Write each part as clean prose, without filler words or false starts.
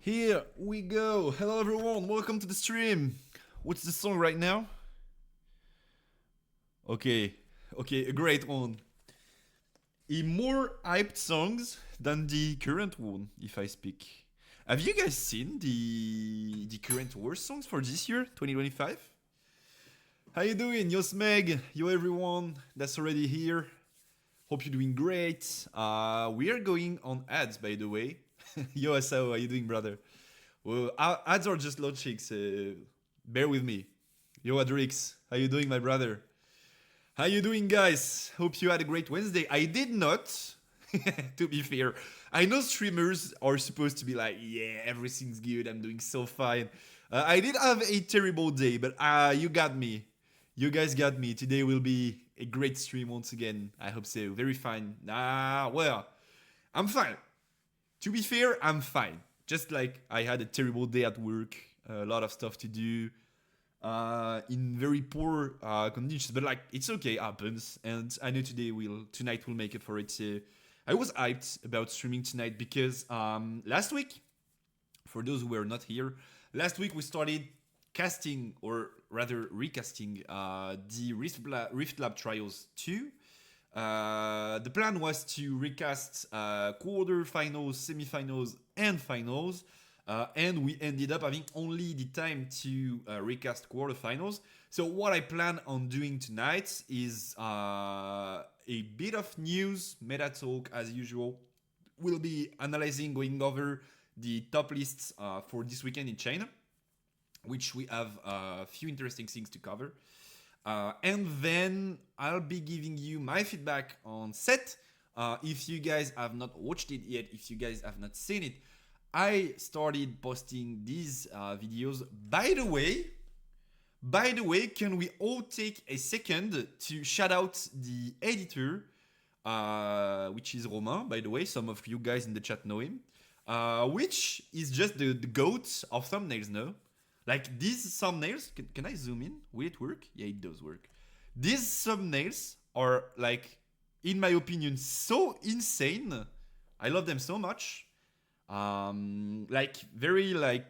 Here we go. Hello everyone, welcome to the stream. What's the song right now? Okay, a great one. A more hyped songs than the current one, if I speak. Have you guys seen the current worst songs for this year, 2025? How you doing? Yo Smeg, yo everyone that's already here. Hope you're doing great. We are going on ads, by the way. Yo Asao, how you doing, brother? Well, ads are just launching, so bear with me. Yo Adrix, how you doing, my brother? How you doing, guys? Hope you had a great Wednesday. I did not, to be fair. I know streamers are supposed to be like, yeah, everything's good, I'm doing so fine. I did have a terrible day, but you got me. You guys got me. Today will be a great stream once again. I hope so. Very fine. Well, I'm fine. To be fair, I'm fine. Just like I had a terrible day at work, a lot of stuff to do, in very poor conditions, but like it's okay, happens. And I know tonight we'll make it for it. So I was hyped about streaming tonight because last week, for those who were not here, last week we started casting, or rather recasting, the Riftlab Trials 2. The plan was to recast quarterfinals, semifinals, and finals, and we ended up having only the time to recast quarterfinals. So what I plan on doing tonight is a bit of news, meta talk as usual. We'll be analyzing, going over the top lists for this weekend in China, which we have a few interesting things to cover. And then I'll be giving you my feedback on Sett. If you guys have not watched it yet, if you guys have not seen it, I started posting these videos. By the way, can we all take a second to shout out the editor, which is Romain, by the way. Some of you guys in the chat know him, which is just the goat of thumbnails now. Like these thumbnails, can I zoom in? Will it work? Yeah, it does work. These thumbnails are like, in my opinion, so insane. I love them so much. Like very like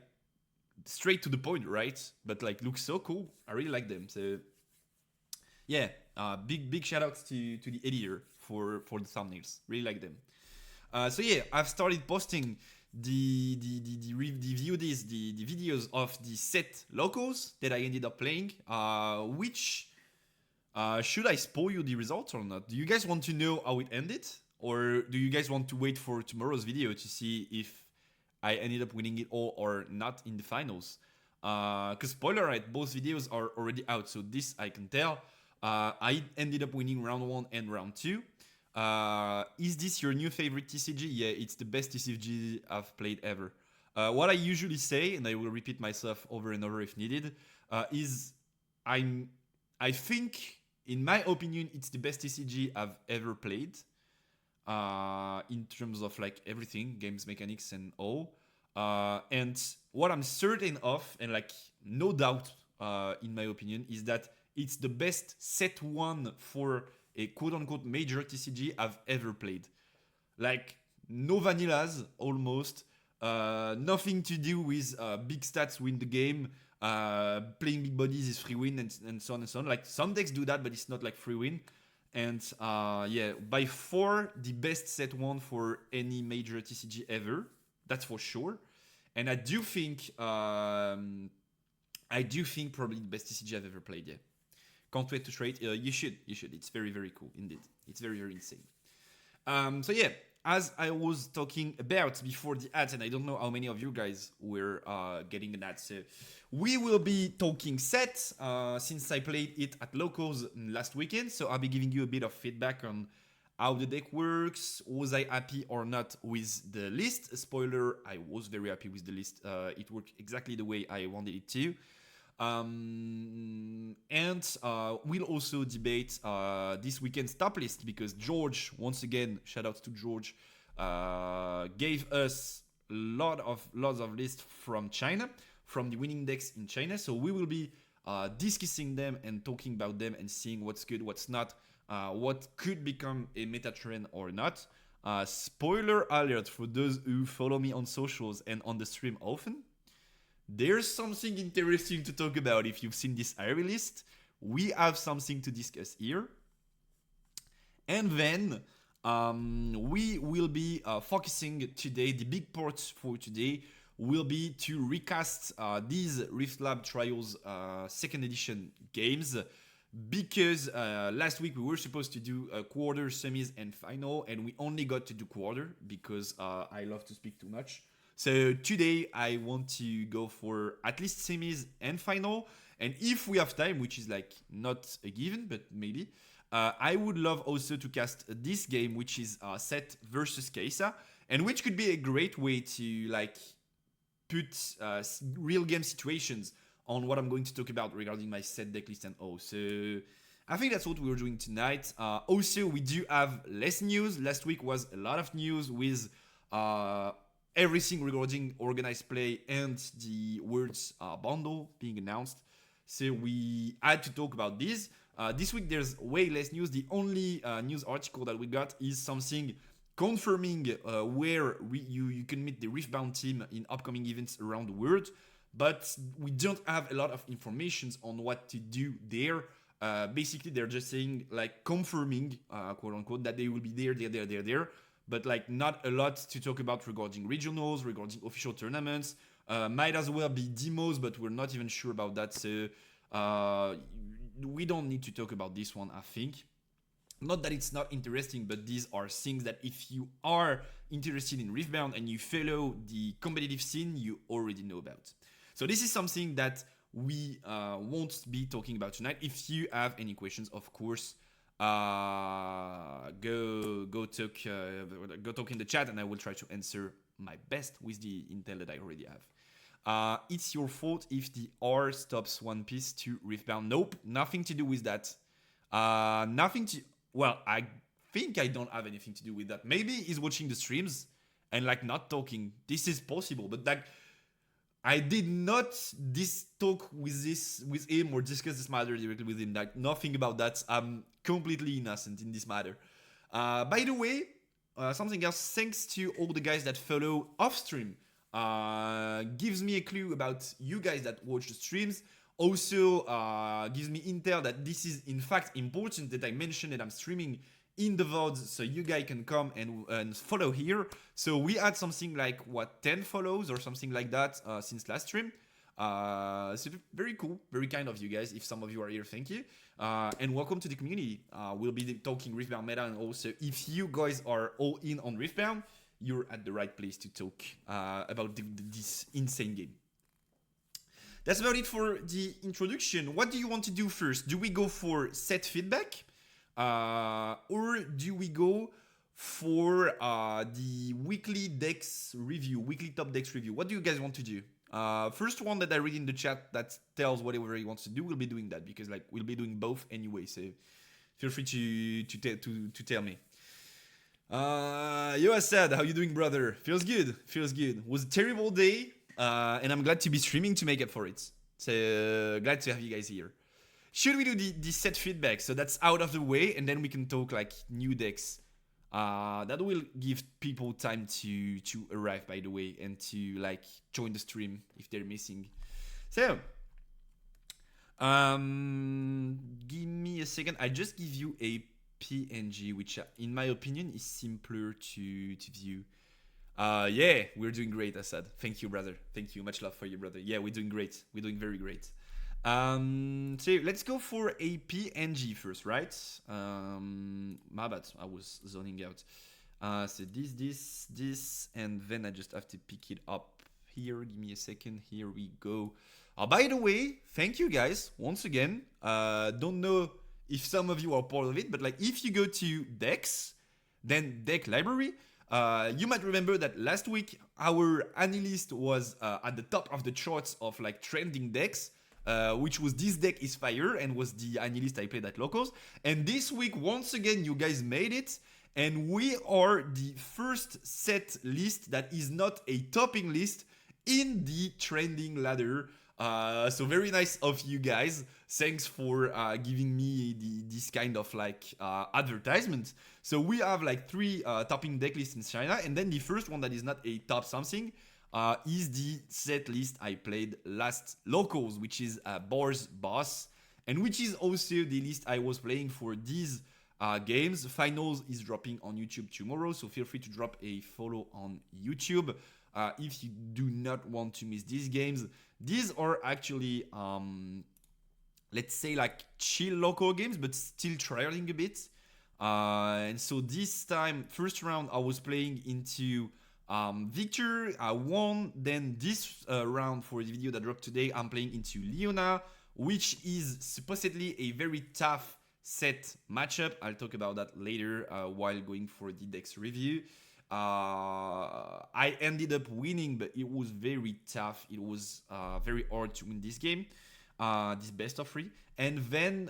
straight to the point, right? But like look so cool. I really like them. So yeah, big shout outs to the editor for the thumbnails. Really like them. So yeah, I've started posting the VODs, the videos of the Sett locals that I ended up playing. Which should I spoil you the results or not? Do you guys want to know how it ended, or do you guys want to wait for tomorrow's video to see if I ended up winning it all or not in the finals? Because spoiler, right, both videos are already out, so this I can tell. I ended up winning round 1 and round 2. Is this your new favorite TCG? Yeah, it's the best TCG I've played ever. What I usually say, and I will repeat myself over and over if needed, is I think, in my opinion, it's the best TCG I've ever played. In terms of like everything, games mechanics and all. And what I'm certain of, and like no doubt, in my opinion, is that it's the best set one for a quote-unquote major TCG I've ever played. Like, no vanillas, almost. Nothing to do with big stats win the game. Playing big bodies is free win, and so on and so on. Like, some decks do that, but it's not like free win. And yeah, by far, the best set one for any major TCG ever. That's for sure. And I do think probably the best TCG I've ever played, yeah. Can't wait to trade. You should. It's very, very cool indeed. It's very, very insane. So yeah, as I was talking about before the ads, and I don't know how many of you guys were getting an ad. So we will be talking Sett since I played it at locals last weekend. So I'll be giving you a bit of feedback on how the deck works. Was I happy or not with the list? Spoiler, I was very happy with the list. It worked exactly the way I wanted it to. And we'll also debate this weekend's top list, because George, once again, shout out to George, gave us lots of lists from China, from the winning decks in China. So we will be discussing them and talking about them and seeing what's good, what's not, what could become a meta trend or not. Spoiler alert for those who follow me on socials and on the stream often. There's something interesting to talk about. If you've seen this IRL list, we have something to discuss here. And then we will be focusing today, the big part for today will be to recast these Riftlab Trials second edition games, because last week we were supposed to do a quarter, semis, and final, and we only got to do quarter because I love to speak too much. So today I want to go for at least semis and final, and if we have time, which is like not a given, but maybe, I would love also to cast this game, which is Sett versus Katchouze, and which could be a great way to like put real game situations on what I'm going to talk about regarding my Sett decklist and all. So I think that's what we were doing tonight. Also, we do have less news. Last week was a lot of news with everything regarding organized play and the Words bundle being announced. So we had to talk about this. This week there's way less news. The only news article that we got is something confirming where you can meet the Riftbound team in upcoming events around the world, but we don't have a lot of information on what to do there. Basically, they're just saying, like, confirming, quote unquote, that they will be there, but like not a lot to talk about regarding regionals, regarding official tournaments. Might as well be demos, but we're not even sure about that. So we don't need to talk about this one, I think. Not that it's not interesting, but these are things that if you are interested in Riftbound and you follow the competitive scene, you already know about. So this is something that we won't be talking about tonight. If you have any questions, of course, go talk in the chat, and I will try to answer my best with the intel that I already have. It's your fault if the R stops One Piece to Riftbound. Nope, nothing to do with that. Nothing to... Well, I think I don't have anything to do with that. Maybe he's watching the streams and like not talking. This is possible, but like I did not talk with him or discuss this matter directly with him. Like nothing about that. I'm completely innocent in this matter. By the way, something else. Thanks to all the guys that follow off stream. Gives me a clue about you guys that watch the streams. Also gives me intel that this is in fact important that I mention that I'm streaming in the VODs, so you guys can come and follow here. So we had something like 10 follows or something like that since last stream. So very cool, very kind of you guys. If some of you are here, thank you, and welcome to the community. We'll be talking Riftbound meta, and also if you guys are all in on Riftbound, you're at the right place to talk about this insane game. That's about it for the introduction. What do you want to do first? Do we go for Sett feedback? Or do we go for the weekly decks review, weekly top decks review? What do you guys want to do? First one that I read in the chat that tells whatever he wants to do, we'll be doing that, because like we'll be doing both anyway. So feel free to tell me. Yo, Assad, how you doing, brother? Feels good. It was a terrible day. And I'm glad to be streaming to make up for it. So glad to have you guys here. Should we do the Sett feedback? So that's out of the way, and then we can talk like new decks. That will give people time to arrive, by the way, and to like join the stream if they're missing. So give me a second. I just give you a PNG, which in my opinion is simpler to view. Yeah, we're doing great, Assad. Thank you, brother. Thank you. Much love for you, brother. Yeah, we're doing great. We're doing very great. So let's go for a PNG first, right? My bad. I was zoning out. So this, and then I just have to pick it up here. Give me a second. Here we go. By the way, thank you guys once again. Don't know if some of you are part of it, but like if you go to decks, then deck library. You might remember that last week our analyst was at the top of the charts of like trending decks, which was This Deck is Fire, and was the analyst I played at locals. And this week, once again, you guys made it, and we are the first Sett list that is not a topping list in the trending ladder. So very nice of you guys. Thanks for giving me this kind of like advertisement. So we have like three topping deck lists in China, and then the first one that is not a top something is the set list I played last locals, which is Boar's Boss, and which is also the list I was playing for these games. Finals is dropping on YouTube tomorrow, so feel free to drop a follow on YouTube if you do not want to miss these games. These are actually let's say like chill local games, but still trying a bit. And so this time, first round, I was playing into Victor. I won. Then this round for the video that dropped today, I'm playing into Leona, which is supposedly a very tough Sett matchup. I'll talk about that later while going for the Dex review. I ended up winning, but it was very tough. It was very hard to win this game. This best of 3, and then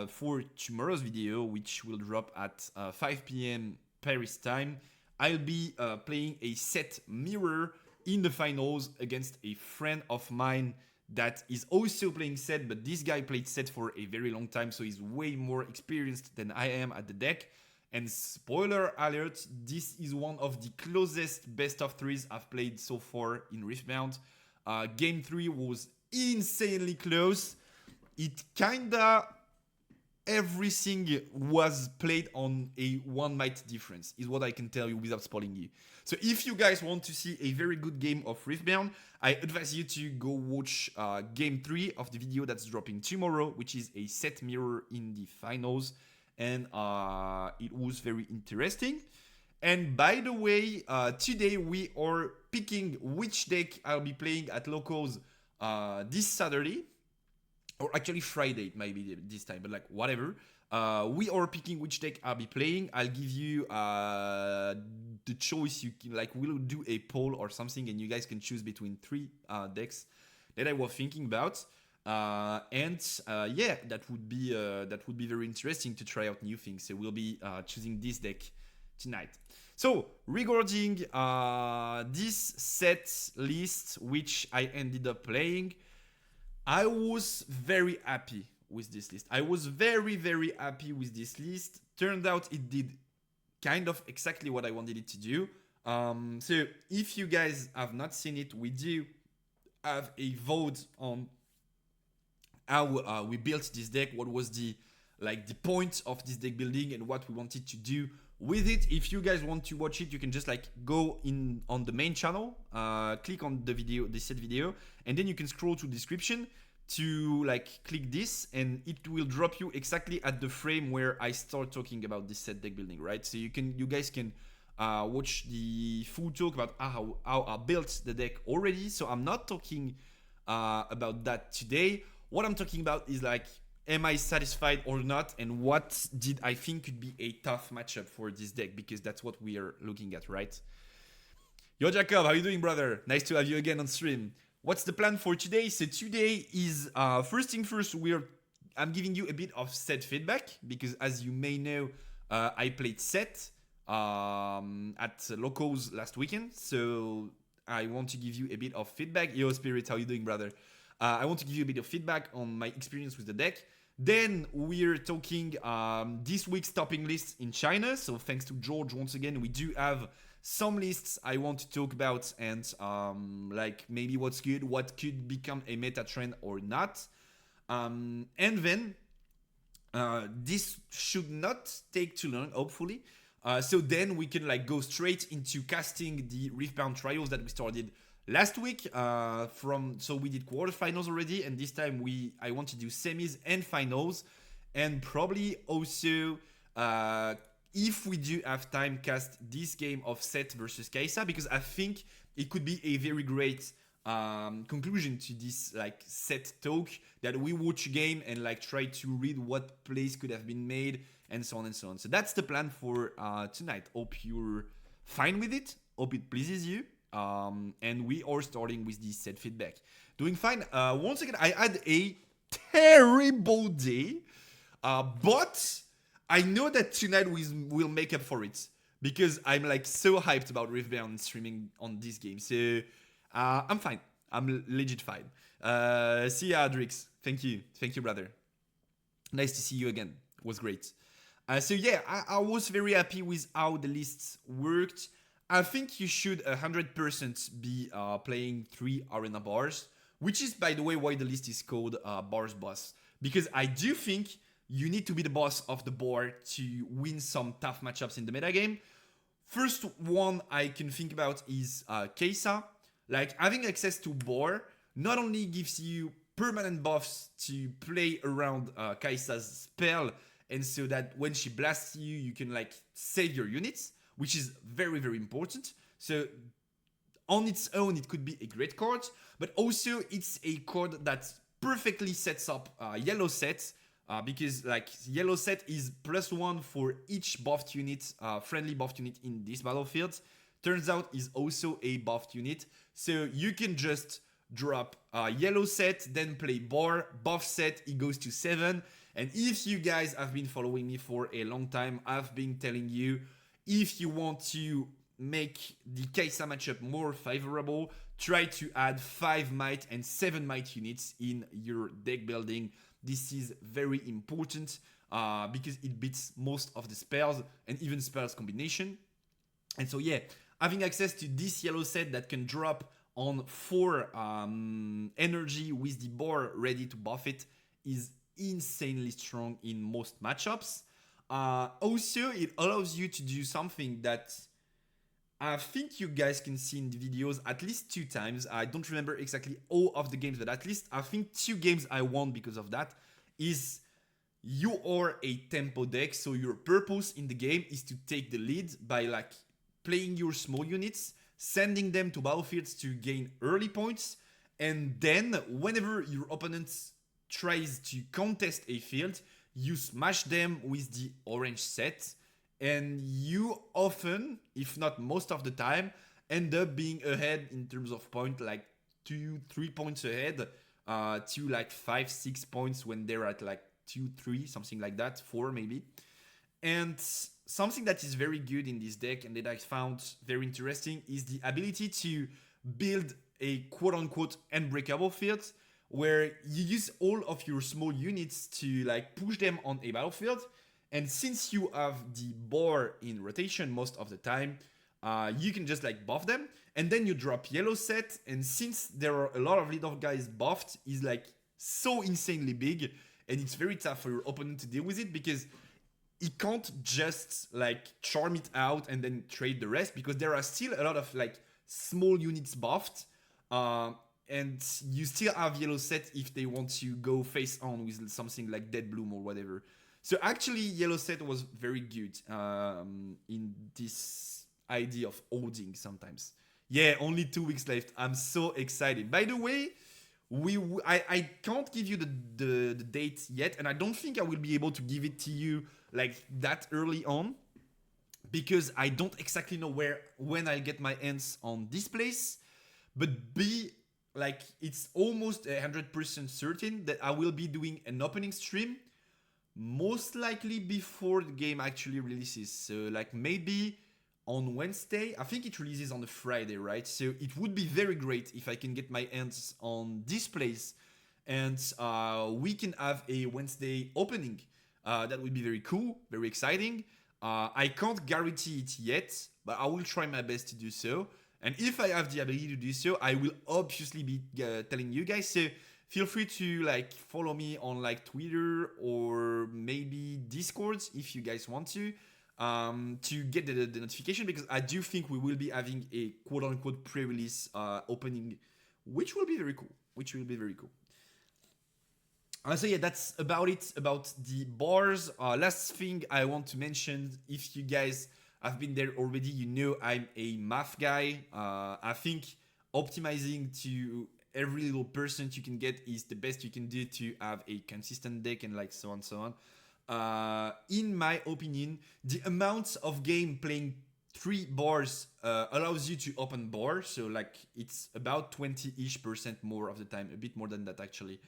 for tomorrow's video, which will drop at 5 p.m. Paris time, I'll be playing a Sett mirror in the finals against a friend of mine that is also playing Sett, but this guy played Sett for a very long time, so he's way more experienced than I am at the deck. And spoiler alert, this is one of the closest best of 3s I've played so far in Riftbound. Game 3 was insanely close. It kinda everything was played on a 1 might difference, is what I can tell you without spoiling you. So if you guys want to see a very good game of Riftbound, I advise you to go watch game 3 of the video that's dropping tomorrow, which is a Sett mirror in the finals, and it was very interesting. And by the way, today we are picking which deck I'll be playing at locals this Saturday, or actually Friday, maybe this time, but like whatever. We are picking which deck I'll be playing. I'll give you the choice. You can, like, we'll do a poll or something, and you guys can choose between 3 decks that I was thinking about. Yeah, that would be very interesting to try out new things. So we'll be choosing this deck tonight. So regarding this Sett list, which I ended up playing, I was very happy with this list. I was very, very happy with this list. Turned out it did kind of exactly what I wanted it to do. So if you guys have not seen it, we do have a vote on how we built this deck, what was the point of this deck building, and what we wanted to do with it. If you guys want to watch it, you can just like go in on the main channel, click on the video, the Sett video, and then you can scroll to the description to like click this, and it will drop you exactly at the frame where I start talking about this Sett deck building, right? So you guys can watch the full talk about how I built the deck already. So I'm not talking about that today. What I'm talking about is like, am I satisfied or not, and what did I think could be a tough matchup for this deck, because that's what we are looking at, right? Yo, Jacob, how you doing, brother? Nice to have you again on stream. What's the plan for today? So today is, first thing first, I'm giving you a bit of Sett feedback, because as you may know, I played Sett at locals last weekend, so I want to give you a bit of feedback. Yo, Spirit, how you doing, brother? I want to give you a bit of feedback on my experience with the deck. Then we're talking this week's topping list in China. So thanks to George once again, we do have some lists I want to talk about, and like maybe what's good, what could become a meta trend or not. And then this should not take too long, hopefully. So then we can like go straight into casting the Riftbound trials that we started last week. So we did quarterfinals already, and this time I want to do semis and finals, and probably also if we do have time, cast this game of Sett versus Kaisa, because I think it could be a very great conclusion to this like Sett talk, that we watch a game and like try to read what plays could have been made, and so on and so on. So that's the plan for tonight. Hope you're fine with it. Hope it pleases you. And we are starting with the Sett feedback. Doing fine. Once again, I had a terrible day, but I know that tonight we'll make up for it, because I'm like so hyped about Riftbound streaming on this game. So I'm fine. I'm legit fine. See ya, Drix. Thank you, brother. Nice to see you again. It was great. So yeah, I was very happy with how the lists worked. I think you should 100% be playing 3 arena bars, which is, by the way, why the list is called Bars Boss. Because I do think you need to be the boss of the board to win some tough matchups in the metagame. First one I can think about is Kai'Sa. Like, having access to bar not only gives you permanent buffs to play around Kai'Sa's spell, and so that when she blasts you, you can like save your units, which is very, very important. So on its own, it could be a great card, but also it's a card that perfectly sets up yellow Sett, because like yellow Sett is +1 for each buffed unit, friendly buffed unit in this battlefield. Turns out is also a buffed unit, so you can just drop yellow Sett, then play bar, buff Sett, it goes to 7. And if you guys have been following me for a long time, I've been telling you, if you want to make the Kai'Sa matchup more favorable, try to add 5 might and 7 might units in your deck building. This is very important because it beats most of the spells and even spells combination. And so yeah, having access to this yellow Sett that can drop on 4 energy with the bar ready to buff it is insanely strong in most matchups. Also, it allows you to do something that I think you guys can see in the videos at least 2 times. I don't remember exactly all of the games, but at least I think 2 games I won because of that. Is you are a tempo deck, so your purpose in the game is to take the lead by like playing your small units, sending them to battlefields to gain early points, and then whenever your opponent tries to contest a field, you smash them with the orange Sett, and you often, if not most of the time, end up being ahead in terms of point, like 2-3 points ahead, to like 5-6 points when they're at like 2-3, something like that, 4 maybe. And something that is very good in this deck and that I found very interesting is the ability to build a quote-unquote unbreakable field, where you use all of your small units to like push them on a battlefield. And since you have the bar in rotation most of the time, you can just like buff them, and then you drop yellow Sett. And since there are a lot of little guys buffed, is like so insanely big, and it's very tough for your opponent to deal with it, because he can't just like charm it out and then trade the rest, because there are still a lot of like small units buffed. And you still have yellow Sett if they want to go face on with something like Dead Bloom or whatever. So actually, yellow Sett was very good in this idea of holding sometimes. Yeah, only 2 weeks left. I'm so excited. By the way, I can't give you the date yet, and I don't think I will be able to give it to you like that early on, because I don't exactly know when I'll get my hands on this place. But like, it's almost 100% certain that I will be doing an opening stream, most likely before the game actually releases. So like maybe on Wednesday. I think it releases on a Friday, right? So it would be very great if I can get my hands on this place and we can have a Wednesday opening. That would be very cool, very exciting. I can't guarantee it yet, but I will try my best to do so. And if I have the ability to do so, I will obviously be telling you guys. So feel free to like follow me on like Twitter or maybe Discord if you guys want to get the notification, because I do think we will be having a quote-unquote pre-release opening, which will be very cool. So yeah, that's about it about the bars. Last thing I want to mention, if you guys have been there already, you know I'm a math guy. I think optimizing to every little percent you can get is the best you can do to have a consistent deck, and like so on. In my opinion, the amount of game playing 3 bars allows you to open bar, so like it's about 20-ish% more of the time, a bit more than that actually.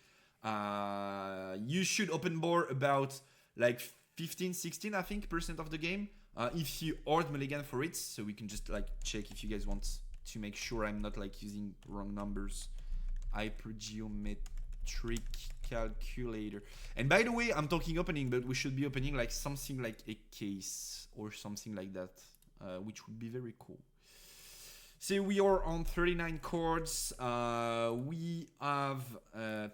You should open bar about like 15-16 I think percent of the game if you hard mulligan for it. So we can just like check if you guys want to make sure I'm not like using wrong numbers. Hypergeometry trick calculator. And by the way, I'm talking opening, but we should be opening like something like a case or something like that, which would be very cool. So we are on 39 cards. We have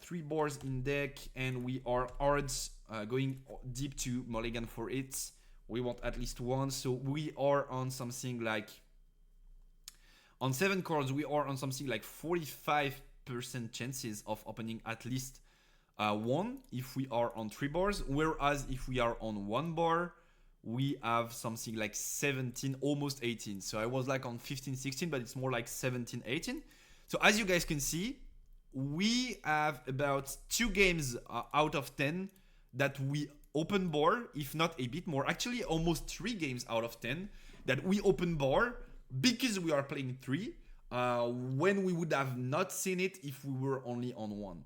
3 boards in deck, and we are odds going deep to mulligan for it. We want at least one, so we are on something like, on 7 cards, we are on something like 45% chances of opening at least one if we are on 3 bars, whereas if we are on 1 bar, we have something like 17, almost 18. So I was like on 15, 16, but it's more like 17, 18. So as you guys can see, we have about 2 games out of 10 that we open bar, if not a bit more. Actually, almost 3 games out of 10 that we open bar because we are playing 3, when we would have not seen it if we were only on 1.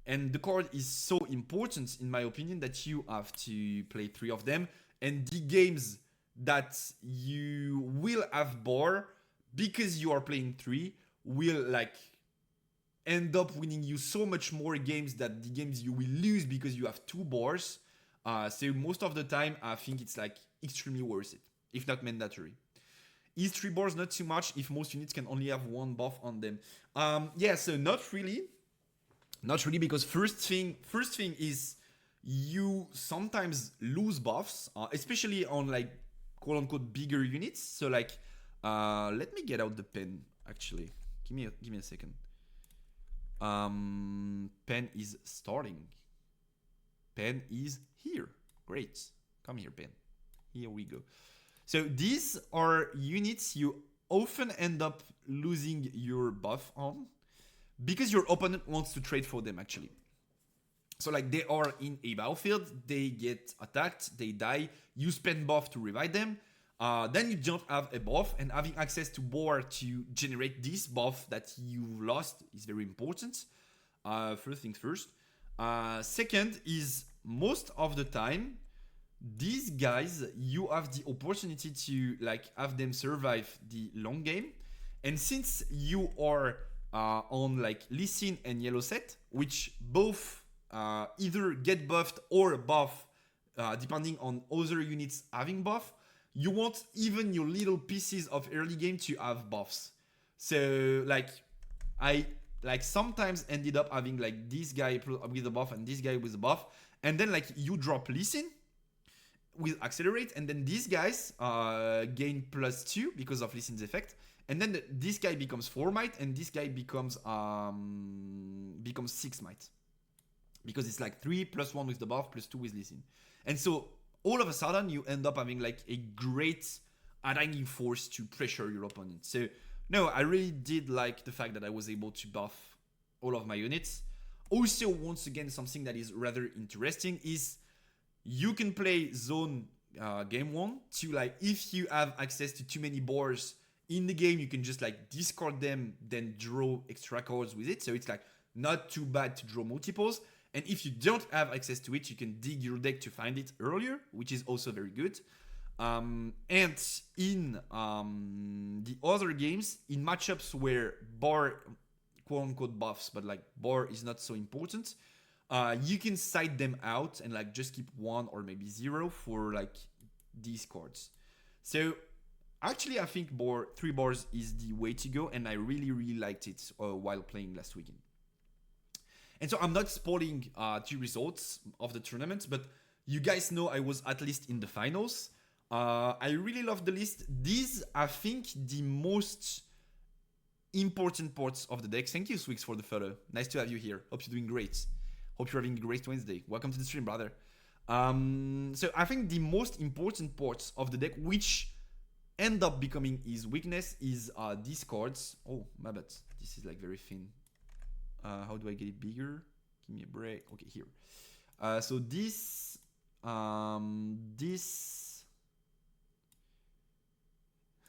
And the card is so important, in my opinion, that you have to play 3 of them. And the games that you will have bar because you are playing 3 will like end up winning you so much more games than the games you will lose because you have 2 bars. So most of the time, I think it's like extremely worth it, if not mandatory. Is 3 bars not too much if most units can only have 1 buff on them? Yeah, so not really. Not really, because first thing is you sometimes lose buffs, especially on like quote-unquote bigger units. So like, let me get out the pen, actually. Give me a second. Pen is starting. Pen is here. Great. Come here, pen. Here we go. So these are units you often end up losing your buff on because your opponent wants to trade for them, actually. So like, they are in a battlefield, they get attacked, they die, you spend buff to revive them, then you don't have a buff, and having access to board to generate this buff that you lost is very important. First things first. Second is, most of the time, these guys, you have the opportunity to like have them survive the long game. And since you are on like Lee Sin and Yellow Sett, which both either get buffed or buff, depending on other units having buff, you want even your little pieces of early game to have buffs. So like, I like sometimes ended up having like this guy with a buff and this guy with a buff, and then like you drop Lee Sin with accelerate, and then these guys gain +2 because of Lee Sin's effect, and then this guy becomes 4 might, and this guy becomes 6 might, because it's like 3 + 1 with the buff +2 with Lee Sin. And so all of a sudden you end up having like a great attacking force to pressure your opponent. So no, I really did like the fact that I was able to buff all of my units. Also, once again, something that is rather interesting is you can play zone game 1 to like, if you have access to too many boards in the game, you can just like discard them, then draw extra cards with it. So it's like not too bad to draw multiples. And if you don't have access to it, you can dig your deck to find it earlier, which is also very good. And in the other games, in matchups where bar, quote-unquote buffs, but like bar is not so important, you can side them out and like just keep 1 or maybe 0 for like these cards. So actually, I think 3 bars is the way to go, and I really, really liked it while playing last weekend. And so I'm not spoiling the results of the tournament, but you guys know I was at least in the finals. I really love the list. These, I think, the most important parts of the deck. Thank you, Swix, for the photo. Nice to have you here. Hope you're doing great. Hope you're having a great Wednesday. Welcome to the stream, brother. So I think the most important parts of the deck, which end up becoming his weakness, is these cards. Oh, my bad. This is like very thin. How do I get it bigger? Give me a break. Okay, here. So this,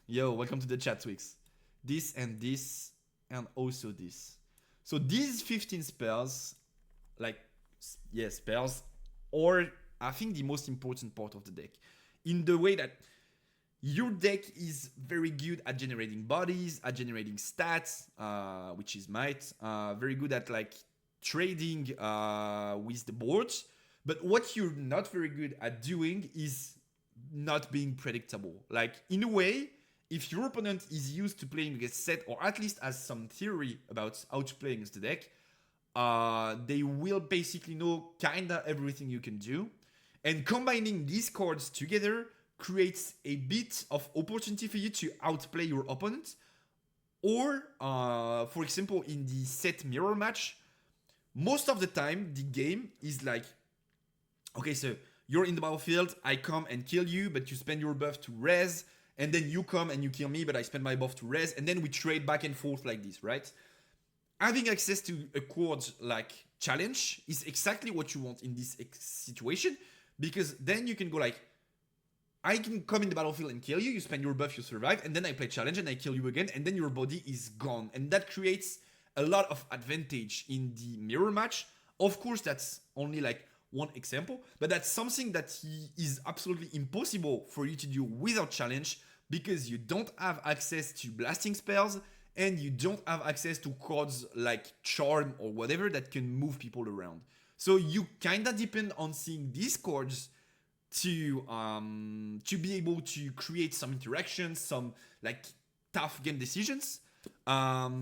yo, welcome to the chat, Twix. This, and also this. So these 15 spells, like, yeah, spells, or I think the most important part of the deck, in the way that your deck is very good at generating bodies, at generating stats, which is might. Very good at like trading with the boards. But what you're not very good at doing is not being predictable. Like, in a way, if your opponent is used to playing against Sett, or at least has some theory about how to play against the deck, they will basically know kinda everything you can do. And combining these cards together creates a bit of opportunity for you to outplay your opponent. Or, for example, in the Sett mirror match, most of the time the game is like, okay, so you're in the battlefield, I come and kill you, but you spend your buff to res, and then you come and you kill me, but I spend my buff to res, and then we trade back and forth like this, right? Having access to a quad like challenge is exactly what you want in this situation, because then you can go like, I can come in the battlefield and kill you, you spend your buff, you survive, and then I play challenge and I kill you again, and then your body is gone. And that creates a lot of advantage in the mirror match. Of course, that's only like one example, but that's something that is absolutely impossible for you to do without challenge, because you don't have access to blasting spells, and you don't have access to cards like Charm or whatever that can move people around. So you kinda depend on seeing these cards to be able to create some interactions, some like tough game decisions. Thank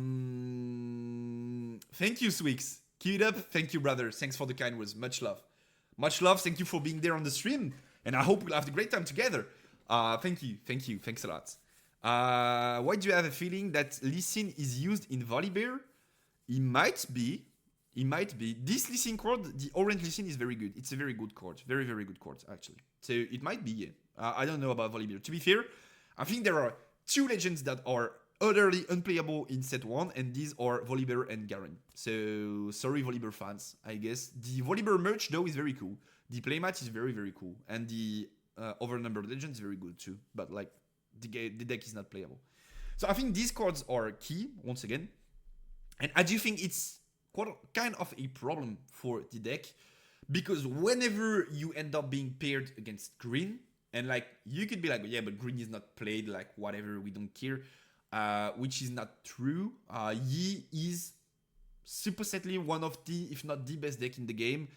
you, Swix. Keep it up. Thank you, brother. Thanks for the kind words. Much love. Much love. Thank you for being there on the stream, and I hope we'll have a great time together. Thank you. Thanks a lot. Why do you have a feeling that Lee Sin is used in Volibear? It might be. This Lee Sin card, the orange Lee Sin, is very good. It's a very good card. Very, very good card, actually. So it might be, yeah. I don't know about Volibear. To be fair, I think there are two legends that are utterly unplayable in Set 1, and these are Volibear and Garen. So, sorry Volibear fans, I guess. The Volibear merch, though, is very cool. The playmat is very, very cool. And the Overnumbered Legend is very good, too. But, like, the deck is not playable. So I think these cards are key, once again. And I do think it's kind of a problem for the deck, because whenever you end up being paired against green, and like you could be like, yeah, but green is not played, like whatever, we don't care, which is not true. Yi is supposedly one of the, if not the best deck in the game,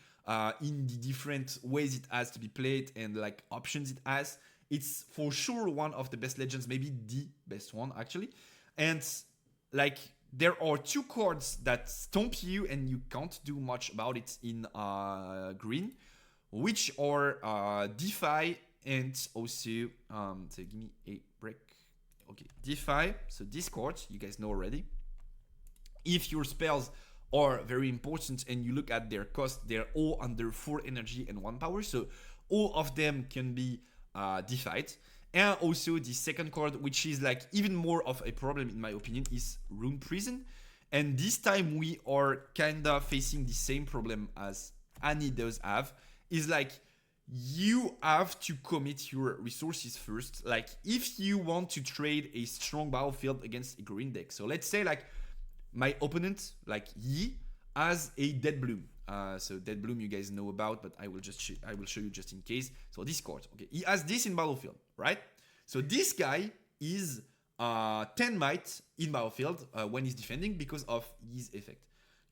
in the different ways it has to be played and like options it has. It's for sure one of the best legends, maybe the best one actually. And like, there are two cards that stomp you and you can't do much about it in green, which are Defy and also, so give me a break. Okay, Defy, so this card, you guys know already. If your spells are very important and you look at their cost, they're all under 4 energy and 1 power, so all of them can be defied. And also the second card, which is like even more of a problem in my opinion, is Rune Prison. And this time we are kinda facing the same problem as Annie does have, is like you have to commit your resources first. Like if you want to trade a strong battlefield against a green deck. So let's say like my opponent, like Yi, has a Dead Bloom. So Dead Bloom you guys know about, but I will show you just in case. So this card, okay, he has this in battlefield, right? So this guy is 10 might in battlefield when he's defending because of his effect.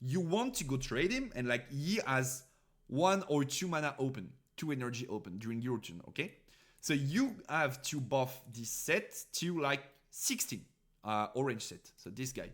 You want to go trade him, and like he has 1 or 2 mana open, 2 energy open during your turn, okay? So you have to buff this Sett to like 16, orange Sett, so this guy.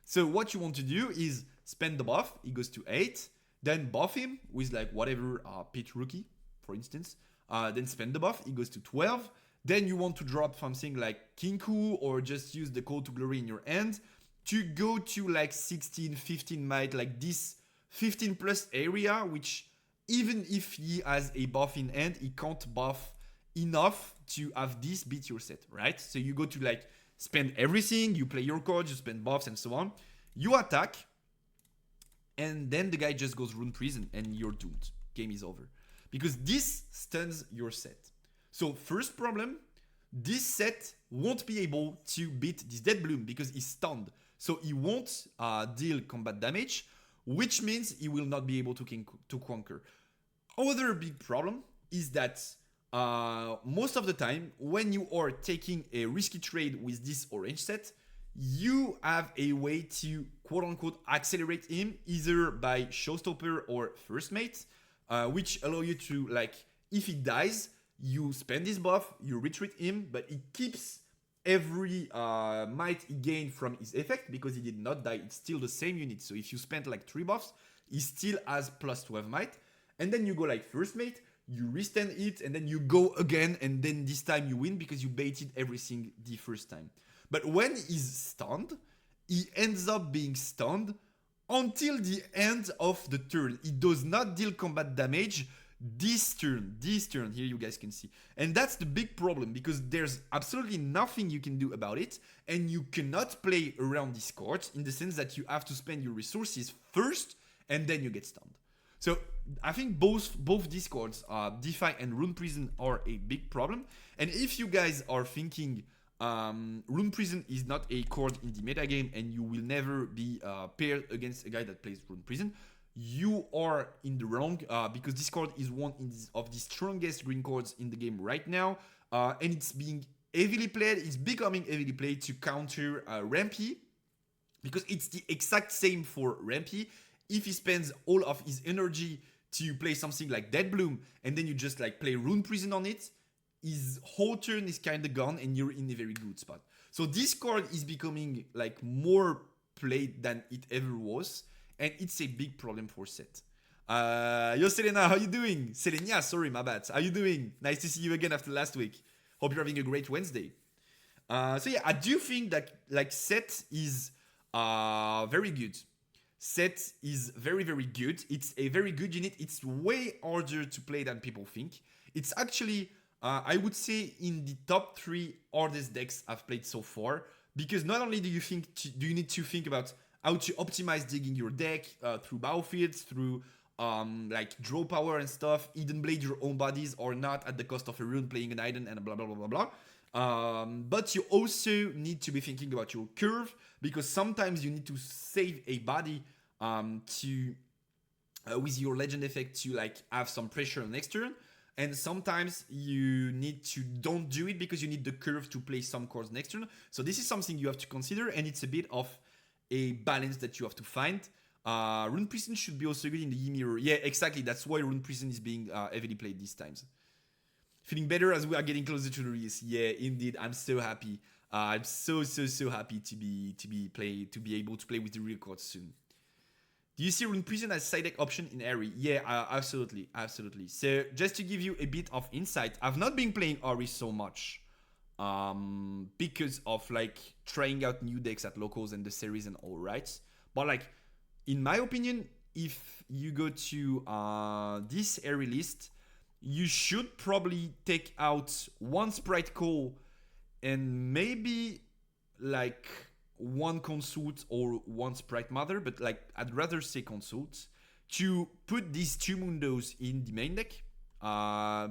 So what you want to do is spend the buff, he goes to 8, then buff him with like whatever Pit Rookie, for instance. Then spend the buff, he goes to 12. Then you want to drop something like Kinku or just use the Call to Glory in your hand to go to like 16, 15 might, like this 15 plus area, which even if he has a buff in hand, he can't buff enough to have this beat your Sett, right? So you go to like spend everything, you play your cards, you spend buffs and so on. You attack, and then the guy just goes Rune Prison and you're doomed. Game is over. Because this stuns your Sett. So first problem, this Sett won't be able to beat this Dead Bloom because he's stunned. So he won't deal combat damage, which means he will not be able to conquer. Other big problem is that most of the time, when you are taking a risky trade with this orange Sett, you have a way to quote-unquote accelerate him either by showstopper or first mate, which allow you to, like, if he dies, you spend his buff, you retreat him, but it keeps every might he gained from his effect because he did not die. It's still the same unit. So if you spent like 3 buffs, he still has plus 12 might. And then you go like first mate, you restand it, and then you go again, and then this time you win because you baited everything the first time. But when he's stunned, he ends up being stunned until the end of the turn. He does not deal combat damage this turn, here you guys can see. And that's the big problem, because there's absolutely nothing you can do about it, and you cannot play around these cards in the sense that you have to spend your resources first, and then you get stunned. So I think both these cards, Defy and Rune Prison, are a big problem. And if you guys are thinking Rune Prison is not a card in the metagame and you will never be paired against a guy that plays Rune Prison, you are in the wrong, because this card is one of the strongest green cards in the game right now, and it's being heavily played. It's becoming heavily played to counter Rampy, because it's the exact same for Rampy. If he spends all of his energy to play something like Dead Bloom, and then you just like play Rune Prison on it, his whole turn is kind of gone, and you're in a very good spot. So this card is becoming like more played than it ever was. And it's a big problem for Sett. Yo, Selena, how you doing? Selena, sorry, my bad. How you doing? Nice to see you again after last week. Hope you're having a great Wednesday. So yeah, I do think that like Sett is very good. Sett is very, very good. It's a very good unit. It's way harder to play than people think. It's actually, I would say, in the top 3 hardest decks I've played so far. Because not only do you need to think about how to optimize digging your deck through battlefields, through like draw power and stuff, Hidden Blade your own bodies or not at the cost of a rune, playing an Iden, and blah blah blah blah blah. But you also need to be thinking about your curve, because sometimes you need to save a body to with your legend effect to like have some pressure on next turn. And sometimes you need to don't do it because you need the curve to play some cards next turn. So this is something you have to consider, and it's a bit of a balance that you have to find. Rune Prison should be also good in the E-Mirror. Yeah, exactly. That's why Rune Prison is being heavily played these times. Feeling better as we are getting closer to the release. Yeah, indeed. I'm so happy. I'm so happy to be able to play with the real cards soon. Do you see Rune Prison as side deck option in Ari? Yeah, absolutely. So just to give you a bit of insight, I've not been playing Ari so much. Because of like trying out new decks at locals and the series and all, right? But like, in my opinion, if you go to this area list, you should probably take out one Sprite Call and maybe like one Consult or one Sprite Mother, but like I'd rather say Consult, to put these 2 Mundos in the main deck.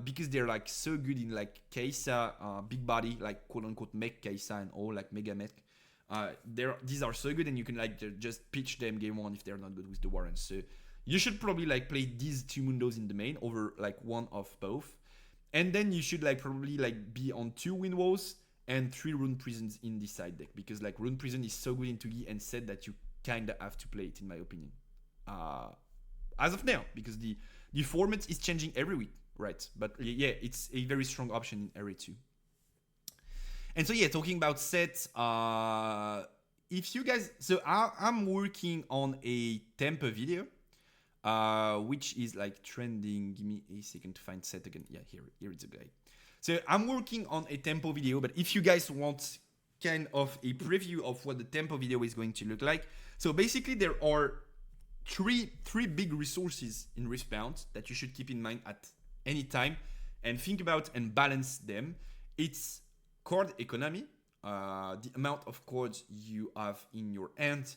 Because they're like so good in like Kaisa, big body, like quote unquote mech Kaisa and all, like mega mech. These are so good, and you can like just pitch them game 1 if they're not good with the Warrens. So you should probably like play these 2 Mundos in the main over like one of both. And then you should like probably like be on 2 Wind Walls and 3 Rune Prisons in the side deck, because like Rune Prison is so good into E and Sett that you kinda have to play it, in my opinion. As of now, because the format is changing every week. Right, but yeah, it's a very strong option in Area 2. And so yeah, talking about Sett, if you guys, so I'm working on a tempo video, which is like trending. Give me a second to find Sett again. Yeah, here it's a guy. So I'm working on a tempo video, but if you guys want kind of a preview of what the tempo video is going to look like, so basically there are three big resources in Riftbound that you should keep in mind at any time and think about and balance them. It's card economy, the amount of cards you have in your hand,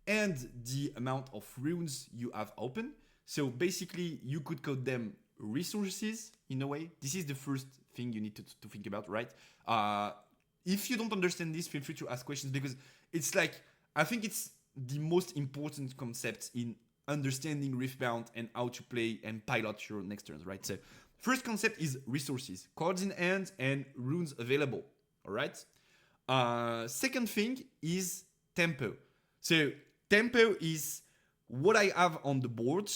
and the amount of runes you have open. So basically, you could call them resources in a way. This is the first thing you need to think about, right? If you don't understand this, feel free to ask questions, because it's like, I think it's the most important concept in understanding Riftbound and how to play and pilot your next turns, right? So first concept is resources, cards in hand and runes available, all right? Second thing is tempo. So tempo is what I have on the board,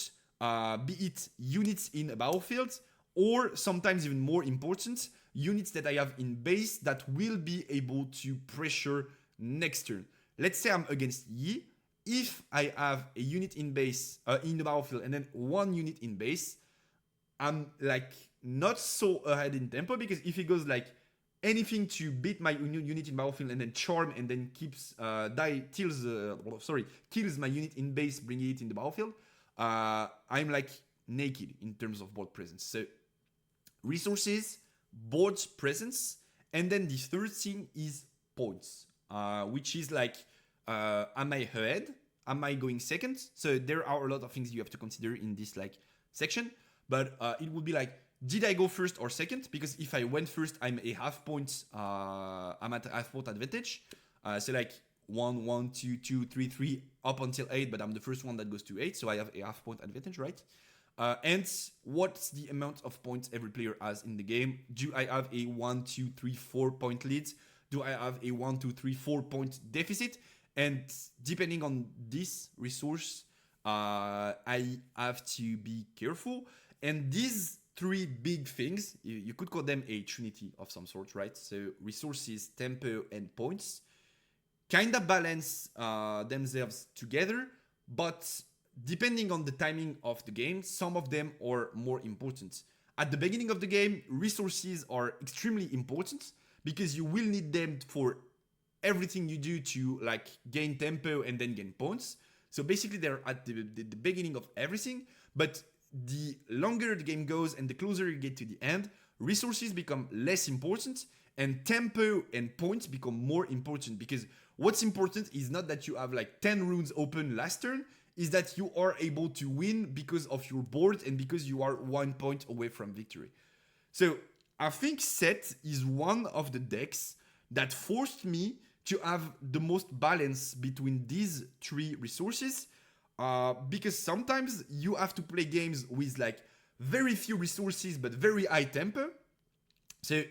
be it units in a battlefield, or sometimes even more important, units that I have in base that will be able to pressure next turn. Let's say I'm against Yi. If I have a unit in base, in the battlefield, and then one unit in base, I'm like not so ahead in tempo, because if he goes like anything to beat my unit in battlefield and then charm and then kills my unit in base, bringing it in the battlefield, I'm like naked in terms of board presence. So resources, board presence, and then the third thing is points, which is like, am I ahead? Am I going second? So there are a lot of things you have to consider in this like section, but it would be like, did I go first or second? Because if I went first, I'm a half point. I'm at a half point advantage. So like 1, 1, 2, 2, 3, 3 up until 8, but I'm the first one that goes to 8, so I have a half point advantage, right? And what's the amount of points every player has in the game? Do I have a 1, 2, 3, 4 point lead? Do I have a 1, 2, 3, 4 point deficit? And depending on this resource, I have to be careful. And these three big things, you could call them a trinity of some sort, right? So resources, tempo, and points kind of balance themselves together, but depending on the timing of the game, some of them are more important. At the beginning of the game, resources are extremely important because you will need them for everything you do to like gain tempo and then gain points. So basically they're at the beginning of everything, but the longer the game goes and the closer you get to the end, resources become less important and tempo and points become more important, because what's important is not that you have like 10 runes open last turn, is that you are able to win because of your board and because you are 1 point away from victory. So I think Sett is one of the decks that forced me to have the most balance between these three resources, because sometimes you have to play games with like very few resources but very high tempo. So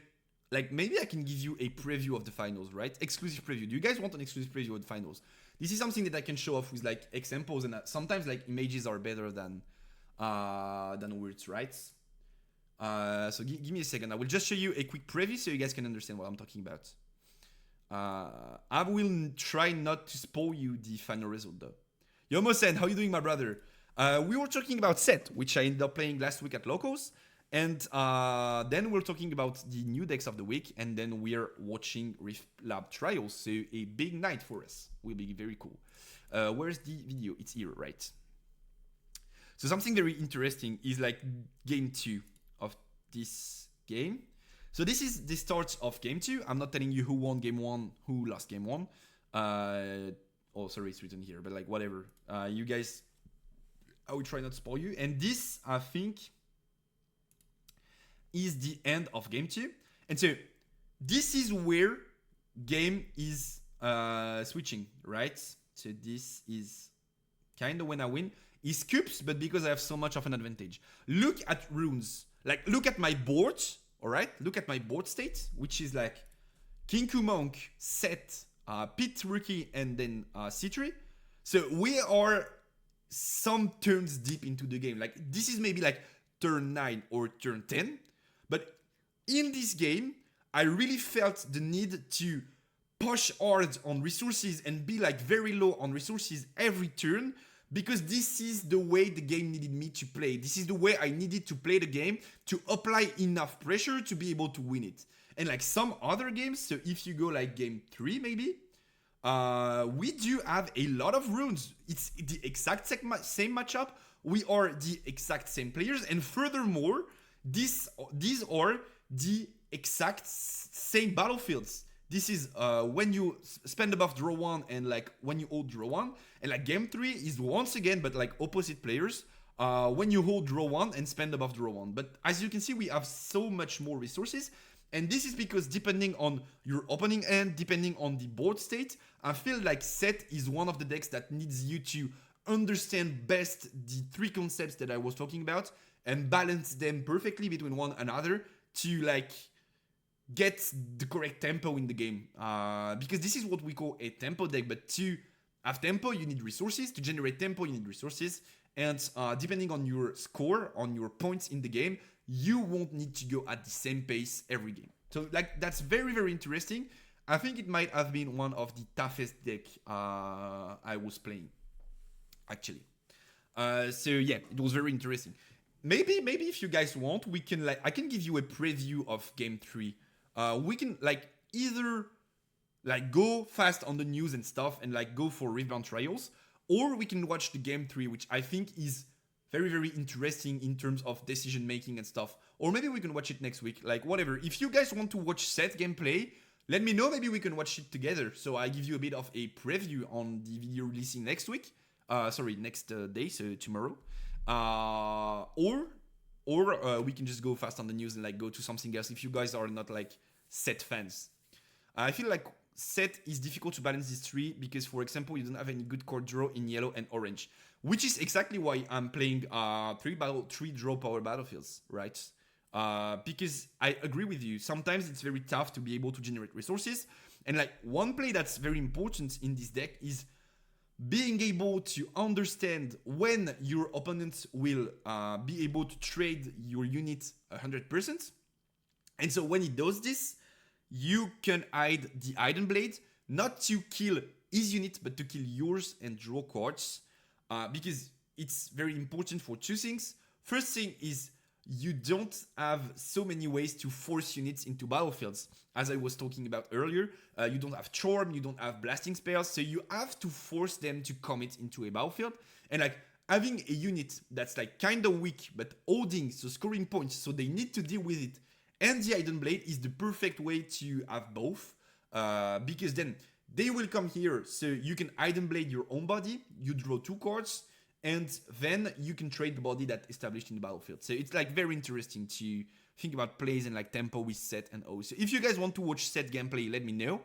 like maybe I can give you a preview of the finals, right? Exclusive preview. Do you guys want an exclusive preview of the finals? This is something that I can show off with like examples, and sometimes like images are better than words, right? So give me a second. I will just show you a quick preview so you guys can understand what I'm talking about. I will try not to spoil you the final result though. Yo Mosen, how you doing, my brother? We were talking about Sett, which I ended up playing last week at Locals, and then we're talking about the new decks of the week, and then we're watching Riftlab Trials, so a big night for us. Will be very cool. Where's the video? It's here, right? So something very interesting is like game 2 of this game. So this is the start of game 2. I'm not telling you who won game 1, who lost game 1. Oh, sorry, it's written here, but like whatever. You guys, I will try not to spoil you. And this, I think, is the end of game 2. And so this is where game is switching, right? So this is kind of when I win. It's cubes, but because I have so much of an advantage. Look at runes. Like, look at my board, all right? Look at my board state, which is like Kinku Monk, Sett, Pit Rookie, and then C3. So we are some turns deep into the game. Like, this is maybe like turn 9 or turn 10. But in this game, I really felt the need to push hard on resources and be like very low on resources every turn, because this is the way the game needed me to play. This is the way I needed to play the game to apply enough pressure to be able to win it. And like some other games, so if you go like game 3 maybe, we do have a lot of runes. It's the exact same matchup. We are the exact same players. And furthermore, these are the exact same battlefields. This is when you spend above draw 1 and like when you hold draw 1. And like game 3 is once again, but like opposite players, when you hold draw 1 and spend above draw 1. But as you can see, we have so much more resources. And this is because depending on your opening end, depending on the board state, I feel like Sett is one of the decks that needs you to understand best the three concepts that I was talking about and balance them perfectly between one another to like get the correct tempo in the game. Because this is what we call a tempo deck, but to have tempo, you need resources. To generate tempo, you need resources. And depending on your score, on your points in the game, you won't need to go at the same pace every game. So like that's very, very interesting. I think it might have been one of the toughest deck I was playing, actually. So yeah, it was very interesting. Maybe if you guys want, we can like I can give you a preview of game 3. We can like either like go fast on the news and stuff and like go for rebound trials, or we can watch the game 3, which I think is very, very interesting in terms of decision making and stuff. Or maybe we can watch it next week, like whatever. If you guys want to watch Sett gameplay, let me know, maybe we can watch it together. So I give you a bit of a preview on the video releasing next week. Next day, so tomorrow. Or we can just go fast on the news and like go to something else if you guys are not like Sett fans. I feel like Sett is difficult to balance this tree because, for example, you don't have any good card draw in yellow and orange, which is exactly why I'm playing 3 draw power battlefields, right? Because I agree with you. Sometimes it's very tough to be able to generate resources, and like one play that's very important in this deck is being able to understand when your opponent will be able to trade your unit 100%. And so when he does this, you can hide the Hidden Blade, not to kill his unit, but to kill yours and draw cards. Because it's very important for 2 things. First thing is you don't have so many ways to force units into battlefields. As I was talking about earlier, you don't have Charm, you don't have Blasting Spells, so you have to force them to commit into a battlefield. And like having a unit that's like kind of weak, but holding, so scoring points, so they need to deal with it, and the Hidden Blade is the perfect way to have both, because then they will come here, so you can Hidden Blade your own body, you draw 2 cards, and then you can trade the body that established in the battlefield. So it's like very interesting to think about plays and like tempo with Sett and O. So if you guys want to watch Sett gameplay, let me know.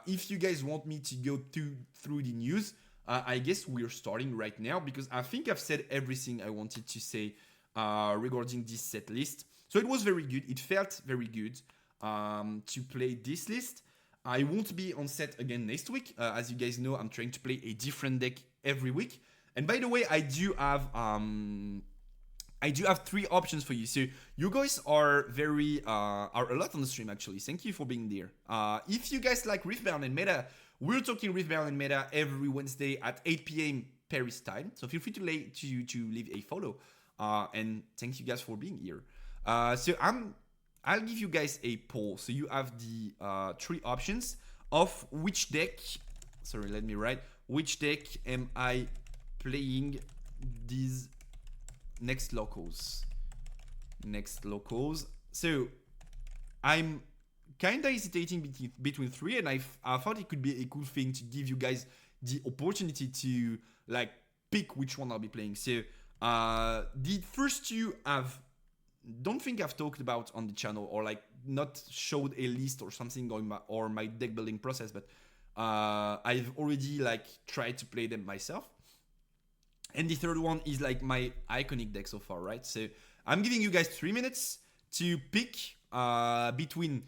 If you guys want me to go through the news, I guess we're starting right now because I think I've said everything I wanted to say regarding this Sett list. So it was very good. It felt very good to play this list. I won't be on Sett again next week. As you guys know, I'm trying to play a different deck every week. And by the way, I do have 3 options for you. So you guys are are a lot on the stream actually. Thank you for being there. If you guys like Riftbound and Meta, we're talking Riftbound and Meta every Wednesday at 8 p.m. Paris time. So feel free to leave a follow. And thank you guys for being here. So I'll give you guys a poll. So you have the 3 options of which deck. Sorry, let me write. Which deck am I playing these next locals? So I'm kind of hesitating between 3, and I thought it could be a cool thing to give you guys the opportunity to like pick which one I'll be playing. So the first 2 don't think I've talked about on the channel or like not showed a list or something or my deck building process, but I've already like tried to play them myself. And the third one is like my iconic deck so far, right? So I'm giving you guys 3 minutes to pick between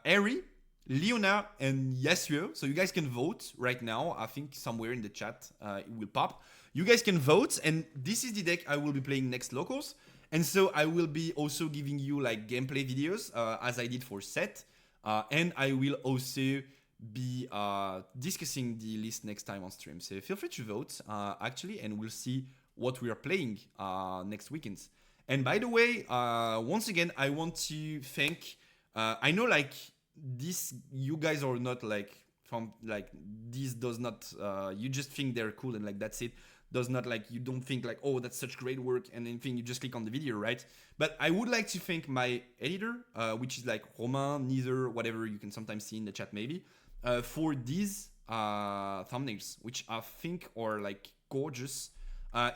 Eri, Leona, and Yasuo. So you guys can vote right now. I think somewhere in the chat it will pop. You guys can vote, and this is the deck I will be playing next locals. And so I will be also giving you like gameplay videos as I did for Sett. And I will also be discussing the list next time on stream. So feel free to vote actually, and we'll see what we are playing next weekends. And by the way, once again, I want to thank, I know like this, you guys are not like from like, this does not, you just think they're cool and like that's it. Does not like, you don't think like, oh, that's such great work and anything, you just click on the video, right? But I would like to thank my editor, which is like Romain, Neither, whatever you can sometimes see in the chat maybe, for these thumbnails, which I think are like gorgeous.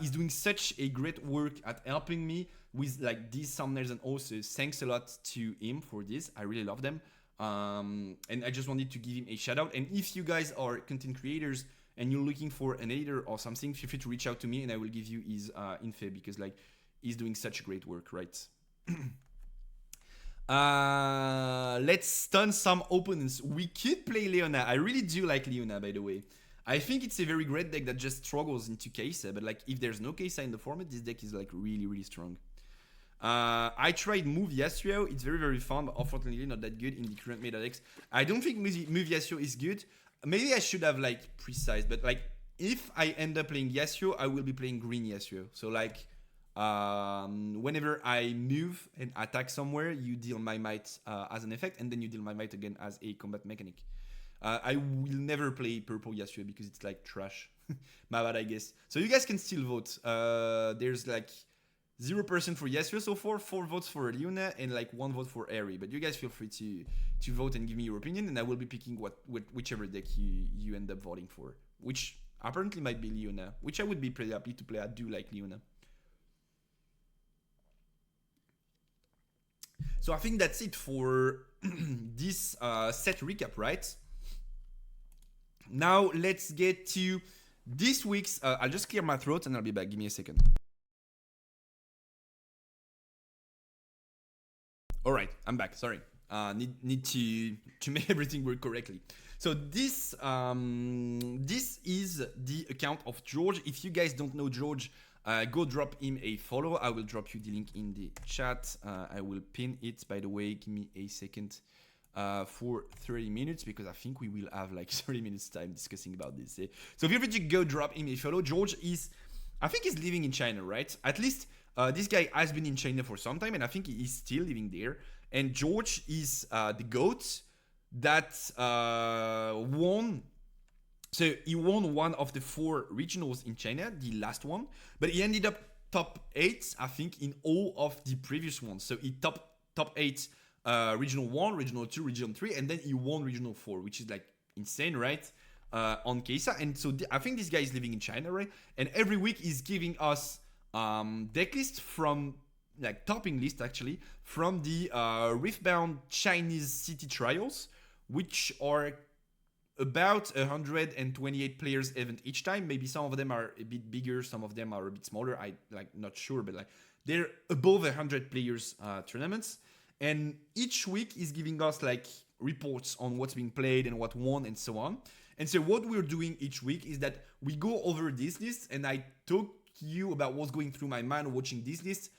He's doing such a great work at helping me with like these thumbnails, and also thanks a lot to him for this. I really love them. And I just wanted to give him a shout out. And if you guys are content creators and you're looking for an editor or something, feel free to reach out to me and I will give you his info, because like he's doing such great work, right? Let's stun some opponents. We could play Leona. I really do like Leona, by the way. I think it's a very great deck that just struggles into Kesa, but like if there's no Kesa in the format, this deck is like really, really strong. I tried Move Yasuo. It's very, very fun, but unfortunately not that good in the current meta decks. I don't think Move Yasuo is good. Maybe I should have like precise, but like if I end up playing Yasuo, I will be playing green Yasuo. So like whenever I move and attack somewhere, you deal my might as an effect, and then you deal my might again as a combat mechanic. I will never play purple Yasuo because it's like trash. My bad, I guess. So you guys can still vote. There's like 0% for Yasuo so far, 4 votes for Leona, and like 1 vote for Airy. But you guys feel free to vote and give me your opinion, and I will be picking whichever deck you end up voting for. Which apparently might be Leona, which I would be pretty happy to play. I do like Leona. So I think that's it for this set recap, right? Now let's get to this week's. I'll just clear my throat and I'll be back. Give me a second. All right, I'm back. Sorry. Need to make everything work correctly. So this is the account of George. If you guys don't know George, go drop him a follow. I will drop you the link in the chat. I will pin it. By the way, give me a second for 30 minutes because I think we will have like 30 minutes time discussing about this. So feel free to go drop him a follow. George is, I think he's living in China, right? At least this guy has been in China for some time, and I think he is still living there. And George is the GOAT that won. So he won one of the 4 regionals in China, the last one, but he ended up top 8, I think, in all of the previous ones. So he top 8 regional 1, regional 2, regional 3, and then he won regional 4, which is like insane, right? On Kesa. And so I think this guy is living in China, right? And every week he's giving us deck list from like topping list actually from the Riftbound Chinese City Trials, which are about 128 players event each time. Maybe some of them are a bit bigger, some of them are a bit smaller. I like not sure, but like they're above 100 players tournaments. And each week is giving us like reports on what's being played and what won and so on. And so what we're doing each week is that we go over these lists and I talk to you about what's going through my mind watching these lists.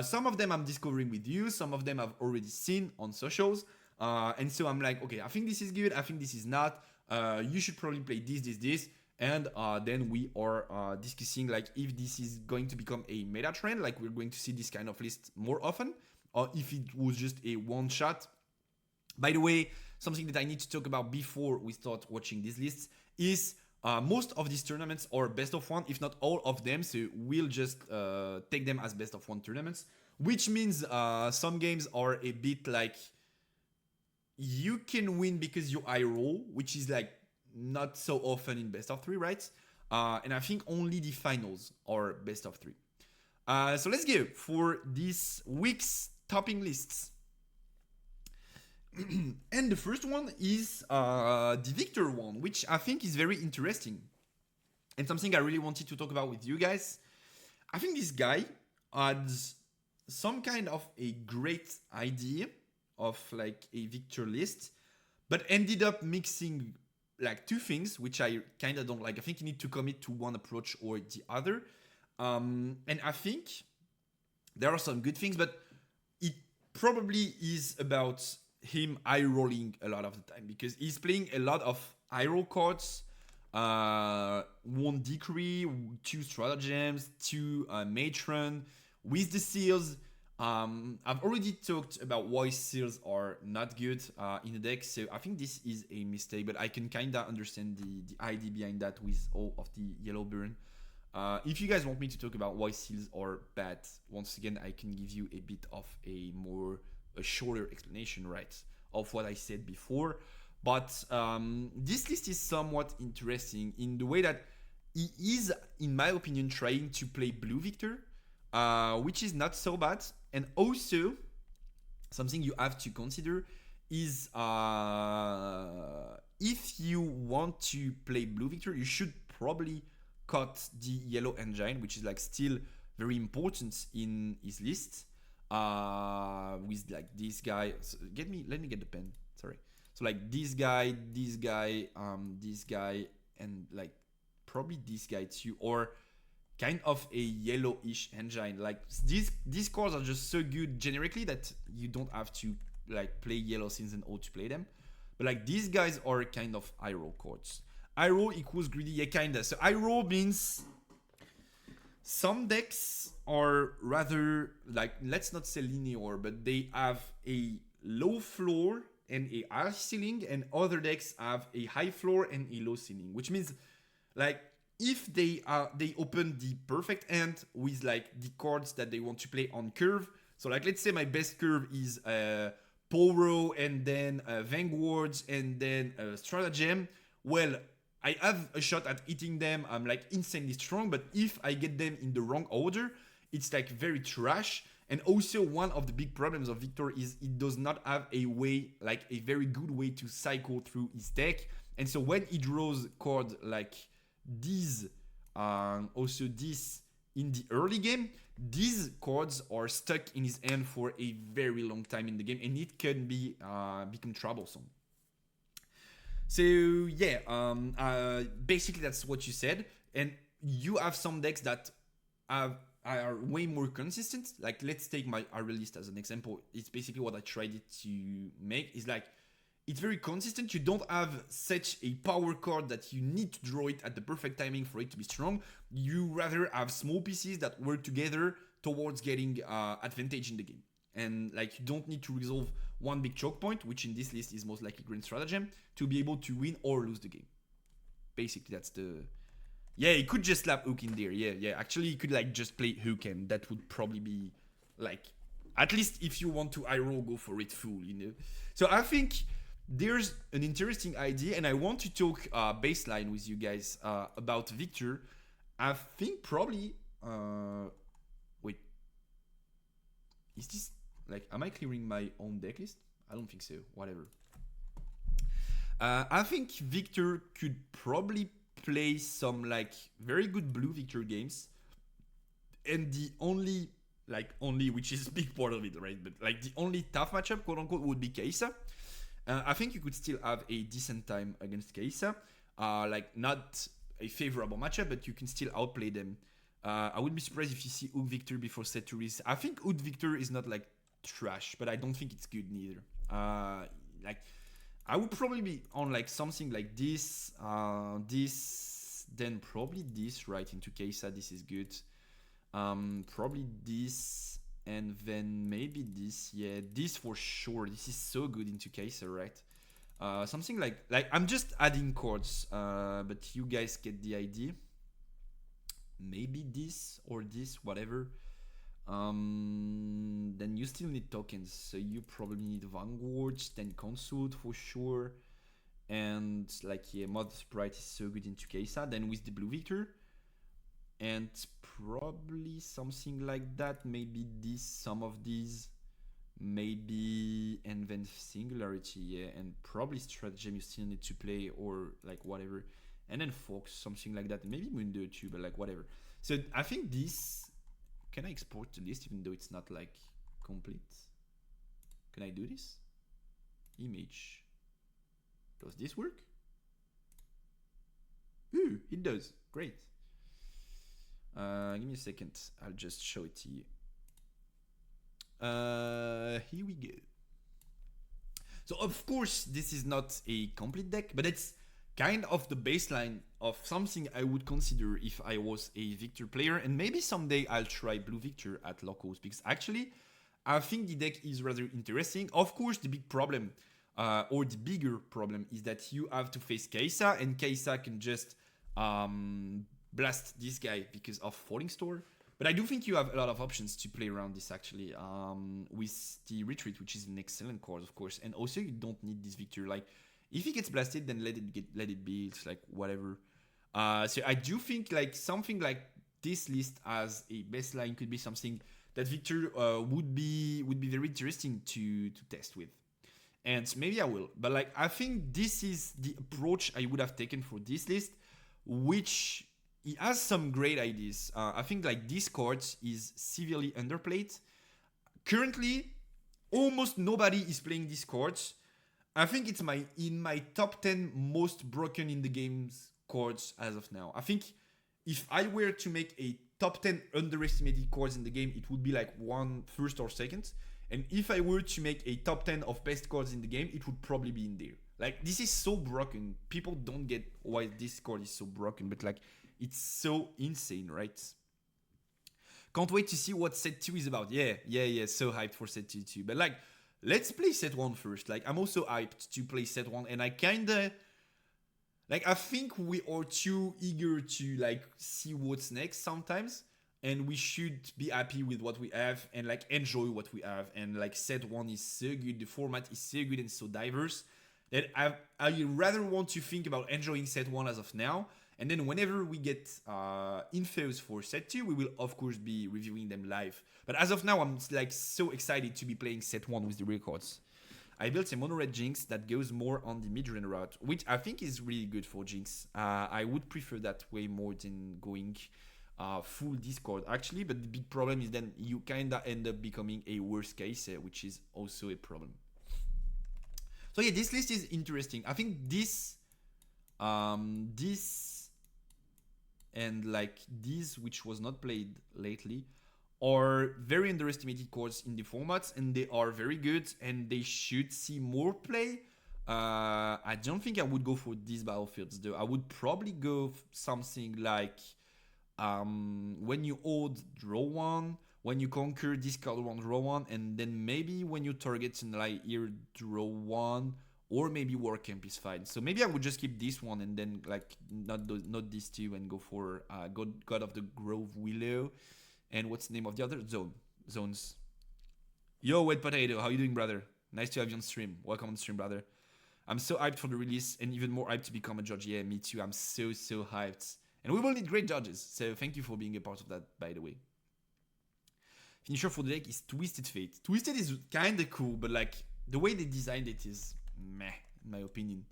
Some of them I'm discovering with you, some of them I've already seen on socials. And so I'm like, okay, I think this is good, I think this is not. You should probably play this. And then we are discussing like if this is going to become a meta trend, like we're going to see this kind of list more often, or if it was just a one shot. By the way, something that I need to talk about before we start watching these lists is most of these tournaments are best of 1, if not all of them. So we'll just take them as best of 1 tournaments, which means some games are a bit like you can win because you eye roll, which is like not so often in best of 3, right? And I think only the finals are best of 3. So let's go for this week's topping lists. And the first one is the Victor one, which I think is very interesting and something I really wanted to talk about with you guys. I think this guy had some kind of a great idea of like a Victor list, but ended up mixing like 2 things, which I kind of don't like. I think you need to commit to one approach or the other. And I think there are some good things, but it probably is about him eye rolling a lot of the time because he's playing a lot of eye roll cards, 1 decree, 2 stratagems, 2 matron with the seals. I've already talked about why seals are not good in the deck, so I think this is a mistake, but I can kinda understand the idea behind that with all of the yellow burn. If you guys want me to talk about why seals are bad, once again I can give you a bit of a shorter explanation, right, of what I said before. But this list is somewhat interesting in the way that he is, in my opinion, trying to play blue Victor, which is not so bad. And also, something you have to consider is if you want to play blue Victor, you should probably cut the yellow engine, which is like still very important in his list. With like this guy, so let me get the pen. Sorry. So like this guy, this guy, and like probably this guy too, or kind of a yellowish engine. Like these cards are just so good generically that you don't have to like play yellow scenes and all to play them. But like these guys are kind of IRO cards. IRO equals greedy, yeah, kinda. So IRO means some decks are rather like, let's not say linear, but they have a low floor and a high ceiling, and other decks have a high floor and a low ceiling, which means like if they open the perfect hand with like the cards that they want to play on curve. So like let's say my best curve is Poro and then Vanguards and then Stratagem. Well, I have a shot at hitting them. I'm like insanely strong, but if I get them in the wrong order, it's like very trash. And also one of the big problems of Victor is it does not have a way, like a very good way to cycle through his deck. And so when he draws cards like these, also this in the early game, these cards are stuck in his hand for a very long time in the game, and it can be become troublesome. So yeah, basically that's what you said, and you have some decks that are way more consistent. Like let's take my RL list as an example. It's basically what I tried to make. Is like it's very consistent. You don't have such a power card that you need to draw it at the perfect timing for it to be strong. You rather have small pieces that work together towards getting advantage in the game. And like you don't need to resolve one big choke point, which in this list is most likely Green Stratagem, to be able to win or lose the game. Basically, that's the... Yeah, he could just slap Hook in there. Yeah. Actually, he could like just play Hook, and that would probably be like... At least if you want to IRO, go for it full, you know? So I think there's an interesting idea, and I want to talk baseline with you guys about Victor. I think probably... wait. Is this... Like, am I clearing my own deck list? I don't think so. Whatever. I think Victor could probably play some, like, very good blue Victor games. And the only, which is a big part of it, right? But, like, the only tough matchup, quote-unquote, would be Kaisa. I think you could still have a decent time against Kaisa. Like, not a favorable matchup, but you can still outplay them. I would be surprised if you see Hook Victor before Sett to release. I think Hook Victor is not, like, trash, but I don't think it's good neither. Like I would probably be on like something like this, then probably this right into Kaisa. This is good. Probably this, and then maybe this. Yeah, this for sure. This is so good into Kaisa, right? Something like I'm just adding chords, but you guys get the idea. Maybe this or this, whatever. Then you still need tokens, so you probably need Vanguards, then Consult for sure, and like yeah, Mother Sprite is so good into Kaisa. Then with the Blue Victor, and probably something like that. Maybe this, some of these, maybe, and then Singularity, yeah, and probably Stratagem you still need to play, or like whatever, and then Fox, something like that. Maybe Mundo too, but like whatever. So I think this. Can I export the list even though it's not like complete? Can I do this? Image. Does this work? Ooh, it does. Great. Give me a second. I'll just show it to you. Here we go. So of course this is not a complete deck, but it's kind of the baseline of something I would consider if I was a Victor player, and maybe someday I'll try Blue Victor at locals, because actually I think the deck is rather interesting. Of course, the big problem, or the bigger problem, is that you have to face Kaisa, and Kaisa can just blast this guy because of Falling Store. But I do think you have a lot of options to play around this actually, with the Retreat, which is an excellent card, of course, and also you don't need this Victor. Like, if he gets blasted, then let it be. It's like whatever. So I do think like something like this list as a baseline could be something that Victor would be very interesting to test with, and maybe I will. But like I think this is the approach I would have taken for this list, which it has some great ideas. I think like this card is severely underplayed. Currently, almost nobody is playing these cards. I think it's in my top 10 most broken in the games cards as of now. I think if I were to make a top 10 underestimated cards in the game, it would be like one first or second. And if I were to make a top 10 of best cards in the game, it would probably be in there. Like, this is so broken. People don't get why this card is so broken, but like, it's so insane, right? Can't wait to see what Sett 2 is about. Yeah. So hyped for Sett 2 too. But like, let's play Sett 1 first. Like, I'm also hyped to play Sett 1, and I kinda... Like, I think we are too eager to, like, see what's next sometimes. And we should be happy with what we have and, like, enjoy what we have. And, like, Sett 1 is so good. The format is so good and so diverse that I rather want to think about enjoying Sett 1 as of now. And then whenever we get infos for Sett 2, we will, of course, be reviewing them live. But as of now, I'm, like, so excited to be playing Sett 1 with the records. I built a mono-red Jinx that goes more on the mid-range route, which I think is really good for Jinx. I would prefer that way more than going full Discord, actually. But the big problem is then you kind of end up becoming a worst case, which is also a problem. So yeah, this list is interesting. I think this and like this, which was not played lately, are very underestimated cards in the formats, and they are very good, and they should see more play. I don't think I would go for these battlefields though. I would probably go something like when you hold, draw one, when you conquer, discard one, draw one, and then maybe when you target in like here, draw one, or maybe War Camp is fine. So maybe I would just keep this one and then like not these two and go for God of the Grove Willow. And what's the name of the other? Zones. Yo, Wet Potato, how you doing, brother? Nice to have you on stream. Welcome on stream, brother. I'm so hyped for the release and even more hyped to become a judge. Yeah, me too. I'm so hyped. And we will need great judges. So thank you for being a part of that, by the way. Finisher for the deck is Twisted Fate. Twisted is kind of cool, but like the way they designed it is meh, in my opinion.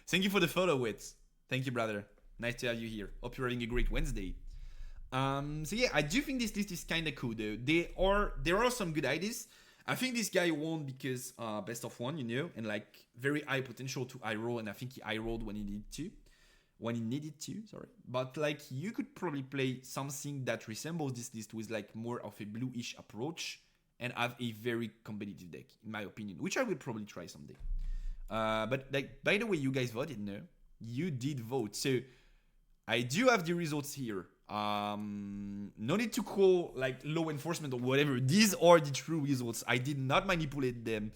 Thank you for the follow, Wit. Thank you, brother. Nice to have you here. Hope you're having a great Wednesday. So yeah, I do think this list is kind of cool though. There are some good ideas. I think this guy won because best of one, you know, and like very high potential to high roll, and I think he high rolled when he needed to. Sorry, but like you could probably play something that resembles this list with like more of a bluish approach and have a very competitive deck, in my opinion, which I will probably try someday. But like, by the way, you guys voted, no? You did vote, so I do have the results here. No need to call like law enforcement or whatever. These are the true results. I did not manipulate them,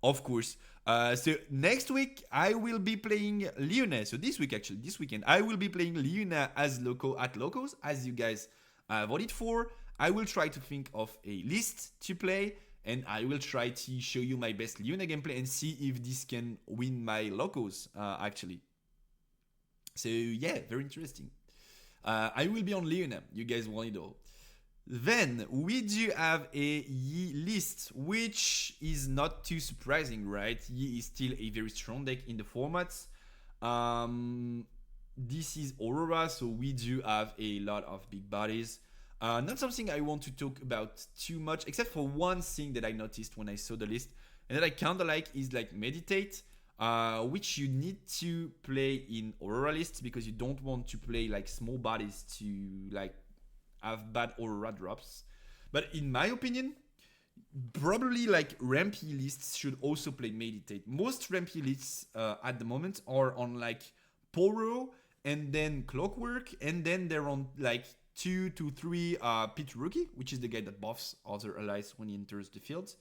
of course. So next week I will be playing Leona. So this weekend I will be playing Leona as loco at locos, as you guys voted for. I will try to think of a list to play, and I will try to show you my best Leona gameplay and see if this can win my locos actually. So yeah, very interesting. I will be on Leona. You guys want it all. Then we do have a Yi list, which is not too surprising, right? Yi is still a very strong deck in the formats. This is Aurora, so we do have a lot of big bodies. Not something I want to talk about too much, except for one thing that I noticed when I saw the list, and that I kinda like is like Meditate. Which you need to play in Aurora lists because you don't want to play like small bodies to like have bad Aurora drops. But in my opinion, probably like Rampy lists should also play Meditate. Most Rampy lists at the moment are on like Poro and then Clockwork, and then they're on like 2 to 3 Pit Rookie, which is the guy that buffs other allies when he enters the field,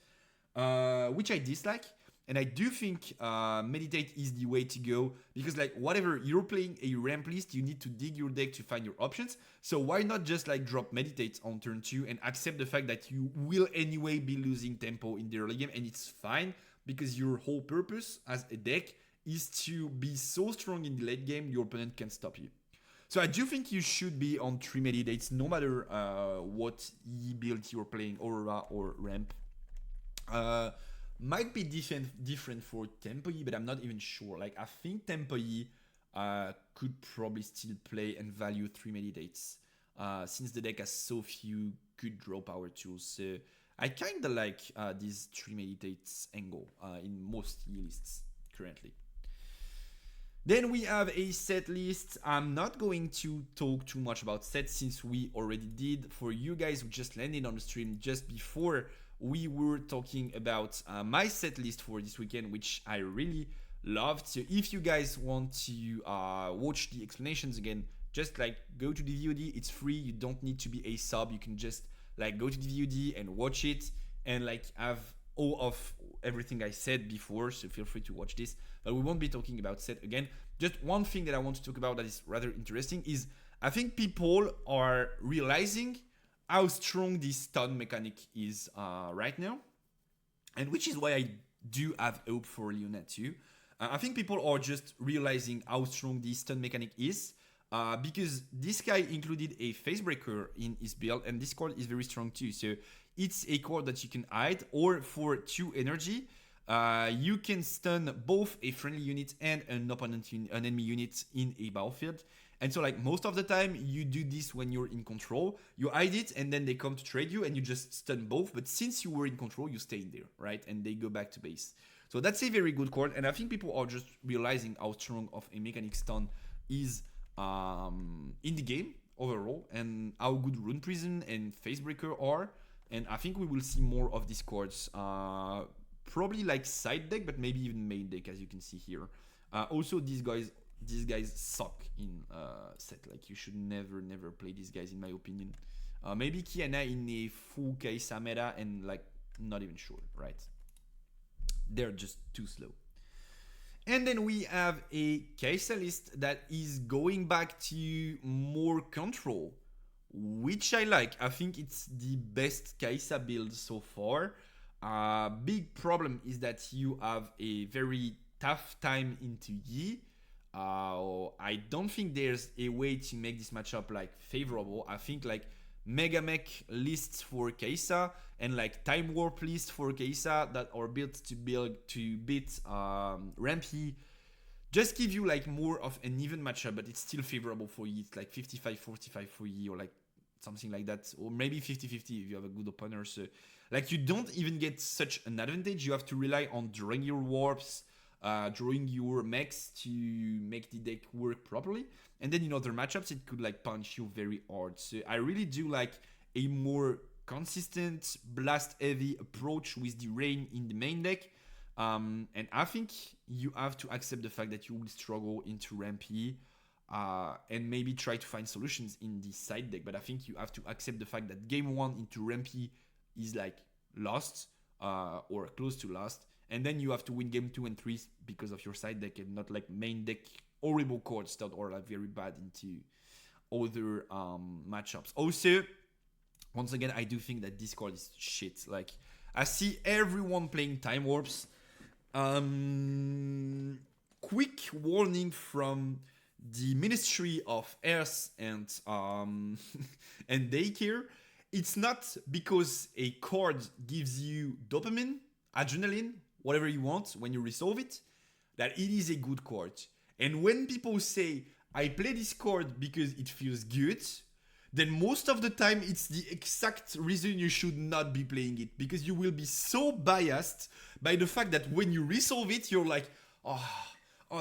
which I dislike. And I do think Meditate is the way to go because like whatever you're playing a ramp list, you need to dig your deck to find your options. So why not just like drop Meditate on turn 2 and accept the fact that you will anyway be losing tempo in the early game, and it's fine because your whole purpose as a deck is to be so strong in the late game your opponent can stop you. So I do think you should be on 3 Meditates no matter what build you're playing, Aurora or ramp. Might be different for Tempo-Yi, but I'm not even sure. Like, I think Tempo-Yi could probably still play and value 3 Meditates since the deck has so few good draw power tools. So I kinda like this 3 Meditates angle in most Yi lists currently. Then we have a set list. I'm not going to talk too much about sets since we already did. For you guys who just landed on the stream just before, we were talking about my set list for this weekend, which I really loved. So if you guys want to watch the explanations again, just like go to the VOD. It's free. You don't need to be a sub. You can just like go to the VOD and watch it and like have all of everything I said before. So feel free to watch this. But we won't be talking about Sett again. Just one thing that I want to talk about that is rather interesting is I think people are realizing how strong this stun mechanic is right now, and which is why I do have hope for Leona too. I think people are just realizing how strong this stun mechanic is because this guy included a face breaker in his build, and this card is very strong too. So it's a card that you can hide, or for 2 energy, you can stun both a friendly unit and an enemy unit in a battlefield. And so like most of the time you do this when you're in control, you hide it and then they come to trade you and you just stun both. But since you were in control, you stay in there, right? And they go back to base. So that's a very good card, and I think people are just realizing how strong of a mechanic stun is in the game overall, and how good Rune Prison and Facebreaker are. And I think we will see more of these cards, probably like side deck, but maybe even main deck, as you can see here. Also, these guys suck in Sett. Like you should never play these guys in my opinion. Maybe Kiana in a full Kaisa meta, and like not even sure, right? They're just too slow. And then we have a Kaisa list that is going back to more control, which I like. I think it's the best Kaisa build so far. Big problem is that you have a very tough time into Yi. I don't think there's a way to make this matchup like favorable. I think like Mega Mech lists for Kaisa and like Time Warp lists for Kaisa that are built to beat Rampy just give you like more of an even matchup, but it's still favorable for Yi. It's like 55-45 for Yi, or like something like that, or maybe 50-50 if you have a good opponent. So like you don't even get such an advantage. You have to rely on drawing your warps, drawing your mechs to make the deck work properly. And then in other matchups, it could like punch you very hard. So I really do like a more consistent blast heavy approach with the rain in the main deck. And I think you have to accept the fact that you will struggle into Rampy and maybe try to find solutions in the side deck. But I think you have to accept the fact that game 1 into Rampy is like lost or close to lost. And then you have to win game 2 and 3 because of your side deck and not like main deck horrible cards that are like very bad into other matchups. Also, once again, I do think that this card is shit. Like, I see everyone playing Time Warps. Quick warning from the Ministry of Earth and and Daycare. It's not because a card gives you dopamine, adrenaline, whatever you want when you resolve it, that it is a good card. And when people say, I play this card because it feels good, then most of the time it's the exact reason you should not be playing it, because you will be so biased by the fact that when you resolve it, you're like, oh,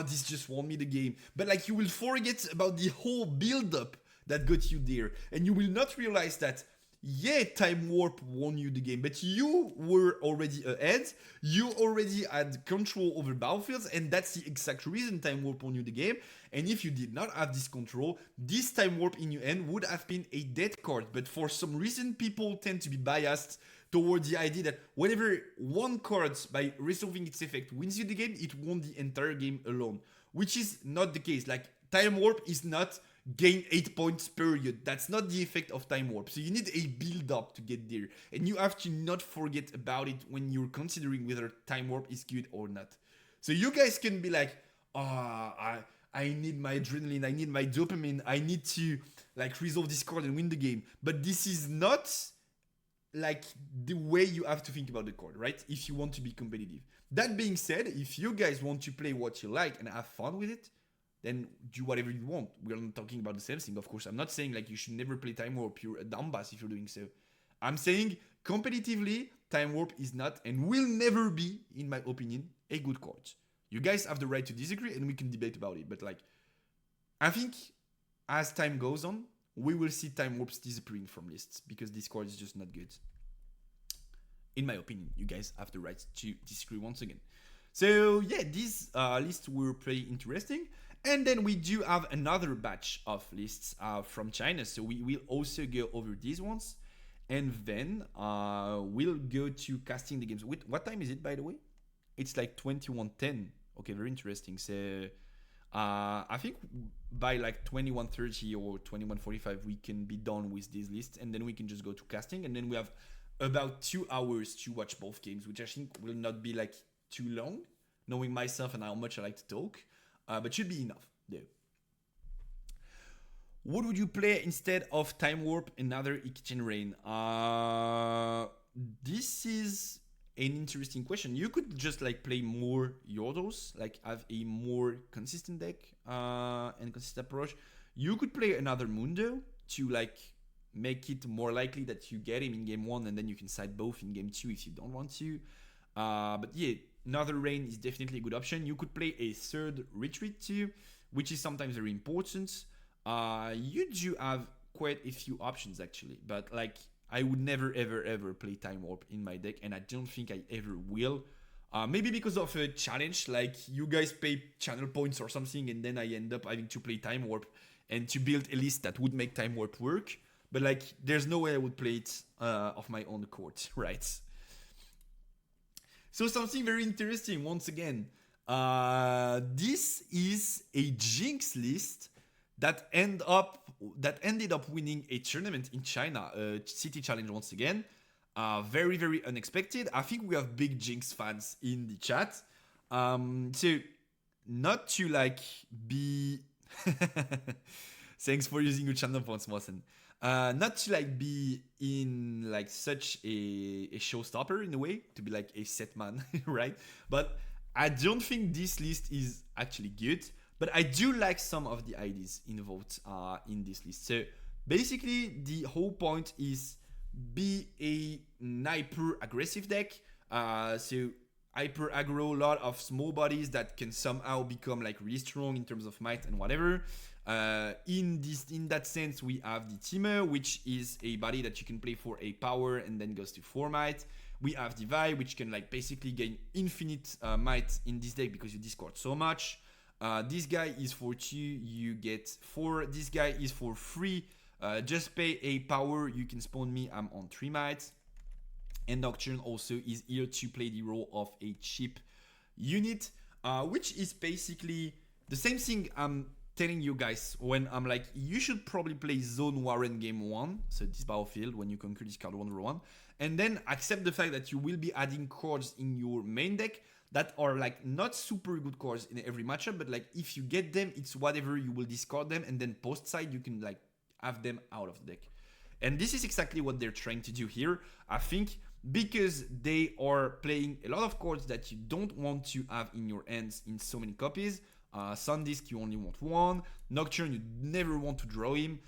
this just won me the game. But like you will forget about the whole build-up that got you there, and you will not realize that yeah, Time Warp won you the game, but you were already ahead, you already had control over battlefields, and that's the exact reason Time Warp won you the game. And if you did not have this control, this Time Warp in your hand would have been a dead card. But for some reason, people tend to be biased toward the idea that whenever one card, by resolving its effect, wins you the game, it won the entire game alone, which is not the case. Like, Time Warp is not gain 8 points period. That's not the effect of Time Warp. So you need a build up to get there, and you have to not forget about it when you're considering whether Time Warp is good or not. So you guys can be like, I need my adrenaline, I need my dopamine, I need to like resolve this card and win the game. But this is not like the way you have to think about the card, right? If you want to be competitive. That being said, if you guys want to play what you like and have fun with it, then do whatever you want. We're not talking about the same thing, of course. I'm not saying like you should never play Time Warp, you're a dumbass if you're doing so. I'm saying competitively, Time Warp is not and will never be, in my opinion, a good card. You guys have the right to disagree, and we can debate about it. But like, I think as time goes on, we will see time warps disappearing from lists because Discord is just not good. In my opinion, you guys have the right to disagree once again. So yeah, these lists were pretty interesting. And then we do have another batch of lists from China. So we will also go over these ones. And then we'll go to casting the games. What time is it, by the way? It's like 21:10. Okay, very interesting. So I think by like 21:30 or 21:45, we can be done with these lists. And then we can just go to casting. And then we have about 2 hours to watch both games, which I think will not be like too long, knowing myself and how much I like to talk. But should be enough, though. What would you play instead of Time Warp, another Kitchen Rain? This is an interesting question. You could just like play more Yordles, like have a more consistent deck and consistent approach. You could play another Mundo to like make it more likely that you get him in game 1 and then you can side both in game 2 if you don't want to. But yeah, another Rain is definitely a good option. You could play a third Retreat too, which is sometimes very important. You do have quite a few options actually, but like I would never ever play Time Warp in my deck, and I don't think I ever will. Maybe because of a challenge, like you guys pay channel points or something, and then I end up having to play Time Warp and to build a list that would make Time Warp work. But like, there's no way I would play it of my own accord, right? So something very interesting once again. This is a Jinx list that ended up winning a tournament in China, a city challenge once again. Very, very unexpected. I think we have big Jinx fans in the chat. So not to like be thanks for using your channel points, Mosen. Not to like be in like such a showstopper in a way, to be like a set man, right? But I don't think this list is actually good. But I do like some of the ideas involved in this list. So basically, the whole point is be a hyper aggressive deck. So hyper aggro, a lot of small bodies that can somehow become like really strong in terms of might and whatever. In that sense, we have the Teamer, which is a body that you can play for a power and then goes to 4 might. We have Divide, which can like basically gain infinite might in this deck because you discard so much. This guy is for 2, you get 4. This guy is for 3. Just pay a power, you can spawn me, I'm on 3 might. And Nocturne also is here to play the role of a cheap unit, which is basically the same thing I'm telling you guys when I'm like, you should probably play Zone Warren game 1, so this battlefield when you conquer this card 1/1, and then accept the fact that you will be adding cards in your main deck that are like not super good cards in every matchup, but like if you get them, it's whatever, you will discard them, and then post side you can like have them out of the deck. And this is exactly what they're trying to do here, I think, because they are playing a lot of cards that you don't want to have in your hands in so many copies. Sundisk, you only want 1. Nocturne, you never want to draw him.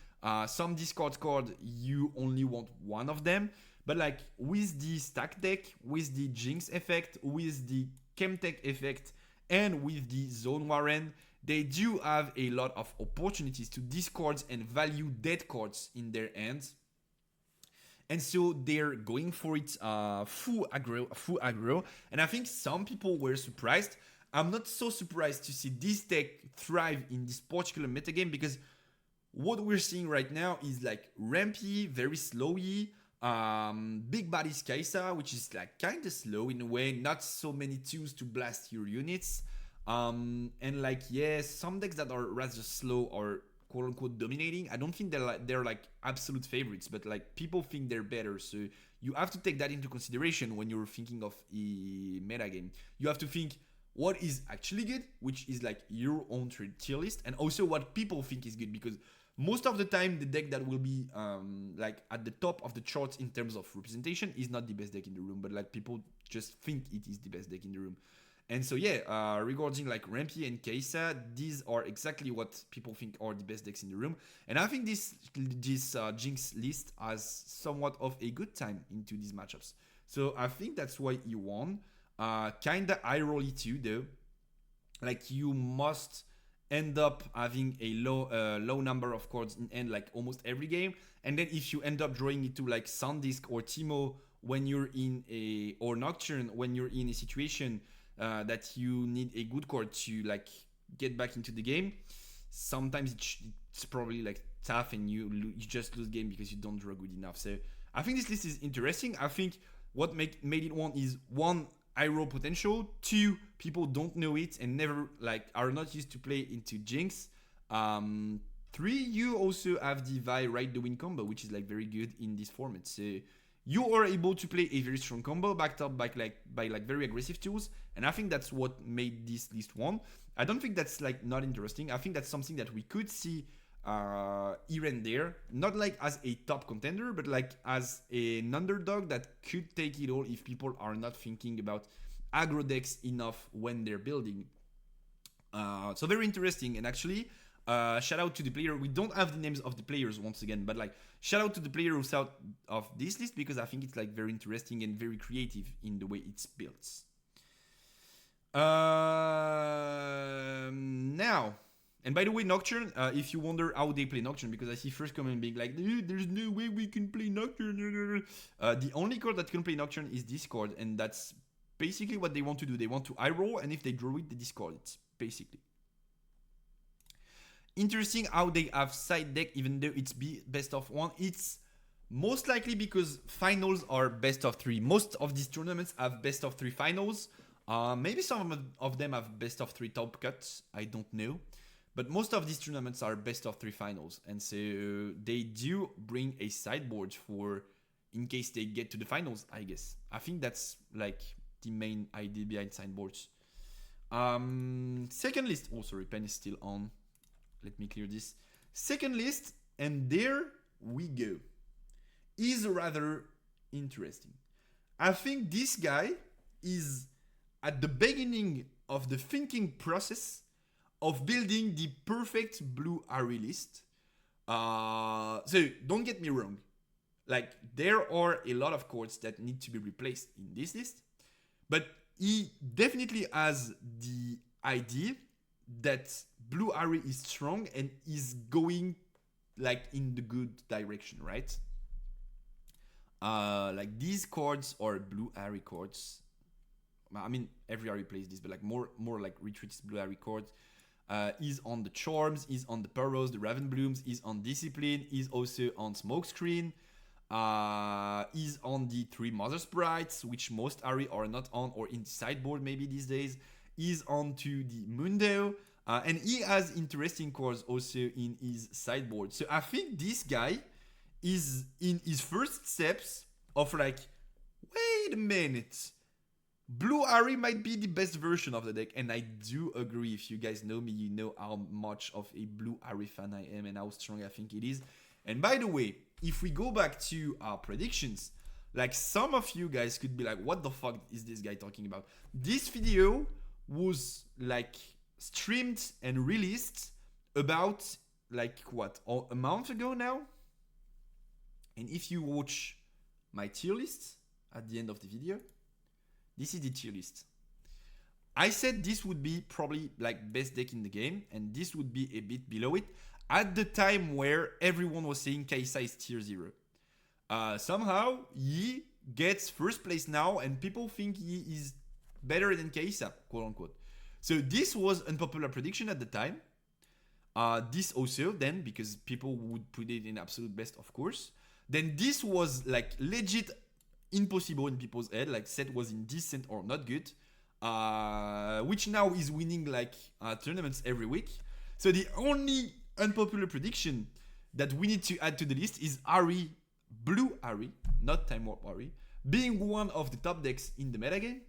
Some discard card, you only want 1 of them. But like with the stack deck, with the Jinx effect, with the Chemtech effect, and with the Zone Warren, they do have a lot of opportunities to discard and value dead cards in their hands. And so they're going for it full aggro. And I think some people were surprised. I'm not so surprised to see this deck thrive in this particular metagame, because what we're seeing right now is like rampy, very slowy, big body Kaisa, which is like kind of slow in a way, not so many tunes to blast your units. And like, yeah, some decks that are rather slow or quote unquote dominating, I don't think they're like absolute favorites, but like people think they're better. So you have to take that into consideration when you're thinking of a metagame. You have to think what is actually good, which is like your own tier list, and also what people think is good, because most of the time the deck that will be like at the top of the charts in terms of representation is not the best deck in the room, but like people just think it is the best deck in the room. And so yeah, regarding like Rampy and Kaisa, these are exactly what people think are the best decks in the room. And I think this Jinx list has somewhat of a good time into these matchups. So I think that's why he won. Kinda eye rolly too though. like you must end up having a low number of cards in end like almost every game, and then if you end up drawing it to like Sandisk or Timo when you're in a, or Nocturne when you're in a situation that you need a good card to like get back into the game, sometimes it's probably like tough and you just lose game because you don't draw good enough. So I think this list is interesting. I think what made it one is one, IRO potential. Two, people don't know it and never like are not used to play into Jinx. Three, you also have the Vi Ride the Wind combo, which is like very good in this format. So you are able to play a very strong combo backed up by like very aggressive tools, and I think that's what made this list one. I don't think that's like not interesting. I think that's something that we could see here and there, not like as a top contender, but like as an underdog that could take it all if people are not thinking about aggro decks enough when they're building. So very interesting, and actually shout out to the player. We don't have the names of the players once again, but like shout out to the player who's out of this list because I think it's like very interesting and very creative in the way it's built. Now, and by the way, Nocturne, if you wonder how they play Nocturne, because I see first comment being like, there's no way we can play Nocturne. The only card that can play Nocturne is this card, and that's basically what they want to do. They want to eye-roll, and if they draw it, they discard it, basically. Interesting how they have side deck, even though it's best of one. It's most likely because finals are best of three. Most of these tournaments have best of three finals. Maybe some of them have best of three top cuts. I don't know. But most of these tournaments are best of three finals. And so they do bring a sideboard for in case they get to the finals, I guess. I think that's like the main idea behind sideboards. Second list. Oh, sorry, pen is still on. Let me clear this. Second list, and there we go. Is rather interesting. I think this guy is at the beginning of the thinking process of building the perfect blue Ari list. So don't get me wrong. Like there are a lot of cards that need to be replaced in this list, but he definitely has the idea that blue Ari is strong and is going like in the good direction, right? Like these cards are blue Ari cards. I mean, every Ari plays this, but like more like retreats blue Ari cards. Is on the Charms, is on the Burrows, the Raven Blooms, is on Discipline, is also on Smokescreen, is on the 3 Mother Sprites, which most Ari are not on, or in sideboard maybe these days, is on to the Mundo, and he has interesting cards also in his sideboard. So I think this guy is in his first steps of like, wait a minute, blue Ari might be the best version of the deck, and I do agree. If you guys know me, you know how much of a blue Ari fan I am and how strong I think it is. And by the way, if we go back to our predictions, like some of you guys could be like, what the fuck is this guy talking about? This video was like streamed and released about like what, a month ago now? And if you watch my tier list at the end of the video, this is the tier list. I said this would be probably like best deck in the game, and this would be a bit below it at the time where everyone was saying Kai'Sa is tier 0. Somehow he gets first place now, and people think he is better than Kai'Sa, quote unquote. So this was unpopular prediction at the time. This also then, because people would put it in absolute best, of course. Then this was like legit impossible in people's head, like Sett was indecent or not good, which now is winning like tournaments every week. So the only unpopular prediction that we need to add to the list is Ari, blue Ari, not Time Warp Ari, being one of the top decks in the metagame,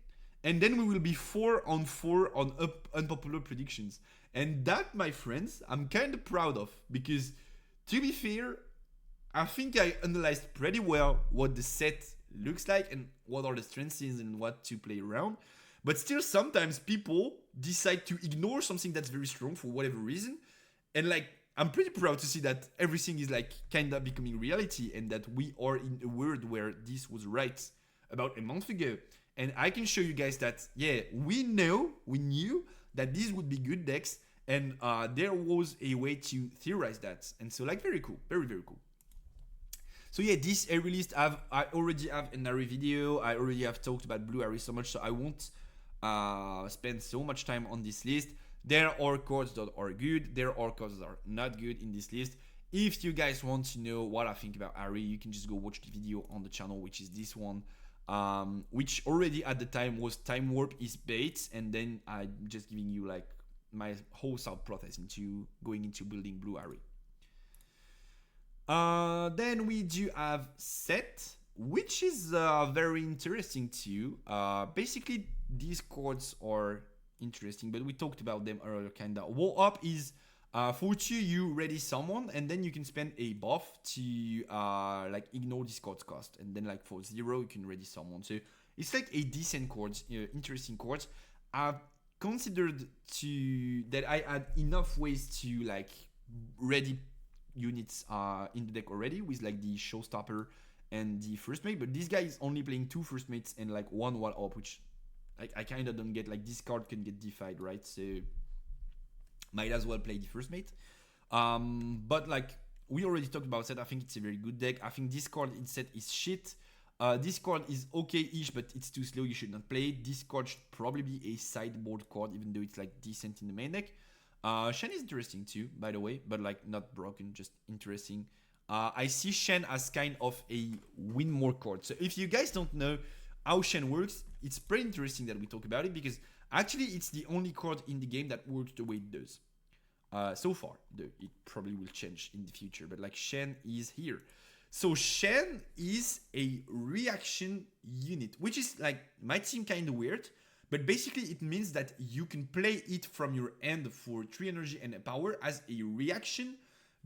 and then we will be 4-on-4 on unpopular predictions. And that, my friends, I'm kind of proud of, because to be fair, I think I analyzed pretty well what the set looks like and what are the strengths and what to play around. But still, sometimes people decide to ignore something that's very strong for whatever reason. And like, I'm pretty proud to see that everything is like kind of becoming reality, and that we are in a world where this was right about a month ago. And I can show you guys that, yeah, we knew that these would be good decks, and there was a way to theorize that. And so like very cool, very cool. So yeah, this Ari list I already have an Ari video. I already have talked about Blue Ari so much, so I won't spend so much time on this list. There are cards that are good, there are cards that are not good in this list. If you guys want to know what I think about Ari, you can just go watch the video on the channel, which is this one, which already at the time was Time Warp is bait, and then I'm just giving you like my whole thought process into going into building Blue Ari. Then we do have Sett, which is very interesting too. Basically, these cards are interesting, but we talked about them earlier kinda. War Up is for 2 you ready someone, and then you can spend a buff to like ignore this card's cost, and then like for 0 you can ready someone. So it's like a decent card, interesting card. I've considered that I had enough ways to like ready units in the deck already with like the Showstopper and the First Mate, but this guy is only playing 2 First Mates and like 1 Wall Up, which like I kind of don't get. Like this card can get defied, right? So might as well play the First Mate. But like we already talked about Sett, I think it's a very good deck. I think this card in Sett is shit. This card is okay-ish, but it's too slow, you should not play it. This card should probably be a sideboard card, even though it's like decent in the main deck. Shen is interesting too, by the way, but like not broken, just interesting. I see Shen as kind of a win more card. So if you guys don't know how Shen works, it's pretty interesting that we talk about it, because actually it's the only card in the game that works the way it does. So far, though it probably will change in the future, but like Shen is here. So Shen is a reaction unit, which is like, might seem kind of weird, but basically it means that you can play it from your end for 3 energy and a power as a reaction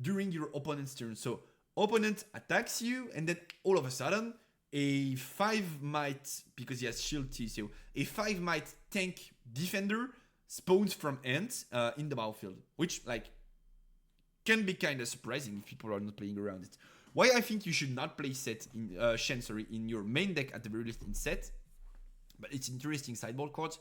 during your opponent's turn. So opponent attacks you, and then all of a sudden a 5 might, because he has shield too, so a 5 might tank defender spawns from end in the battlefield, which like can be kind of surprising if people are not playing around it. Why I think you should not play Sett in Shen, in your main deck at the very least in Sett, but it's interesting sideboard card,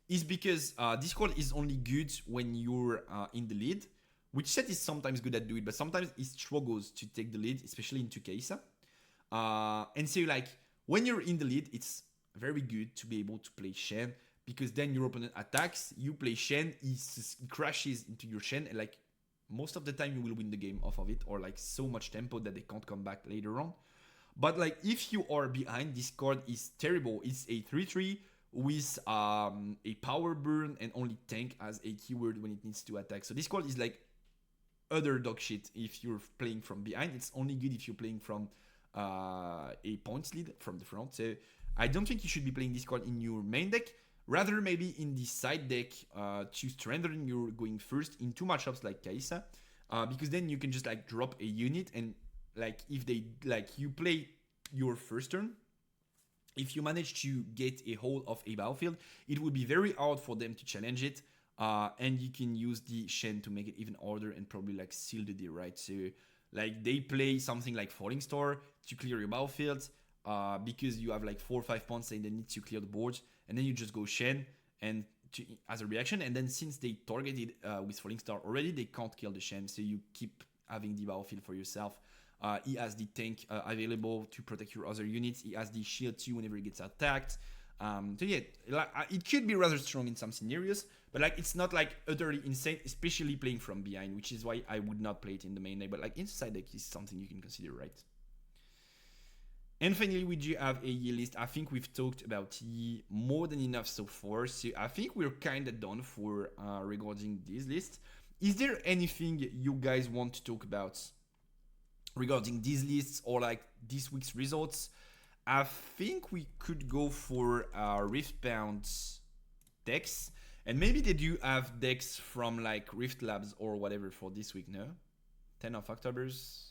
is because this card is only good when you're in the lead, which Sett is sometimes good at doing, but sometimes it struggles to take the lead, especially into Kaisa. And so like when you're in the lead, it's very good to be able to play Shen, because then your opponent attacks, you play Shen, he crashes into your Shen, and like most of the time you will win the game off of it, or like so much tempo that they can't come back later on. But like if you are behind, this card is terrible. It's a 3/3 with a power burn and only tank as a keyword when it needs to attack. So this card is like other dog shit if you're playing from behind. It's only good if you're playing from a points lead from the front. So I don't think you should be playing this card in your main deck. Rather, maybe in the side deck to strengthen your going first in 2 matchups like Kaisa, because then you can just like drop a unit, and like if they like you play your first turn, if you manage to get a hold of a battlefield, it would be very hard for them to challenge it, and you can use the Shen to make it even harder and probably like seal the deal, right? So like they play something like Falling Star to clear your battlefield, because you have like 4 or 5 points and they need to clear the board, and then you just go Shen and as a reaction, and then since they targeted with Falling Star already, they can't kill the Shen, so you keep having the battlefield for yourself. He has the tank available to protect your other units. He has the shield too whenever he gets attacked. So yeah, like, it could be rather strong in some scenarios, but like it's not like utterly insane, especially playing from behind, which is why I would not play it in the main deck. But like inside deck is something you can consider, right? And finally, we do have a Yi list. I think we've talked about Yi more than enough so far, so I think we're kind of done for regarding this list. Is there anything you guys want to talk about regarding these lists or like this week's results? I think we could go for Riftbound decks, and maybe they do have decks from like Riftlabs or whatever for this week, no? 10 of October's?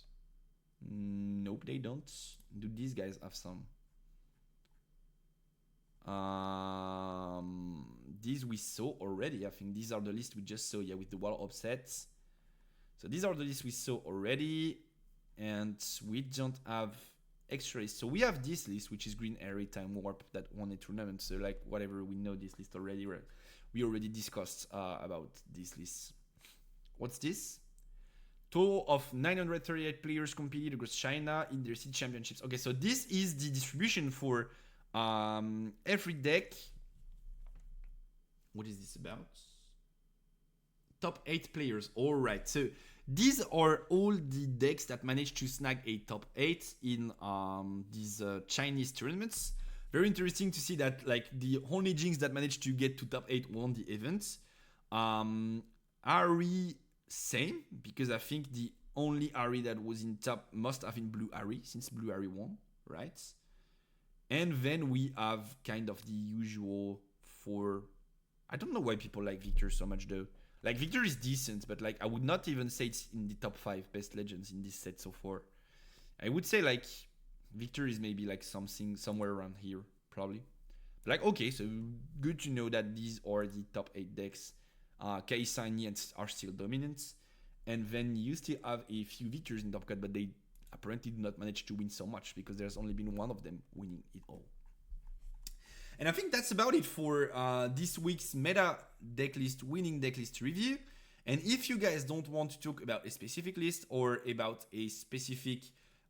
Nope, they don't. Do these guys have some? These we saw already. I think these are the lists we just saw, yeah, with the wall upsets. So these are the lists we saw already, and we don't have extra lists. So we have this list, which is Green Airy Time Warp that won a tournament. So like whatever, we know this list already, right? we already discussed about this list. What's this? Total of 938 players competed across China in their City Championships. Okay, so this is the distribution for every deck. What is this about? Top 8 players. All right, so these are all the decks that managed to snag a top 8 in these Chinese tournaments. Very interesting to see that like the only Jinx that managed to get to top 8 won the event. Ari same, because I think the only Ari that was in top must have been Blue Ari, since Blue Ari won, right? And then we have kind of the usual for... I don't know why people like Victor so much though. Like Victor is decent, but like I would not even say it's in the top 5 best legends in this set so far. I would say like Victor is maybe like something somewhere around here, probably. Like, okay, so good to know that these are the top 8 decks. Kaisa and Nians are still dominant. And then you still have a few Victors in top cut, but they apparently do not manage to win so much because there's only been one of them winning it all. And I think that's about it for this week's meta decklist, winning decklist review. And if you guys don't want to talk about a specific list or about a specific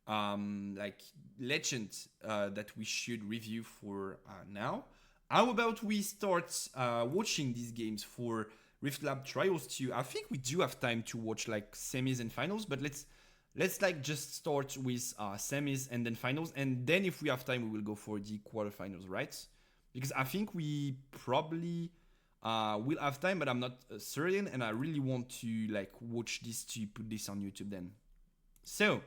like legend that we should review for now, how about we start watching these games for Riftlab Trials 2? I think we do have time to watch like semis and finals, but let's like just start with semis and then finals, and then if we have time we will go for the quarterfinals, right? Because I think we probably will have time, but I'm not certain, and I really want to like watch this to put this on YouTube then. So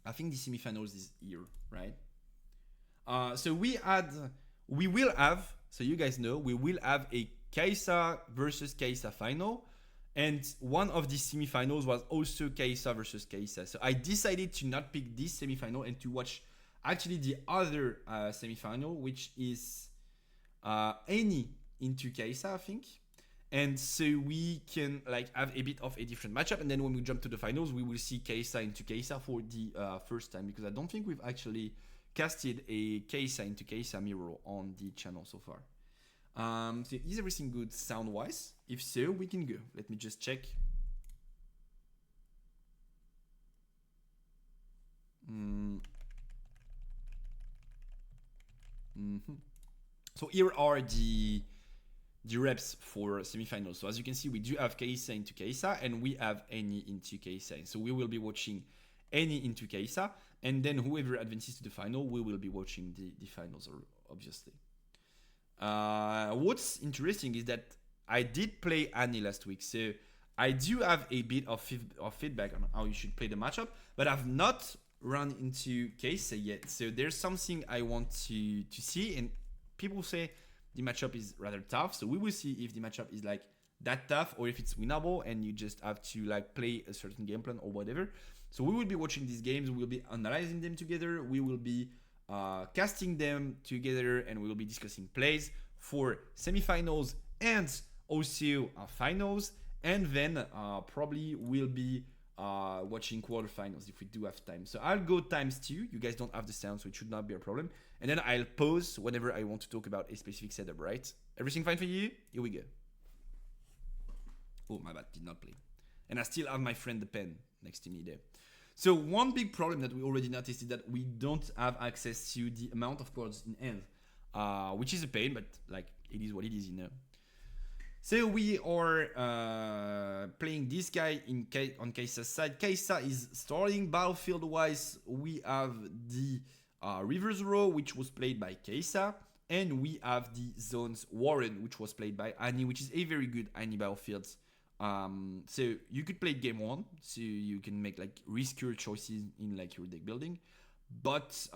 I think the semifinals is here, right? So we will have, so you guys know, we will have a Kaisa versus Kaisa final, and one of the semifinals was also Kaisa versus Kaisa. So I decided to not pick this semifinal and to watch actually the other semifinal, which is Annie into Kaisa, I think. And so we can like have a bit of a different matchup, and then when we jump to the finals, we will see Kaisa into Kaisa for the first time, because I don't think we've actually casted a Kaisa into Kaisa mirror on the channel so far. So is everything good sound wise? If so, we can go. Let me just check. So here are the reps for semifinals. So as you can see, we do have Kaisa into Kaisa, and we have Annie into Kaisa. So we will be watching Annie into Kaisa, and then whoever advances to the final, we will be watching the finals, obviously. What's interesting is that I did play Annie last week, so I do have a bit of feedback on how you should play the matchup, but I've not run into Kaisa yet. So there's something I want to see, and people say the matchup is rather tough, so we will see if the matchup is like that tough or if it's winnable and you just have to like play a certain game plan or whatever. So we will be watching these games, we will be analyzing them together, we will be casting them together, and we will be discussing plays for semifinals and also finals, and then probably we'll be watching quarterfinals if we do have time. So I'll go ×2. You guys don't have the sound, so it should not be a problem. And then I'll pause whenever I want to talk about a specific setup, right? Everything fine for you? Here we go. Oh, my bad, did not play. And I still have my friend the pen next to me there. So one big problem that we already noticed is that we don't have access to the amount of cards in hand, which is a pain, but like it is what it is, you know. So we are playing this guy on Kaisa's side. Kaisa is starting battlefield-wise. We have the reverse row, which was played by Kaisa, and we have the zones Warren, which was played by Annie, which is a very good Annie battlefield. So you could play game 1, so you can make like riskier choices in like your deck building, but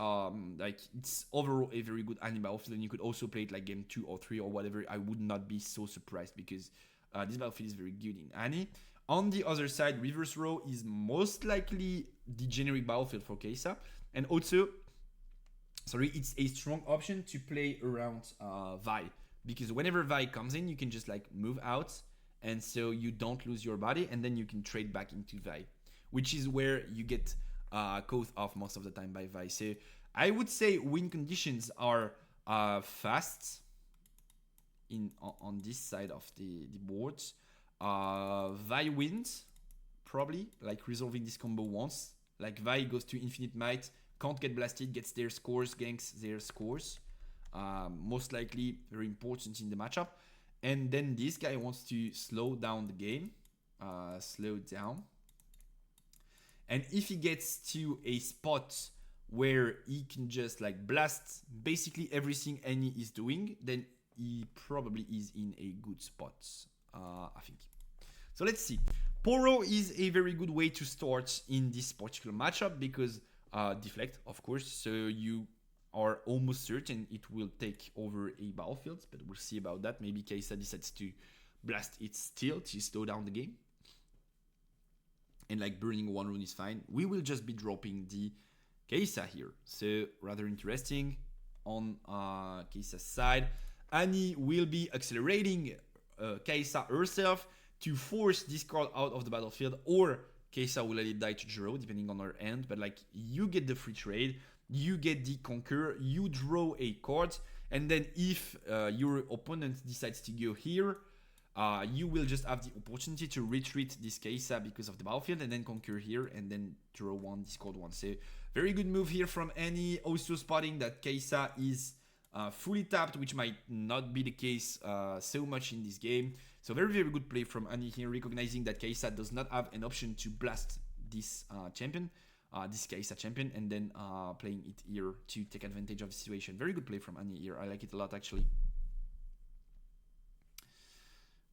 like it's overall a very good Annie battlefield, and you could also play it like game 2 or 3 or whatever. I would not be so surprised, because this battlefield is very good in Annie. On the other side, reverse row is most likely the generic battlefield for Kaisa, and also it's a strong option to play around Vi, because whenever Vi comes in, you can just like move out, and so you don't lose your body, and then you can trade back into Vi, which is where you get caught off most of the time by Vi. So I would say win conditions are fast. on this side of the board. Vi wins, probably, like resolving this combo once. Like Vi goes to Infinite Might, can't get blasted, gets their scores, ganks their scores. Most likely very important in the matchup. And then this guy wants to slow down the game. Slow down. And if he gets to a spot where he can just like blast basically everything Annie is doing, then he probably is in a good spot, I think. So let's see. Poro is a very good way to start in this particular matchup because deflect, of course, so you are almost certain it will take over a battlefield, but we'll see about that. Maybe Kai'Sa decides to blast it still to slow down the game. And like burning one rune is fine. We will just be dropping the Kai'Sa here. So rather interesting on Kai'Sa's side. Annie will be accelerating Kai'Sa herself to force this card out of the battlefield, or Kai'Sa will let it die to draw, depending on her end. But like, you get the free trade, you get the conquer, you draw a card, and then if your opponent decides to go here, you will just have the opportunity to retreat this Kai'Sa because of the battlefield, and then conquer here, and then draw one, discard one. So very good move here from Annie. Also spotting that Kai'Sa is fully tapped, which might not be the case so much in this game. So very, very good play from Annie here, recognizing that Kai'Sa does not have an option to blast this champion, this Kai'Sa champion, and then playing it here to take advantage of the situation. Very good play from Annie here. I like it a lot, actually.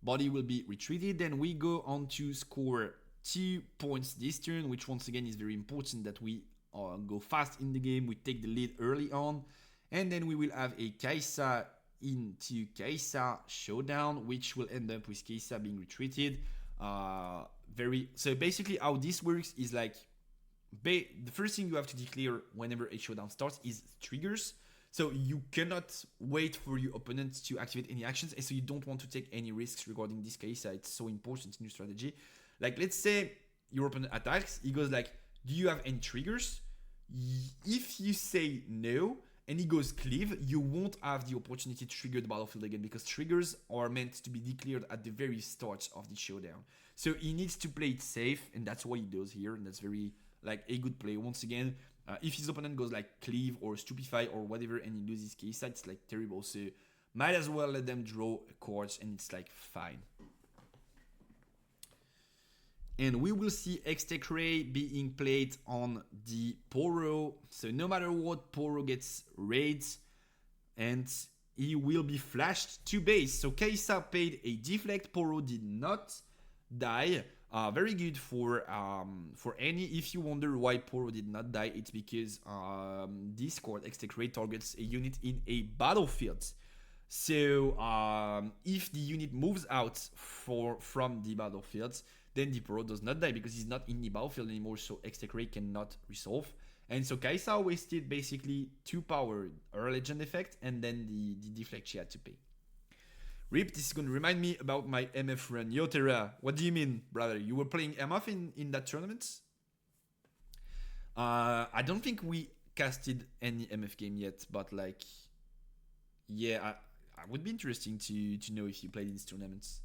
Body will be retreated. Then we go on to score 2 points this turn, which once again is very important that we go fast in the game. We take the lead early on. And then we will have a Kai'Sa into Kai'Sa showdown, which will end up with Kai'Sa being retreated. So basically how this works is like, the first thing you have to declare whenever a showdown starts is triggers. So you cannot wait for your opponent to activate any actions, and so you don't want to take any risks regarding this Kai'Sa. It's so important in your strategy. Like, let's say your opponent attacks, he goes like, do you have any triggers? If you say no, and he goes cleave, you won't have the opportunity to trigger the battlefield again, because triggers are meant to be declared at the very start of the showdown. So he needs to play it safe, and that's what he does here, and that's very, like, a good play. Once again, if his opponent goes like cleave or stupefy or whatever, and he loses Kai'Sa, it's like terrible. So might as well let them draw a card, and it's like fine. And we will see X-Tech Ray being played on the Poro. So no matter what, Poro gets raids, and he will be flashed to base. So Kai'Sa paid a deflect, Poro did not die. Very good for Annie. If you wonder why Poro did not die, it's because this card, X-Tech Ray, targets a unit in a battlefield. So if the unit moves out from the battlefield, then the Poro does not die because he's not in the battlefield anymore, so X-Tech Ray cannot resolve. And so Kai'Sa wasted basically 2 power, her legend effect, and then the deflect she had to pay. Rip, this is going to remind me about my MF run. Yotera, what do you mean, brother? You were playing MF in that tournament? I don't think we casted any MF game yet, but like, yeah, I would be interesting to know if you played in these tournaments.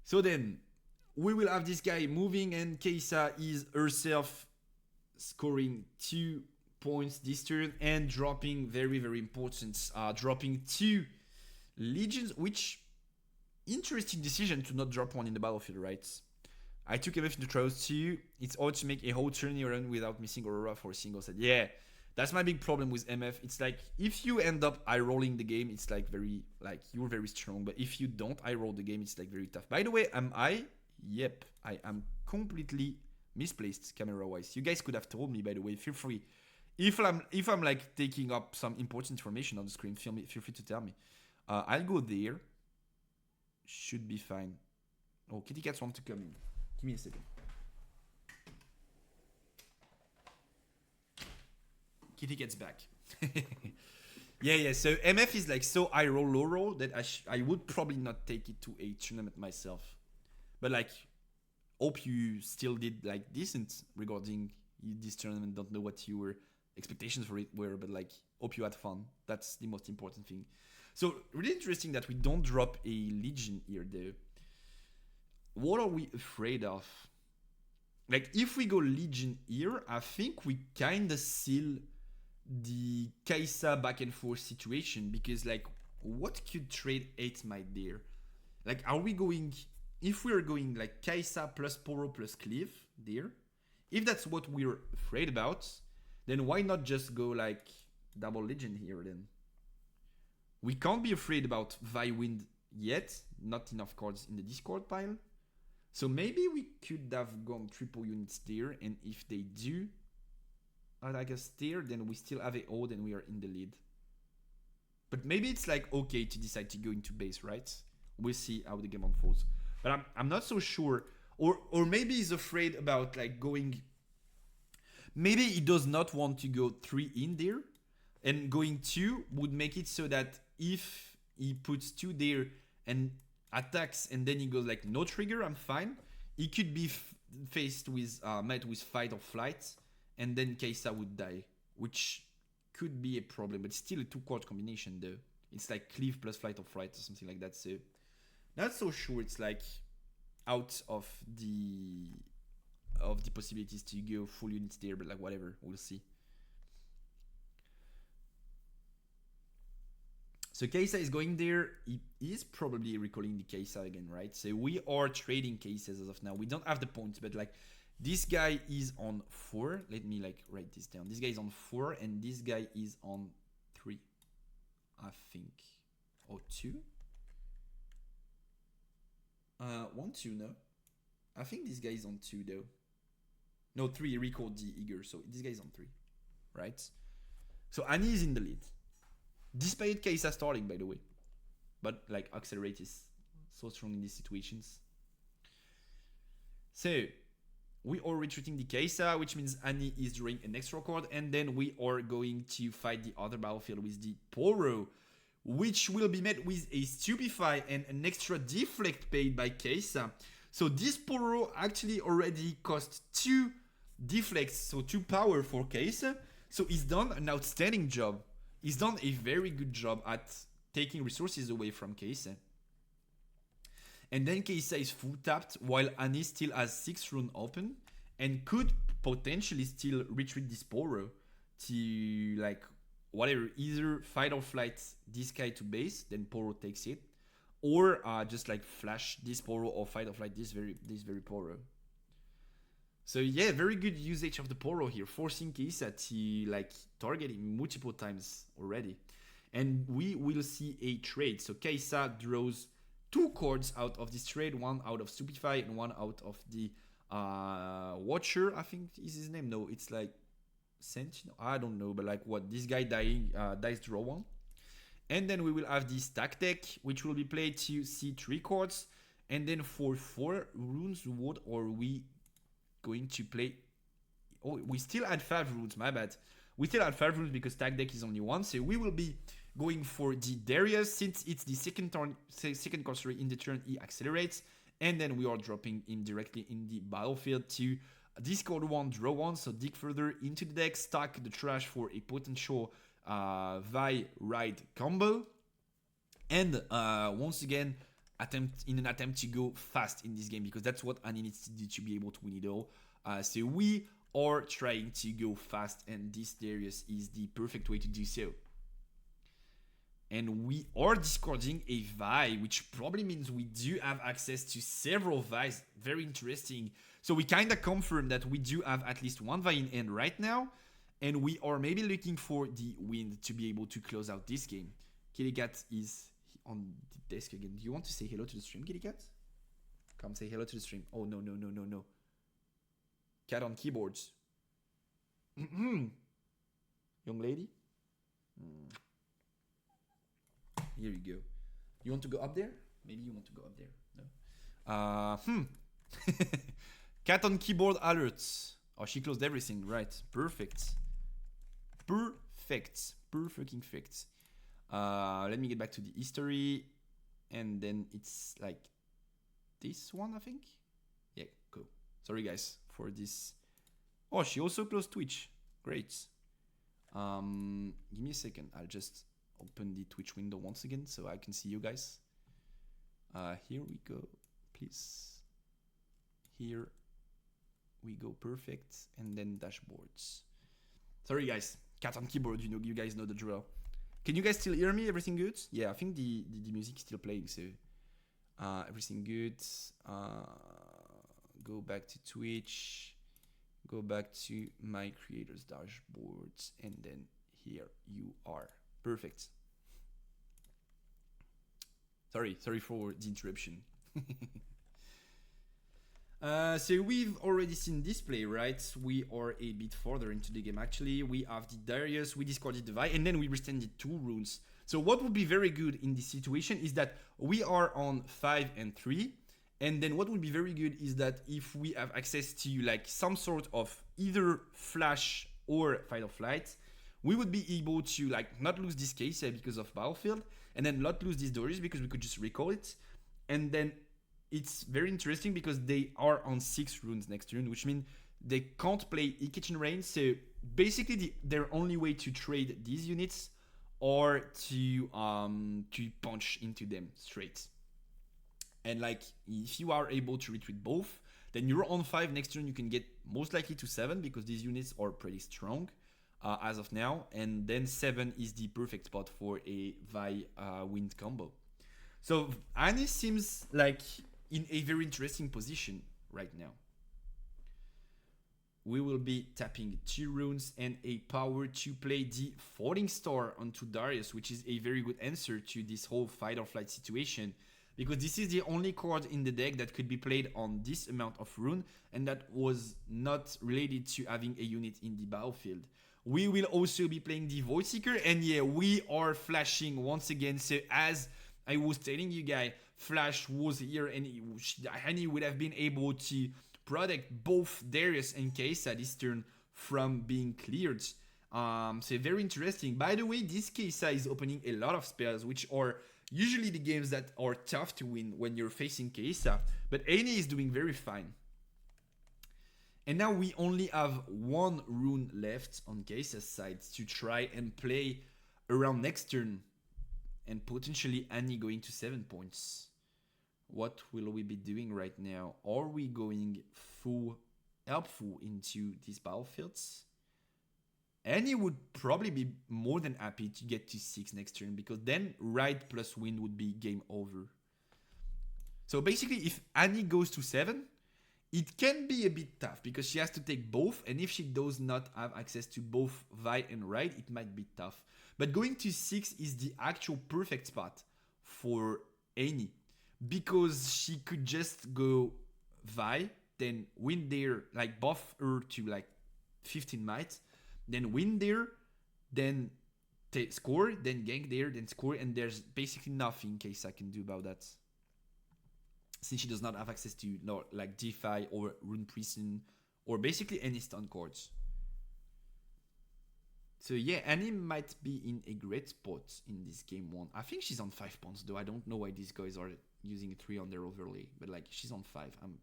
So then, we will have this guy moving, and Kai'Sa is herself scoring 2 points this turn and dropping, very, very important, dropping 2 Legions, which, interesting decision to not drop one in the battlefield, right? I took MF into trials too. It's hard to make a whole tourney run without missing Aurora for a single set. Yeah, that's my big problem with MF. It's like, if you end up eye-rolling the game, it's like very, like, you're very strong. But if you don't eye-roll the game, it's like very tough. By the way, am I? Yep, I am completely misplaced camera-wise. You guys could have told me, by the way. Feel free. If I'm like taking up some important information on the screen, feel free to tell me. I'll go there. Should be fine. Oh, Kitty Cats want to come in. Give me a second. Kitty Cat's back. Yeah. So MF is like so high roll, low roll that I would probably not take it to a tournament myself. But like, hope you still did like decent regarding this tournament. Don't know what you were expectations for it were, but like, hope you had fun. That's the most important thing. So really interesting that we don't drop a Legion here though. What are we afraid of? Like, if we go Legion here, I think we kinda seal the Kai'Sa back and forth situation, because like, what could trade 8 might there? Like, are we going, if we're going like Kai'Sa plus Poro plus Cleave there, if that's what we're afraid about, then why not just go like double Legion here then? We can't be afraid about Viwind yet, not enough cards in the discard pile. So maybe we could have gone triple units there, and if they do like a steer, then we still have a hold and we are in the lead. But maybe it's like okay to decide to go into base, right? We'll see how the game unfolds. But I'm not so sure. Or maybe he's afraid about like going. Maybe he does not want to go 3 in there, and going 2 would make it so that if he puts 2 there and attacks and then he goes like no trigger, I'm fine. He could be faced with met with fight or flight, and then Kai'Sa would die, which could be a problem, but still a 2-card combination though. It's like cleave plus flight or flight or something like that. So not so sure it's like out of the possibilities to go full units there, but like whatever, we'll see. So Kai'Sa is going there. He is probably recalling the Kai'Sa again, right? So we are trading Kai'Sas as of now. We don't have the points, but like this guy is on 4. Let me like write this down. This guy is on 4 and this guy is on 3, I think. Or 2? 1, 2, no. I think this guy is on 2 though. No, 3, recalled the Eager. So this guy is on 3, right? So Annie is in the lead. Despite Kai'Sa starting, by the way. But like Accelerate is so strong in these situations. So we are retreating the Kai'Sa, which means Annie is drawing an extra card, and then we are going to fight the other battlefield with the Poro, which will be met with a Stupefy and an extra deflect paid by Kai'Sa. So this Poro actually already cost 2 deflects, so 2 power for Kai'Sa. So he's done an outstanding job. He's done a very good job at taking resources away from Kai'Sa. And then Kai'Sa is full tapped while Annie still has 6 runes open and could potentially still retreat this Poro to like whatever, either fight or flight this guy to base, then Poro takes it, or just like flash this Poro or fight or flight this very Poro. So yeah, very good usage of the Poro here, forcing Kai'Sa to like target him multiple times already. And we will see a trade. So Kai'Sa draws 2 cards out of this trade, one out of Stupefy and one out of the Watcher, I think is his name. No, it's like Sentinel. I don't know, but like what, this guy dies draw 1. And then we will have the stack deck, which will be played to see 3 cards. And then for 4 runes, what are we going to play? Oh, we still had 5 runes, my bad. We still had 5 runes because stack deck is only 1. So we will be going for the Darius, since it's the second card in the turn, he accelerates. And then we are dropping him directly in the battlefield to discard 1, draw 1. So dig further into the deck, stack the trash for a potential Vi ride combo. And once again, attempt to go fast in this game, because that's what Annie needs to do to be able to win it all. So we are trying to go fast, and this Darius is the perfect way to do so. And we are discarding a Vi, which probably means we do have access to several Vi's. Very interesting. So we kind of confirm that we do have at least 1 Vi in hand right now, and we are maybe looking for the wind to be able to close out this game. Kitty Cat is on the desk again. Do you want to say hello to the stream, Kitty Cat? Come say hello to the stream. Oh, no. Cat on keyboards. Young lady? Here you go. You want to go up there? Maybe you want to go up there. No? Cat on keyboard alerts. Oh, she closed everything. Right. Perfect. Perfect. Let me get back to the history. And then it's like this one, I think. Yeah, cool. Sorry, guys, for this. Oh, she also closed Twitch. Great. Give me a second. I'll just open the Twitch window once again so I can see you guys. Here we go, please. Here we go, perfect. And then dashboards. Sorry guys, cat on keyboard, you guys know the drill. Can you guys still hear me? Everything good? Yeah, I think the music is still playing, so everything good. Go back to Twitch, go back to my creators dashboards, and then here you are. Perfect. Sorry for the interruption. So we've already seen display, right? We are a bit further into the game. Actually, we have the Darius, we discarded the Vi, and then we rescinded 2 runes. So what would be very good in this situation is that we are on 5 and 3. And then what would be very good is that if we have access to like some sort of either flash or fight or flight, we would be able to like not lose this case because of battlefield, and then not lose these Darius because we could just recall it. And then it's very interesting because they are on 6 runes next turn, which means they can't play E-Kitchen Rain. So basically their only way to trade these units or to punch into them straight. And like if you are able to retreat both, then you're on 5 next turn. You can get most likely to 7 because these units are pretty strong as of now. And then 7 is the perfect spot for a Vi Wind combo. So Annie seems like in a very interesting position right now. We will be tapping 2 runes and a power to play the Falling Star onto Darius, which is a very good answer to this whole fight or flight situation, because this is the only card in the deck that could be played on this amount of rune and that was not related to having a unit in the battlefield. We will also be playing the Void Seeker, and yeah, we are flashing once again. So as I was telling you guys, Flash was here and he would have been able to protect both Darius and Kai'Sa this turn from being cleared. So very interesting. By the way, this Kai'Sa is opening a lot of spells, which are usually the games that are tough to win when you're facing Kai'Sa. But Annie is doing very fine. And now we only have 1 rune left on Kai'Sa's side to try and play around next turn. And potentially Annie going to 7 points. What will we be doing right now? Are we going full helpful into these battlefields? Annie would probably be more than happy to get to 6 next turn, because then Ride plus Wind would be game over. So basically if Annie goes to 7, it can be a bit tough because she has to take both, and if she does not have access to both Vi and Ride, it might be tough. But going to 6 is the actual perfect spot for Annie, because she could just go Vi, then win there, like buff her to like 15 might, then win there, then score, then gank there, then score, and there's basically nothing Kai'Sa can do about that, since she does not have access to like Defy or Rune Prison or basically any stun cards. So yeah, Annie might be in a great spot in this game 1. I think she's on 5 points though. I don't know why these guys are using 3 on their overlay, but like she's on 5. I'm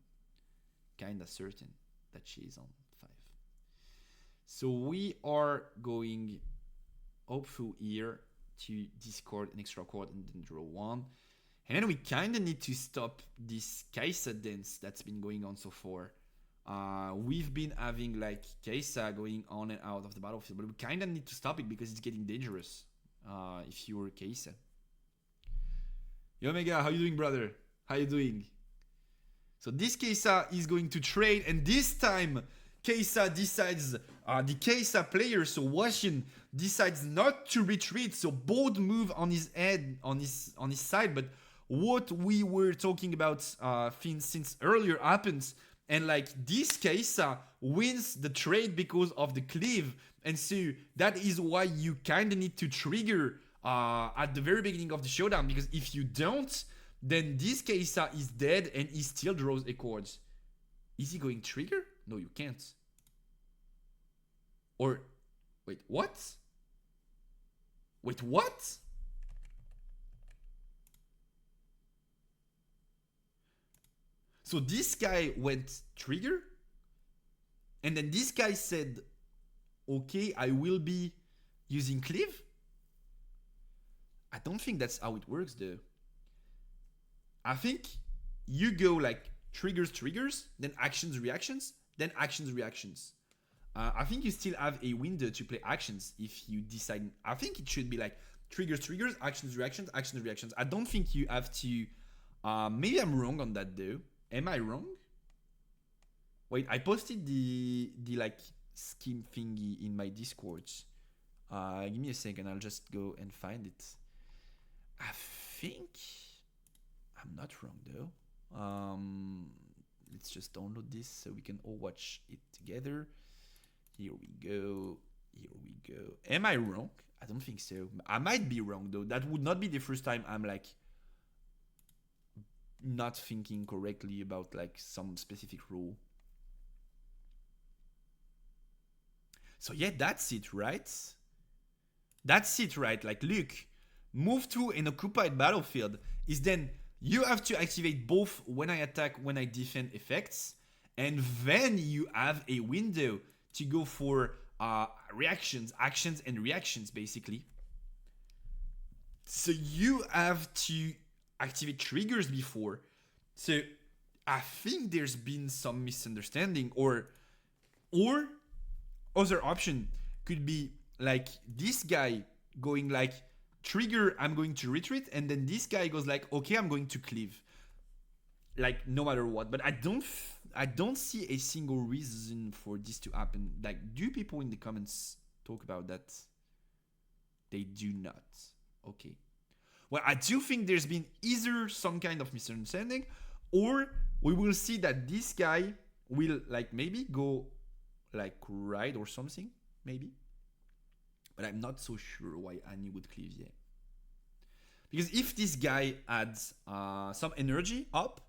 kinda certain that she's on 5. So we are going hopeful here to discard an extra card and then draw 1. And then we kinda need to stop this Kai'Sa dance that's been going on so far. We've been having like Kai'Sa going on and out of the battlefield, but we kinda need to stop it because it's getting dangerous if you're Kai'Sa. Yo Mega, how you doing, brother? How you doing? So this Kai'Sa is going to trade, and this time Kai'Sa decides, the Kai'Sa player, so Washin, decides not to retreat, so bold move on his head, on his side, but what we were talking about since earlier happens, and like this Kai'Sa wins the trade because of the cleave, and so that is why you kinda need to trigger at the very beginning of the showdown, because if you don't, then this Kai'Sa is dead and he still draws a card. Is he going trigger? No, you can't. Or, wait, what? Wait, what? So this guy went trigger, and then this guy said, okay, I will be using cleave? I don't think that's how it works though. I think you go like triggers, then actions, reactions, then actions, reactions. I think you still have a window to play actions if you decide. I think it should be like triggers, actions, reactions, actions, reactions. I don't think you have to. Maybe I'm wrong on that though. Am I wrong? Wait, I posted the like scheme thingy in my Discord. Give me a second. I'll just go and find it. I think I'm not wrong though. Let's just download this so we can all watch it together. Here we go. Here we go. Am I wrong? I don't think so. I might be wrong though. That would not be the first time I'm like not thinking correctly about like some specific rule. So yeah, that's it, right? That's it, right? Like, look, move to an occupied battlefield is then you have to activate both when I attack, when I defend effects, and then you have a window to go for reactions, actions, and reactions, basically. So you have to activate triggers before. So I think there's been some misunderstanding, or other option could be like this guy going like trigger, I'm going to retreat, and then this guy goes like, okay, I'm going to cleave, like no matter what. But I don't see a single reason for this to happen. Like, do people in the comments talk about that? They do not. Okay. Well, I do think there's been either some kind of misunderstanding, or we will see that this guy will like maybe go like right or something, maybe. But I'm not so sure why Annie would cleave yet. Because if this guy adds some energy up,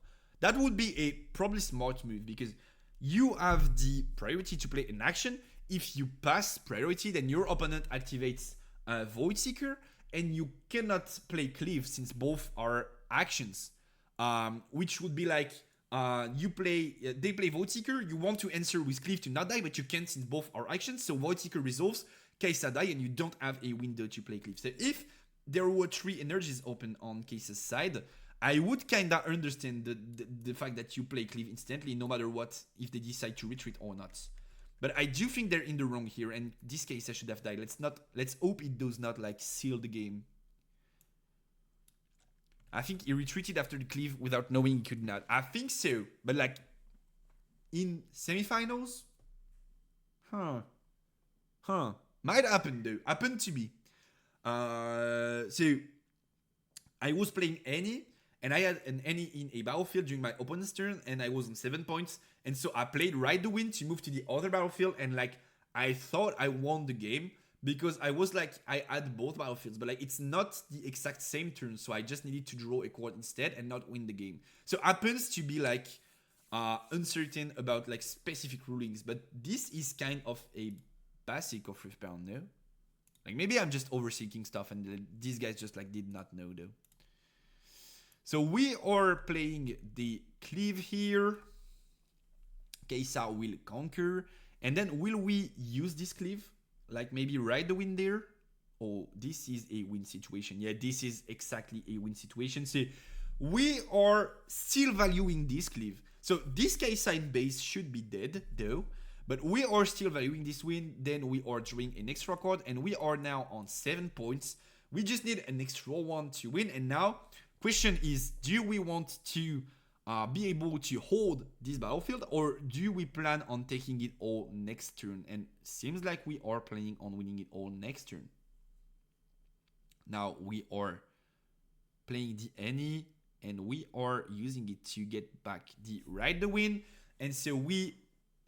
that would be a probably smart move, because you have the priority to play an action. If you pass priority, then your opponent activates Void Seeker, and you cannot play cleave since both are actions. Which would be like they play Void Seeker, you want to answer with cleave to not die, but you can't since both are actions. So Void Seeker resolves, Kai'Sa die, and you don't have a window to play cleave. So if there were 3 energies open on Kai'Sa's side, I would kinda understand the fact that you play cleave instantly, no matter what, if they decide to retreat or not. But I do think they're in the wrong here, and this Kai'Sa should have died. Let's hope it does not like seal the game. I think he retreated after the cleave without knowing he could not. I think so, but like in semifinals, might happen though. Happened to me. So I was playing Annie, and I had an Annie in a battlefield during my opponent's turn, and I was on 7 points, and so I played Ride the Wind to move to the other battlefield, and like I thought I won the game, because I was like, I had both battlefields, but like it's not the exact same turn, so I just needed to draw a card instead and not win the game. So happens to be like uncertain about like specific rulings, but this is kind of a basic of Riftbound, no? Like maybe I'm just overthinking stuff, and these guys just like did not know though. So we are playing the cleave here. Kai'Sa will conquer, and then will we use this cleave? Like maybe Ride the Wind there? Oh, this is a win situation. Yeah, this is exactly a win situation. So we are still valuing this cleave. So this Kai'Sa in base should be dead though, but we are still valuing this win. Then we are drawing an extra card, and we are now on 7 points. We just need an extra one to win. And now question is, do we want to be able to hold this battlefield, or do we plan on taking it all next turn? And seems like we are planning on winning it all next turn. Now we are playing the Annie, and we are using it to get back the Ride the Wind. And so we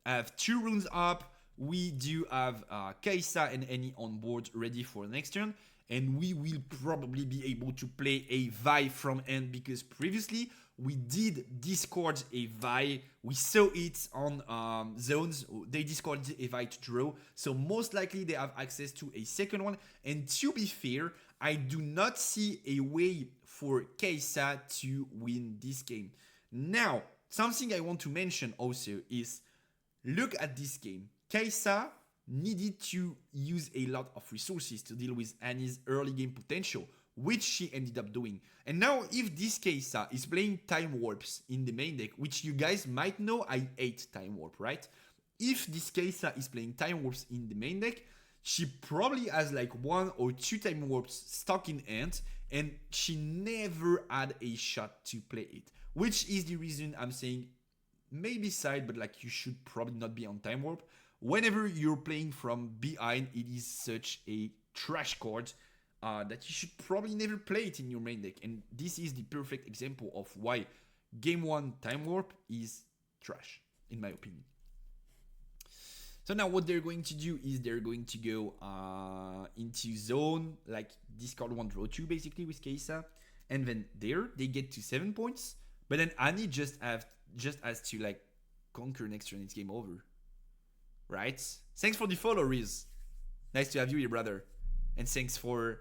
have 2 runes up. We do have Kai'Sa and Annie on board ready for next turn, and we will probably be able to play a Vi from end, because previously we did discard a Vi. We saw it on zones. They discarded a Vi to draw, so most likely they have access to a second one. And to be fair, I do not see a way for Kai'Sa to win this game. Now, something I want to mention also is, look at this game. Kai'Sa needed to use a lot of resources to deal with Annie's early game potential, which she ended up doing. And now, if this Kai'Sa is playing Time Warps in the main deck, which you guys might know, I hate Time Warp, right? If this Kai'Sa is playing Time Warps in the main deck, she probably has like 1 or 2 Time Warps stuck in hand, and she never had a shot to play it. Which is the reason I'm saying maybe side, but like you should probably not be on Time Warp. Whenever you're playing from behind, it is such a trash card that you should probably never play it in your main deck. And this is the perfect example of why Game 1 Time Warp is trash, in my opinion. So now what they're going to do is they're going to go into zone, like discard 1, draw 2 basically with Kai'Sa. And then there, they get to 7 points. But then Annie just has to like conquer next turn, it's game over. Right? Thanks for the follow, Riz. Nice to have you here, brother. And thanks for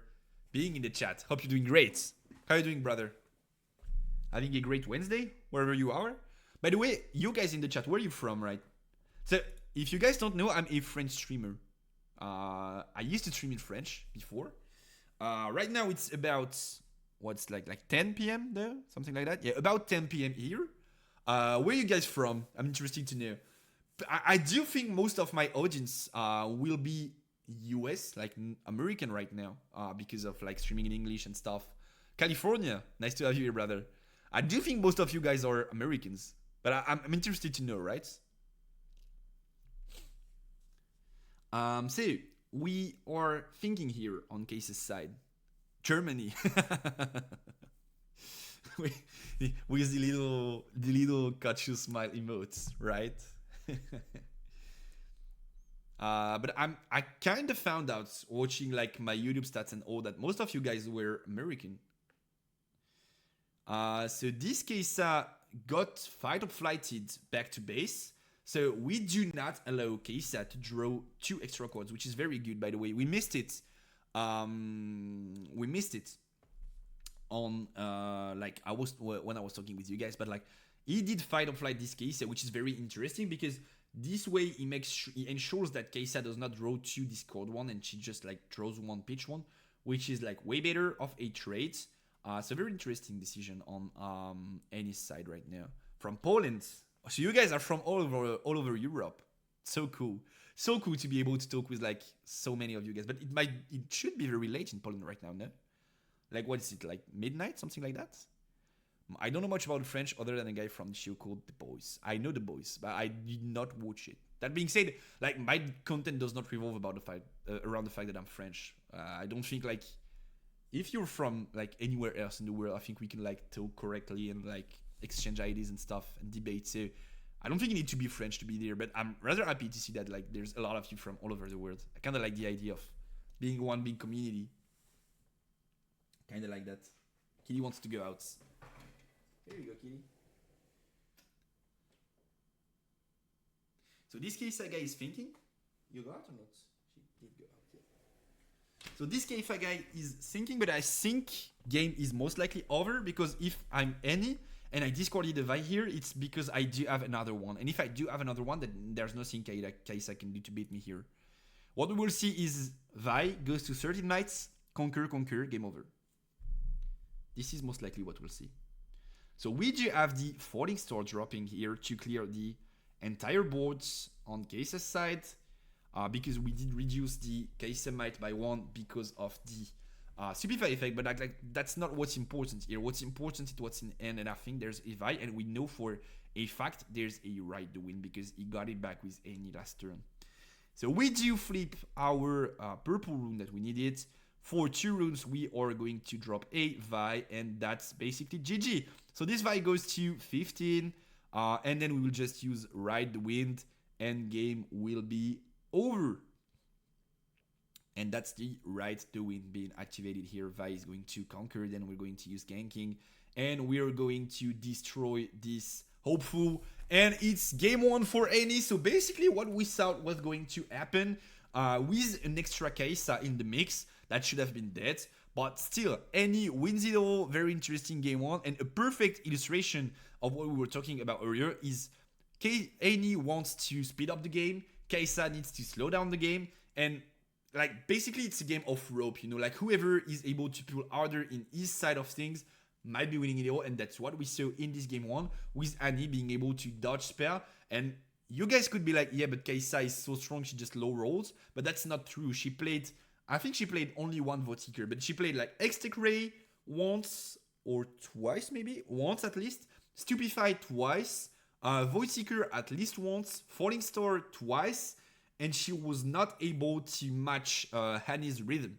being in the chat. Hope you're doing great. How are you doing, brother? Having a great Wednesday, wherever you are. By the way, you guys in the chat, where are you from, right? So, if you guys don't know, I'm a French streamer. I used to stream in French before. Right now, it's about, what's like 10 p.m. there? Something like that? Yeah, about 10 p.m. here. Where are you guys from? I'm interested to know. I do think most of my audience will be US, like American right now, because of like streaming in English and stuff. California, nice to have you here, brother. I do think most of you guys are Americans, but I'm interested to know, right? So we are thinking here on Case's side, Germany, with the little Katchouze smile emotes, right? But I kind of found out watching like my YouTube stats and all that most of you guys were American. So this Kai'Sa got fight or flighted back to base. So we do not allow Kai'Sa to draw 2 extra cards, which is very good, by the way. We missed it. We missed it on like when I was talking with you guys, but like he did fight or flight this Kai'Sa, which is very interesting because this way he ensures that Kai'Sa does not draw 2 discard 1 and she just like draws 1 pitch 1, which is like way better of a trade. So very interesting decision on Annie's side right now from Poland. So you guys are from all over Europe. So cool to be able to talk with like so many of you guys. But it should be very late in Poland right now, no? Like what is it, like midnight, something like that? I don't know much about French other than a guy from the show called The Boys. I know The Boys, but I did not watch it. That being said, like my content does not revolve about around the fact that I'm French. I don't think like if you're from like anywhere else in the world, I think we can like talk correctly and like exchange ideas and stuff and debate. So I don't think you need to be French to be there, but I'm rather happy to see that like there's a lot of you from all over the world. I kind of like the idea of being one big community. Kind of like that. Kitty wants to go out. Here you go, Kitty. So this Kai'Sa guy is thinking. You go out or not? She did go out, yeah. So this Kai'Sa guy is thinking, but I think game is most likely over because if I'm Annie and I discarded the Vi here, it's because I do have another one. And if I do have another one, then there's nothing Kai'Sa can do to beat me here. What we will see is Vi goes to 13 knights, conquer, game over. This is most likely what we'll see. So we do have the Falling Star dropping here to clear the entire boards on Kai'Sa's side. Because we did reduce the Kai'Sa might by 1 because of the Stupefy effect, but like that's not what's important here. What's important is what's in end, and I think there's a Vi, and we know for a fact there's a right to win because he got it back with any last turn. So we do flip our purple rune that we needed. For 2 runes, we are going to drop a Vi, and that's basically GG. So this Vi goes to 15, and then we will just use Ride the Wind, and game will be over. And that's the Ride the Wind being activated here. Vi is going to conquer, then we're going to use ganking, and we're going to destroy this hopeful. And it's game 1 for Annie. So basically what we thought was going to happen with an extra Kai'Sa in the mix, that should have been dead. But still, Annie wins it all. Very interesting game 1. And a perfect illustration of what we were talking about earlier is Annie wants to speed up the game. Kaisa needs to slow down the game, and like basically it's a game of rope, you know, like whoever is able to pull harder in his side of things might be winning it all, and that's what we saw in this game 1 with Annie being able to dodge spell. And you guys could be like, yeah, but Kaisa is so strong, she just low rolls, but that's not true. I think she played only one Void Seeker, but she played like X-Tech Ray once or twice, maybe once at least, Stupefy twice, Void Seeker at least once, Falling Star twice, and she was not able to match Annie's rhythm.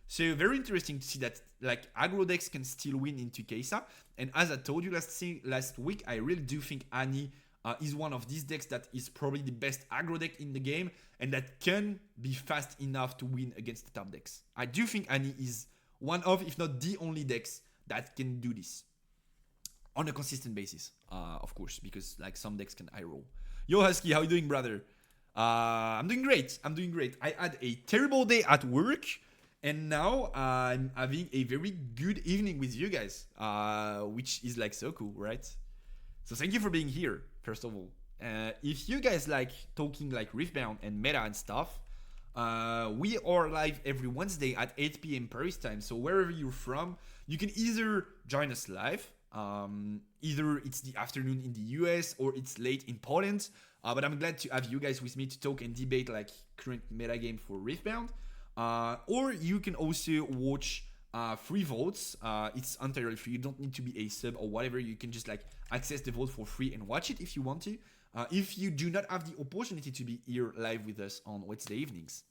So very interesting to see that like aggro decks can still win into Kaisa. And as I told you last week, I really do think Annie is one of these decks that is probably the best aggro deck in the game, and that can be fast enough to win against the top decks. I do think Annie is one of, if not the only decks that can do this on a consistent basis, of course, because like some decks can high roll. Yo Husky, how you doing, brother? I'm doing great. I had a terrible day at work, and now I'm having a very good evening with you guys, which is like so cool, right? So thank you for being here, first of all. If you guys like talking like Riftbound and meta and stuff, we are live every Wednesday at 8 p.m. Paris time. So wherever you're from, you can either join us live, either it's the afternoon in the US or it's late in Poland. But I'm glad to have you guys with me to talk and debate like current meta game for Riftbound. Or you can also watch free votes. It's entirely free. You don't need to be a sub or whatever. You can just like access the vote for free and watch it if you want to. If you do not have the opportunity to be here live with us on Wednesday evenings.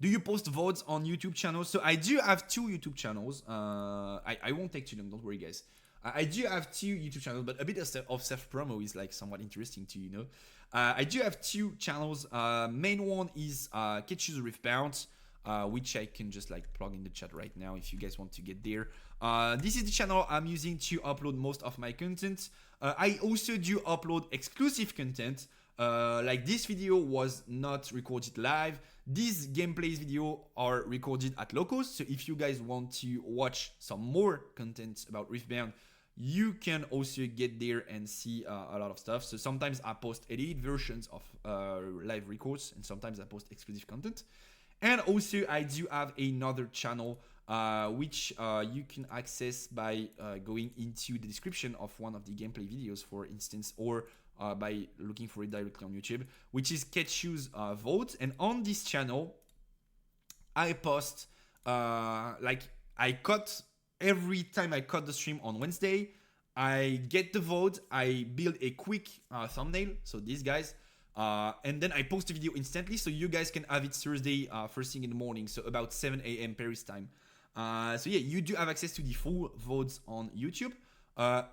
Do you post votes on YouTube channels? So I do have 2 YouTube channels. I won't take too long, don't worry guys. I do have 2 YouTube channels, but a bit of self-promo is like somewhat interesting to you know. I do have 2 channels. Main one is Katchouze Riftbound, which I can just like plug in the chat right now if you guys want to get there. This is the channel I'm using to upload most of my content. I also do upload exclusive content. Like this video was not recorded live. These gameplays video are recorded at Locos. So if you guys want to watch some more content about Riftbound, you can also get there and see a lot of stuff. So sometimes I post edited versions of live records, and sometimes I post exclusive content. And also I do have another channel which you can access by going into the description of one of the gameplay videos, for instance, or by looking for it directly on YouTube, which is Katchouze Vote. And on this channel, I post every time I cut the stream on Wednesday, I get the vote, I build a quick thumbnail, so these guys, and then I post the video instantly, so you guys can have it Thursday first thing in the morning, so about 7 a.m. Paris time. So yeah, you do have access to the full votes on YouTube,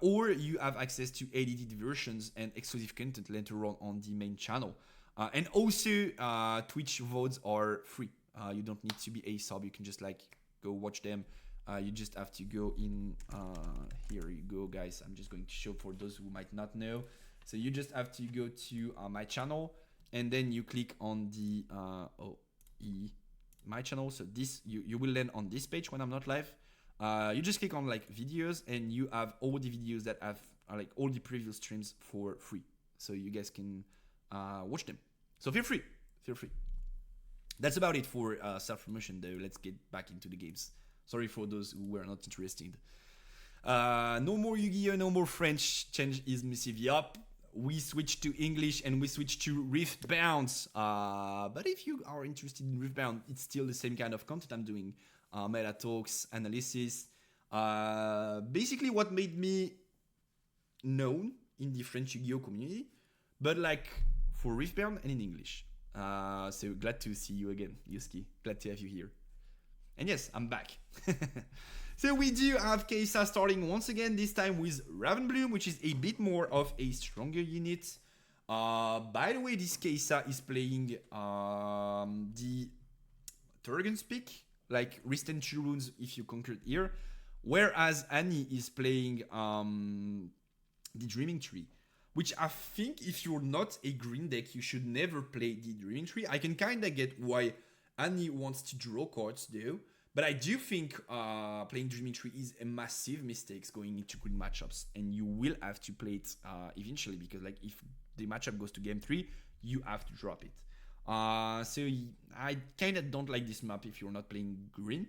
or you have access to edited versions and exclusive content later on the main channel. And also, Twitch votes are free. You don't need to be a sub, you can just like go watch them. You just have to go in, here you go guys, I'm just going to show for those who might not know. So you just have to go to my channel, and then you click on the my channel. So this, you will land on this page when I'm not live. You just click on like videos, and you have all the videos that have like all the previous streams for free. So you guys can watch them. So feel free. That's about it for self-promotion though. Let's get back into the games. Sorry for those who were not interested. No more Yu-Gi-Oh! No more French. Change is massive. Yup. We switched to English and we switched to Riftbound. But if you are interested in Riftbound, it's still the same kind of content I'm doing. Meta talks, analysis. Basically what made me known in the French Yu-Gi-Oh! Community. But like for Riftbound and in English. So glad to see you again, Yuski. Glad to have you here. And yes, I'm back. So we do have Kaisa starting once again, this time with Ravenbloom, which is a bit more of a stronger unit. By the way, this Kaisa is playing the Turgon's Peak, like Restant 2 runes if you conquered here. Whereas Annie is playing the Dreaming Tree, which I think if you're not a green deck, you should never play the Dreaming Tree. I can kinda get why Annie wants to draw cards though, but I do think playing Dreaming Tree is a massive mistake going into green matchups, and you will have to play it eventually, because like if the matchup goes to game 3, you have to drop it. So I kind of don't like this map if you're not playing green.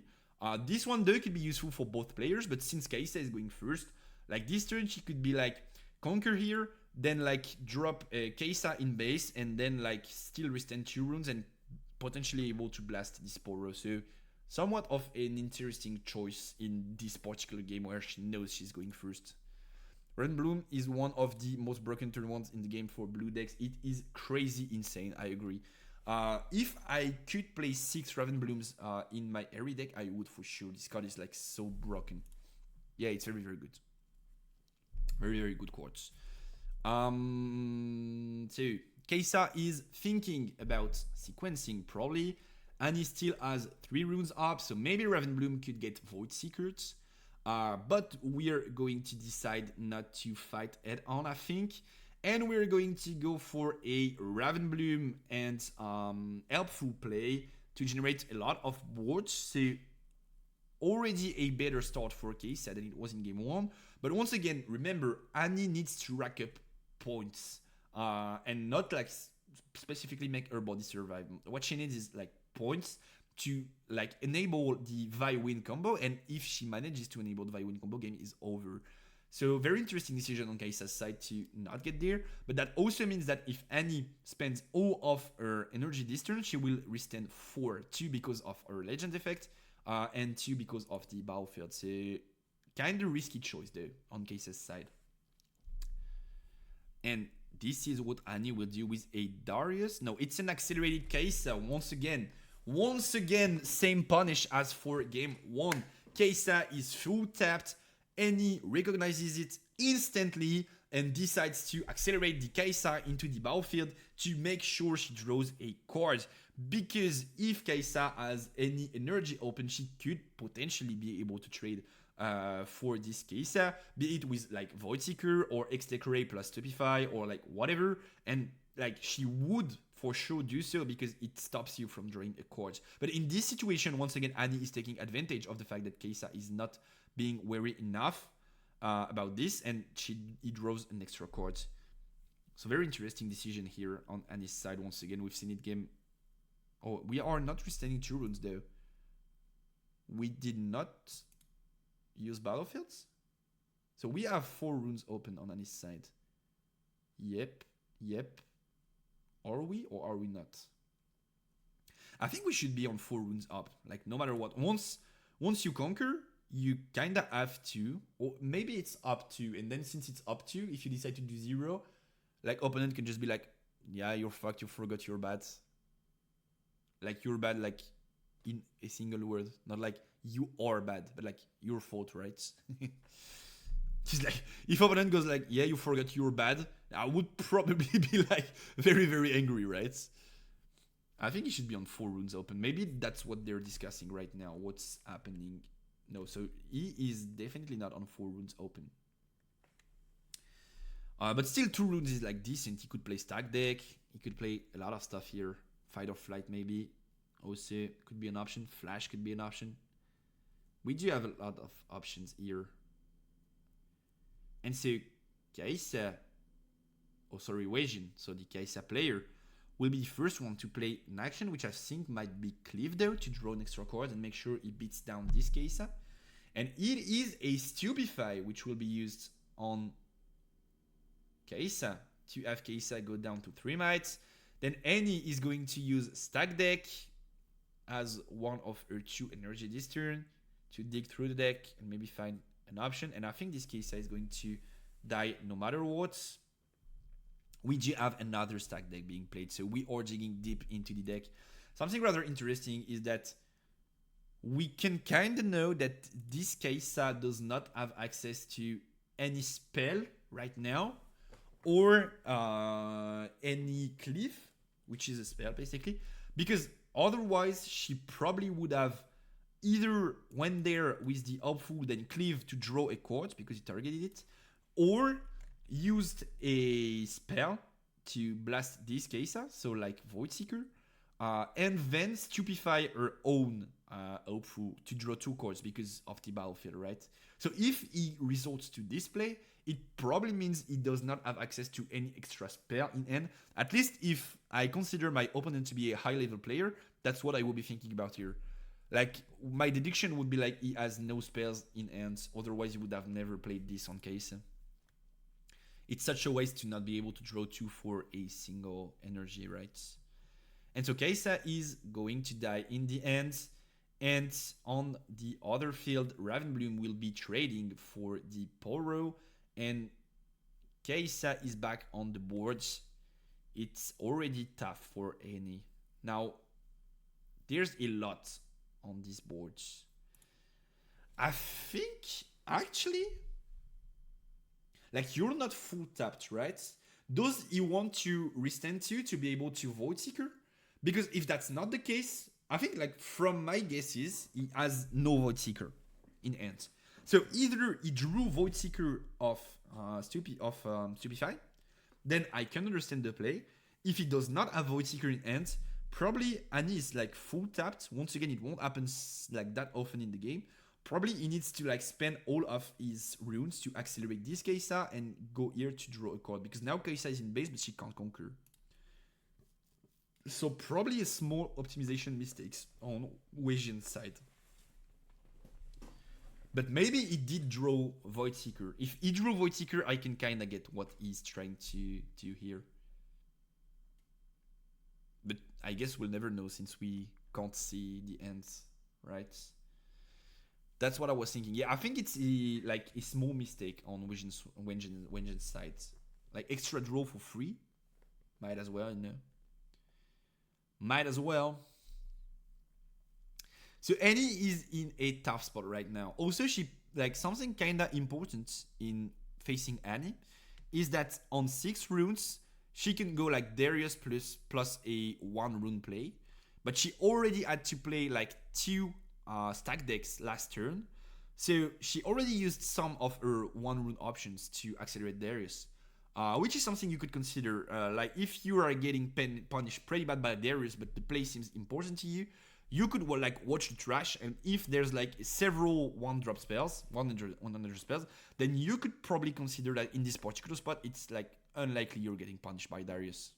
This one though could be useful for both players, but since Kaisa is going first, like this turn she could be like conquer here, then like drop Kaisa in base, and then like still restand 2 runes and potentially able to blast this Poro. So somewhat of an interesting choice in this particular game where she knows she's going first. Red Bloom is one of the most broken turn ones in the game for blue decks. It is crazy insane, I agree. If I could play 6 Raven Blooms in my Airy deck, I would for sure. This card is like so broken. Yeah, it's very, very good. Very, very good cards. So, Kaisa is thinking about sequencing probably. Annie still has 3 runes up, so maybe Raven Bloom could get Void Seekers. But we're going to decide not to fight head on, I think. And we're going to go for a Raven Bloom and helpful play to generate a lot of boards. So already a better start for Kaisa than it was in game 1. But once again, remember, Annie needs to rack up points and not like specifically make her body survive. What she needs is like points to like enable the Vi-Win combo, and if she manages to enable the Vi-Win combo, game is over. So very interesting decision on Kaisa's side to not get there, but that also means that if Annie spends all of her energy this turn, she will restand 4, 2 because of her legend effect, and 2 because of the battlefield. So kind of risky choice there on Kaisa's side. And this is what Annie will do with a Darius. No, it's an accelerated Kaisa once again. Once again, same punish as for game 1. Kaisa is full tapped. Annie recognizes it instantly and decides to accelerate the Kaisa into the battlefield to make sure she draws a card. Because if Kaisa has any energy open, she could potentially be able to trade for this Kaisa, be it with like Void Seeker or X-Tech Ray plus Stupefy or like whatever, and like she would for sure do so because it stops you from drawing a card. But in this situation, once again, Annie is taking advantage of the fact that Kaisa is not being wary enough about this, and he draws an extra card. So very interesting decision here on Annie's side. Once again, we've seen it game. Oh, we are not restanding 2 runes though. We did not use battlefields, so we have 4 runes open on Annie's side. Yep. Are we or are we not? I think we should be on 4 runes up, like no matter what. Once you conquer, you kinda have to, or maybe it's up to, and then since it's up to, if you decide to do 0, like opponent can just be like, yeah, you're fucked, you forgot you're bad. Like you're bad, like in a single word, not like you are bad, but like your fault, right? She's like, if opponent goes like, yeah, you forgot you're bad, I would probably be like very, very angry, right? I think he should be on 4 runes open. Maybe that's what they're discussing right now. What's happening? No, so he is definitely not on 4 runes open. But still 2 runes is like decent. He could play stack deck. He could play a lot of stuff here. Fight or flight maybe. OC could be an option. Flash could be an option. We do have a lot of options here. And so Kaisa, Wejin, so the Kaisa player, will be the first one to play an action, which I think might be Cleave though, to draw an extra card and make sure he beats down this Kaisa. And it is a Stupefy, which will be used on Kaisa to have Kaisa go down to 3 mites. Then Annie is going to use Stack Deck as one of her 2 energy this turn to dig through the deck and maybe find an option. And I think this Kaisa is going to die no matter what. We do have another stack deck being played, so we are digging deep into the deck. Something rather interesting is that we can kind of know that this Kaisa does not have access to any spell right now, or any Cleave, which is a spell basically, because otherwise she probably would have either went there with the helpful then Cleave to draw a card because he targeted it, or used a spell to blast this Kaisa, so like Void Seeker, and then stupefy her own outfit to draw 2 cards because of the battlefield, right? So if he resorts to display, it probably means he does not have access to any extra spell in hand. At least if I consider my opponent to be a high level player, that's what I will be thinking about here. Like, my deduction would be like he has no spells in hand, otherwise he would have never played this on Kaisa. It's such a waste to not be able to draw 2 for a single energy, right? And so Kaisa is going to die in the end. And on the other field, Ravenbloom will be trading for the Poro. And Kaisa is back on the boards. It's already tough for Annie. Now, there's a lot on these boards. I think, actually, like, you're not full tapped, right? Does he want to restand to be able to Void Seeker? Because if that's not the case, I think, like, from my guesses, he has no Void Seeker in hand. So either he drew Void Seeker of Stupefy, then I can understand the play. If he does not have Void Seeker in hand, probably Annie is like full tapped. Once again, it won't happen like that often in the game. Probably he needs to like spend all of his runes to accelerate this Kaisa and go here to draw a card. Because now Kaisa is in base, but she can't conquer. So probably a small optimization mistakes on Weijian's side. But maybe he did draw Void Seeker. If he drew Void Seeker, I can kind of get what he's trying to do here. But I guess we'll never know since we can't see the ends, right? That's what I was thinking. Yeah, I think it's a small mistake on Wenjin's side. Like, extra draw for free. Might as well, you know. Might as well. So Annie is in a tough spot right now. Also, she, like, something kind of important in facing Annie is that on 6 runes, she can go like Darius plus a 1 rune play. But she already had to play like 2 stack decks last turn. So she already used some of her 1 rune options to accelerate Darius. Which is something you could consider. Like, if you are getting punished pretty bad by Darius, but the play seems important to you, you could like watch the trash, and if there's like several 1-drop spells, 100 spells, then you could probably consider that in this particular spot, it's like unlikely you're getting punished by Darius.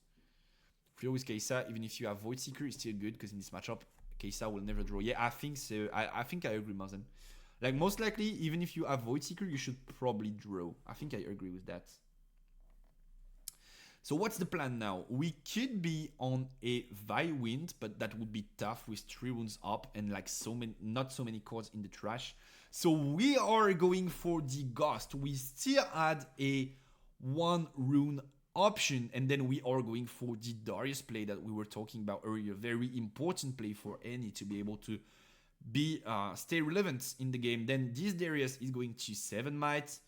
If you're with Kaisa, even if you have Void Seeker, it's still good, because in this matchup, Kaisa will never draw. Yeah, I think so. I think I agree, Mazen. Like, most likely, even if you have Void Seeker, you should probably draw. I think I agree with that. So what's the plan now? We could be on a Viwind, but that would be tough with 3 runes up and like not so many cards in the trash. So we are going for the Ghost. We still had a 1 rune option, and then we are going for the Darius play that we were talking about earlier. Very important play for Annie to be able to stay relevant in the game. Then this Darius is going to 7 might.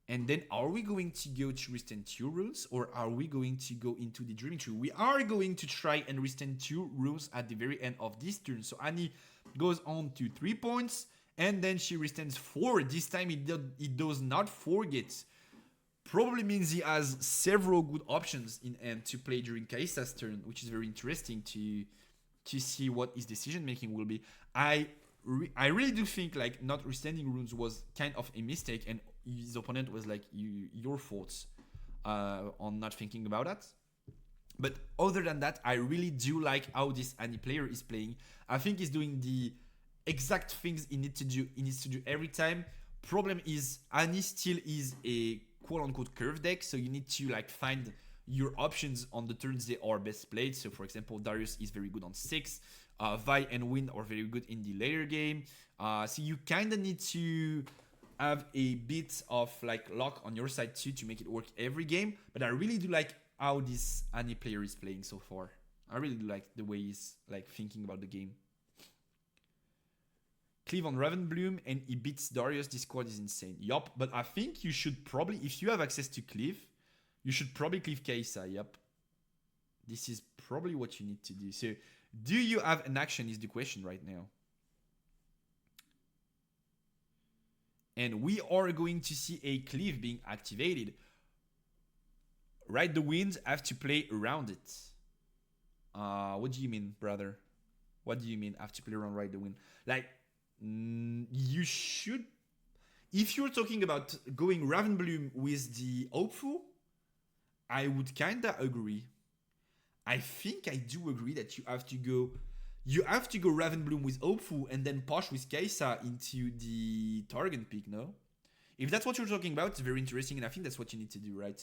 And then are we going to go to restand 2 runes, or are we going to go into the Dreaming Tree? We are going to try and restand 2 runes at the very end of this turn. So Annie goes on to 3 points, and then she restands 4. This time he does not forget. Probably means he has several good options in hand to play during Kaisa's turn, which is very interesting to see what his decision making will be. I really do think like not restanding runes was kind of a mistake, and his opponent was like, your fault on not thinking about that. But other than that, I really do like how this Annie player is playing. I think he's doing the exact things he needs to do every time. Problem is, Annie still is a quote-unquote curve deck, so you need to like find your options on the turns they are best played. So for example, Darius is very good on 6. Vi and Wind are very good in the later game. So you kind of need to have a bit of like luck on your side too to make it work every game. But I really do like how this Annie player is playing so far. I really do like the way he's like thinking about the game. Cleave on Ravenbloom and he beats Darius. This squad is insane. Yup, but I think you should probably, if you have access to Cleave, you should probably Cleave Kaisa. Yup. This is probably what you need to do. So, do you have an action is the question right now. And we are going to see a Cleave being activated. Right, the Winds have to play around it. What do you mean, brother? What do you mean? I have to play around right the win. Like, you should. If you're talking about going Ravenbloom with the Hopeful, I would kinda agree. I think I do agree that you have to go. You have to go Ravenbloom with Hopeful and then push with Kaisa into the Targon pick, no? If that's what you're talking about, it's very interesting, and I think that's what you need to do, right?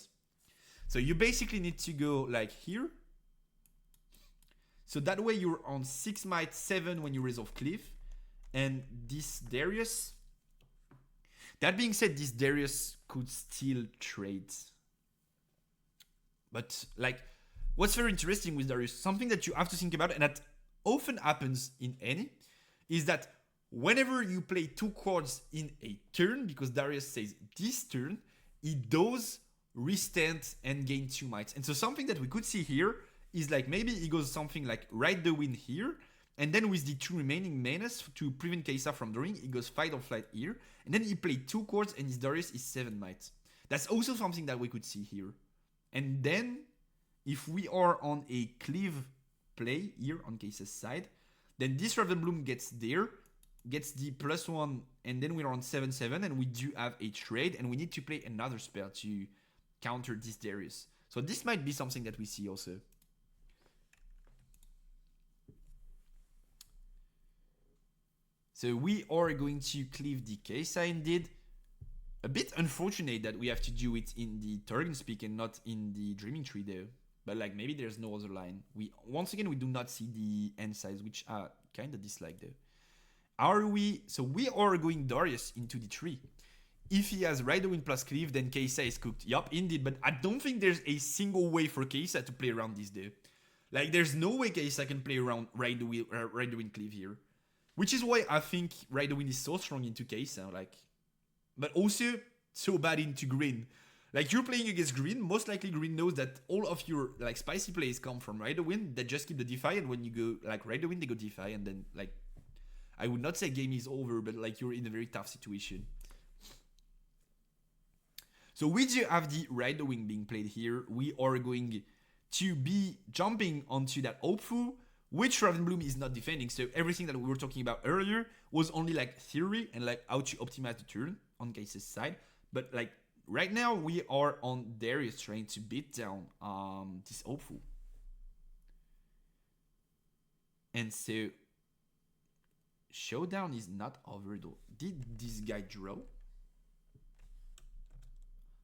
So you basically need to go like here. So that way you're on 6 might 7 when you resolve Cliff. And this Darius. That being said, this Darius could still trade. But like, what's very interesting with Darius, something that you have to think about, and that often happens in any, is that whenever you play 2 cards in a turn, because Darius says this turn, he does restand and gain 2 mites. And so something that we could see here is like maybe he goes something like Ride the Wind here, and then with the 2 remaining manas to prevent Kaisa from drawing, he goes Fight or Flight here, and then he played 2 cards and his Darius is 7 mites. That's also something that we could see here. And then, if we are on a cleave play here on Kaisa's side, then this Ravenbloom gets there, gets the +1, and then we're on 7-7, and we do have a trade, and we need to play another spell to counter this Darius. So this might be something that we see also. So we are going to cleave the Kaisa indeed. A bit unfortunate that we have to do it in the Targon's Peak and not in the Dreaming Tree though. But like maybe there's no other line. Once again we do not see the end size, which I kinda dislike though. So we are going Darius into the tree. If he has Ride the Wind plus Cleave, then Kaisa is cooked. Yup, indeed, but I don't think there's a single way for Kaisa to play around this though. Like there's no way Kaisa can play around Ride the Wind Cleave here. Which is why I think Ride the Wind is so strong into Kaisa, like, but also so bad into green. Like you're playing against green, most likely green knows that all of your like spicy plays come from Ride the Wind that just keep the Defy, and when you go like Ride the Wind, they go Defy, and then like I would not say game is over, but like you're in a very tough situation. So we do have the Ride the Wind being played here. We are going to be jumping onto that Hopeful, which Ravenbloom is not defending. So everything that we were talking about earlier was only like theory and like how to optimize the turn on Kaisa's side. But like right now we are on Darius trying to beat down this Hopeful. And so Showdown is not over though. Did this guy draw?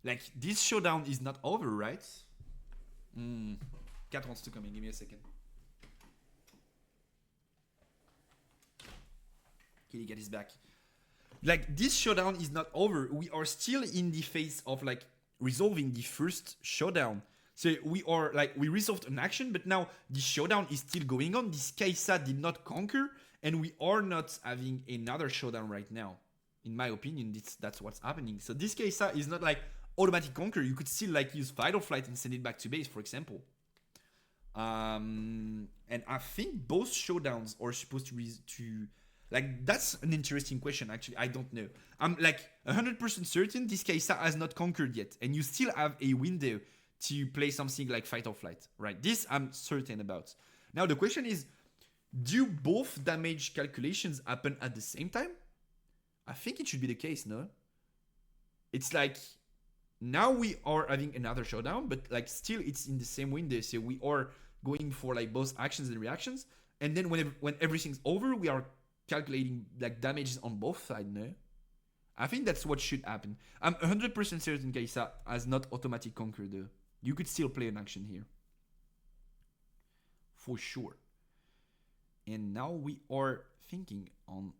Like this Showdown is not over, right? Cat wants to come in, give me a second. Get his back. Like this showdown is not over. We are still in the phase of like resolving the first showdown. So we are like we resolved an action, but now the showdown is still going on. This Kaisa did not conquer, and we are not having another showdown right now. In my opinion, that's what's happening. So this Kaisa is not like automatic conquer. You could still like use Fight or Flight and send it back to base, for example. And I think both showdowns are supposed to like, that's an interesting question, actually. I don't know. I'm like 100% certain this Kaisa has not conquered yet. And you still have a window to play something like Fight or Flight, right? This I'm certain about. Now, the question is, do both damage calculations happen at the same time? I think it should be the case, no? It's like, now we are having another showdown, but like still it's in the same window. So we are going for like both actions and reactions. And then when everything's over, we are calculating like damages on both sides, no? I think that's what should happen. I'm 100% certain Kaisa has not automatic conquer though. You could still play an action here. For sure. And now we are thinking on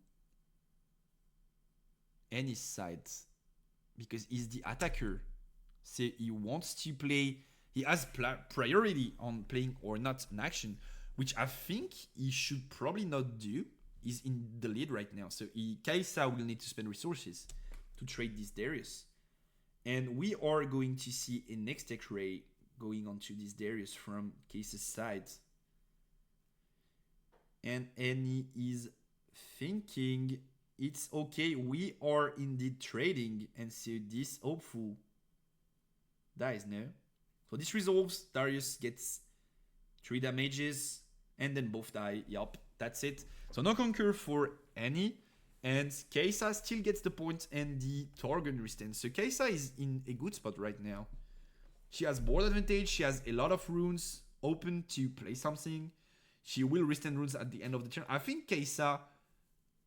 any side. Because he's the attacker. So he wants to play... He has priority on playing or not an action. Which I think he should probably not do. Is in the lead right now. So Kaisa will need to spend resources to trade this Darius. And we are going to see a next tech ray going onto this Darius from Kaisa's side. And Annie is thinking it's okay. We are indeed trading. And so this Hopeful dies now. So this resolves. Darius gets 3 damages, and then both die. Yup, that's it. So no conquer for Annie. And Keisa still gets the point and the Torgon restand. So Keisa is in a good spot right now. She has board advantage. She has a lot of runes open to play something. She will restand runes at the end of the turn. I think Keisa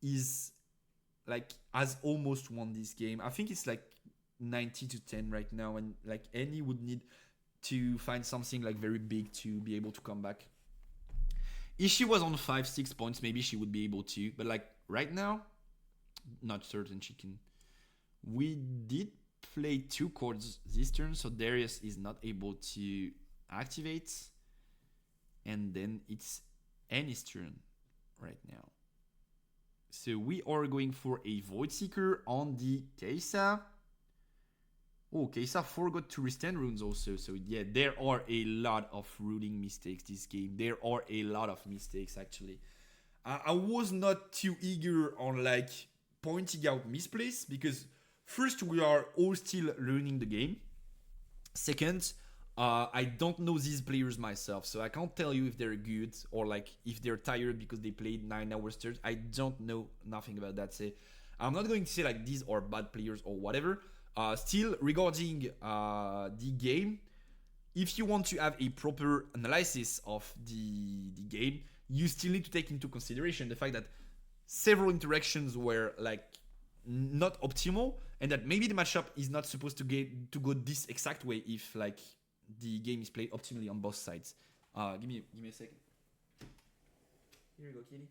is like has almost won this game. I think it's like 90 to 10 right now, and like Annie would need to find something like very big to be able to come back. If she was on 5-6 points, maybe she would be able to, but like right now, not certain she can. We did play 2 chords this turn, so Darius is not able to activate, and then it's Annie's turn right now. So we are going for a Void Seeker on the Keisa. Oh, Keisa forgot to restand runes also. So yeah, there are a lot of ruling mistakes this game. There are a lot of mistakes actually. I was not too eager on like pointing out misplays because first we are all still learning the game. Second, I don't know these players myself, so I can't tell you if they're good or like if they're tired because they played 9 hours turns. I don't know nothing about that. So I'm not going to say like these are bad players or whatever. Still, regarding the game, if you want to have a proper analysis of the game, you still need to take into consideration the fact that several interactions were like not optimal, and that maybe the matchup is not supposed to go this exact way if like the game is played optimally on both sides. Give me a second. Here you go, kitty.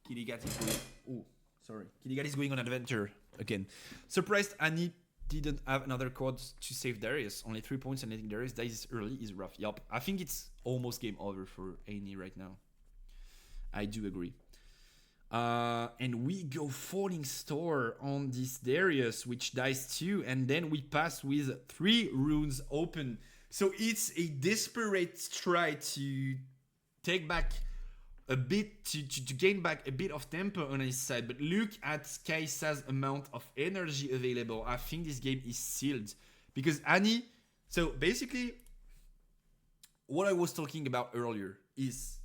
Kitty Cat is going. Oh, sorry. Kitty Cat is going on adventure again. Surprised Annie didn't have another card to save Darius. Only 3 points and letting Darius die this early is rough. Yup. I think it's almost game over for Annie right now. I do agree. And we go Falling Star on this Darius, which dies too. And then we pass with 3 runes open. So it's a desperate try to take back a bit, to gain back a bit of tempo on his side. But look at Kaisa's amount of energy available. I think this game is sealed. Because Annie... So basically, what I was talking about earlier is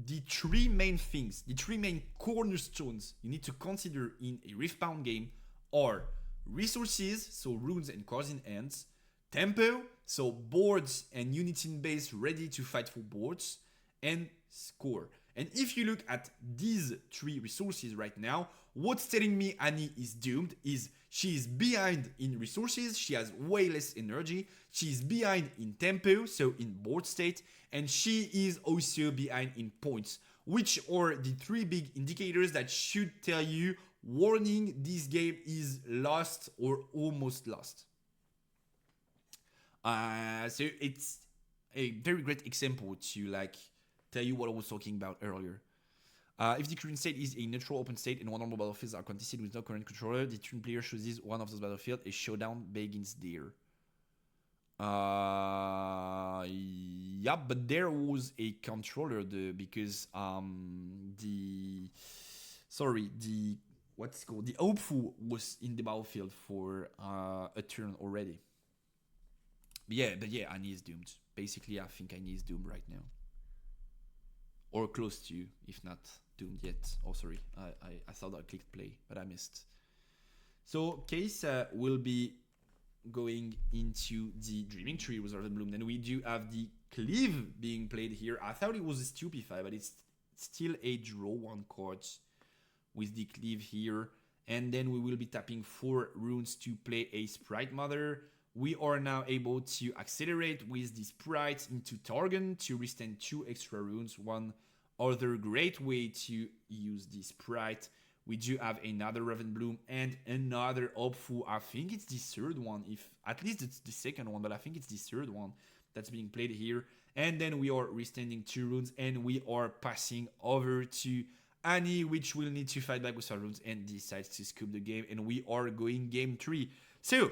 the 3 main things, the 3 main cornerstones you need to consider in a Riftbound game are resources, so runes and cards in hands, tempo, so boards and units in base ready to fight for boards, and score. And if you look at these 3 resources right now, what's telling me Annie is doomed is she is behind in resources, she has way less energy, she is behind in tempo, so in board state, and she is also behind in points, which are the 3 big indicators that should tell you, warning, this game is lost or almost lost. So it's a very great example to like tell you what I was talking about earlier. If the current state is a neutral open state and one normal battlefields are contested with no current controller, the turn player chooses one of those battlefields. A showdown begins there. Yeah, but there was a controller there because the what's it called, the Hopeful was in the battlefield for a turn already. But yeah, Annie is doomed. Basically, I think Annie is doomed right now. Or close to, if not doomed yet. Oh, sorry. I thought I clicked play, but I missed. So, Case will be going into the Dreaming Tree with Reserve Bloom. Then we do have the Cleave being played here. I thought it was a Stupefy, but it's still a draw 1 card with the Cleave here. And then we will be tapping 4 runes to play a Sprite Mother. We are now able to accelerate with the Sprite into Targon to restand 2 extra runes. One other great way to use the Sprite. We do have another Raven Bloom and another Hopeful. I think it's the 3rd one. If at least it's the 2nd one, but I think it's the 3rd one that's being played here. And then we are restanding 2 runes and we are passing over to Annie, which will need to fight back with her runes and decides to scoop the game. And we are going game 3. So,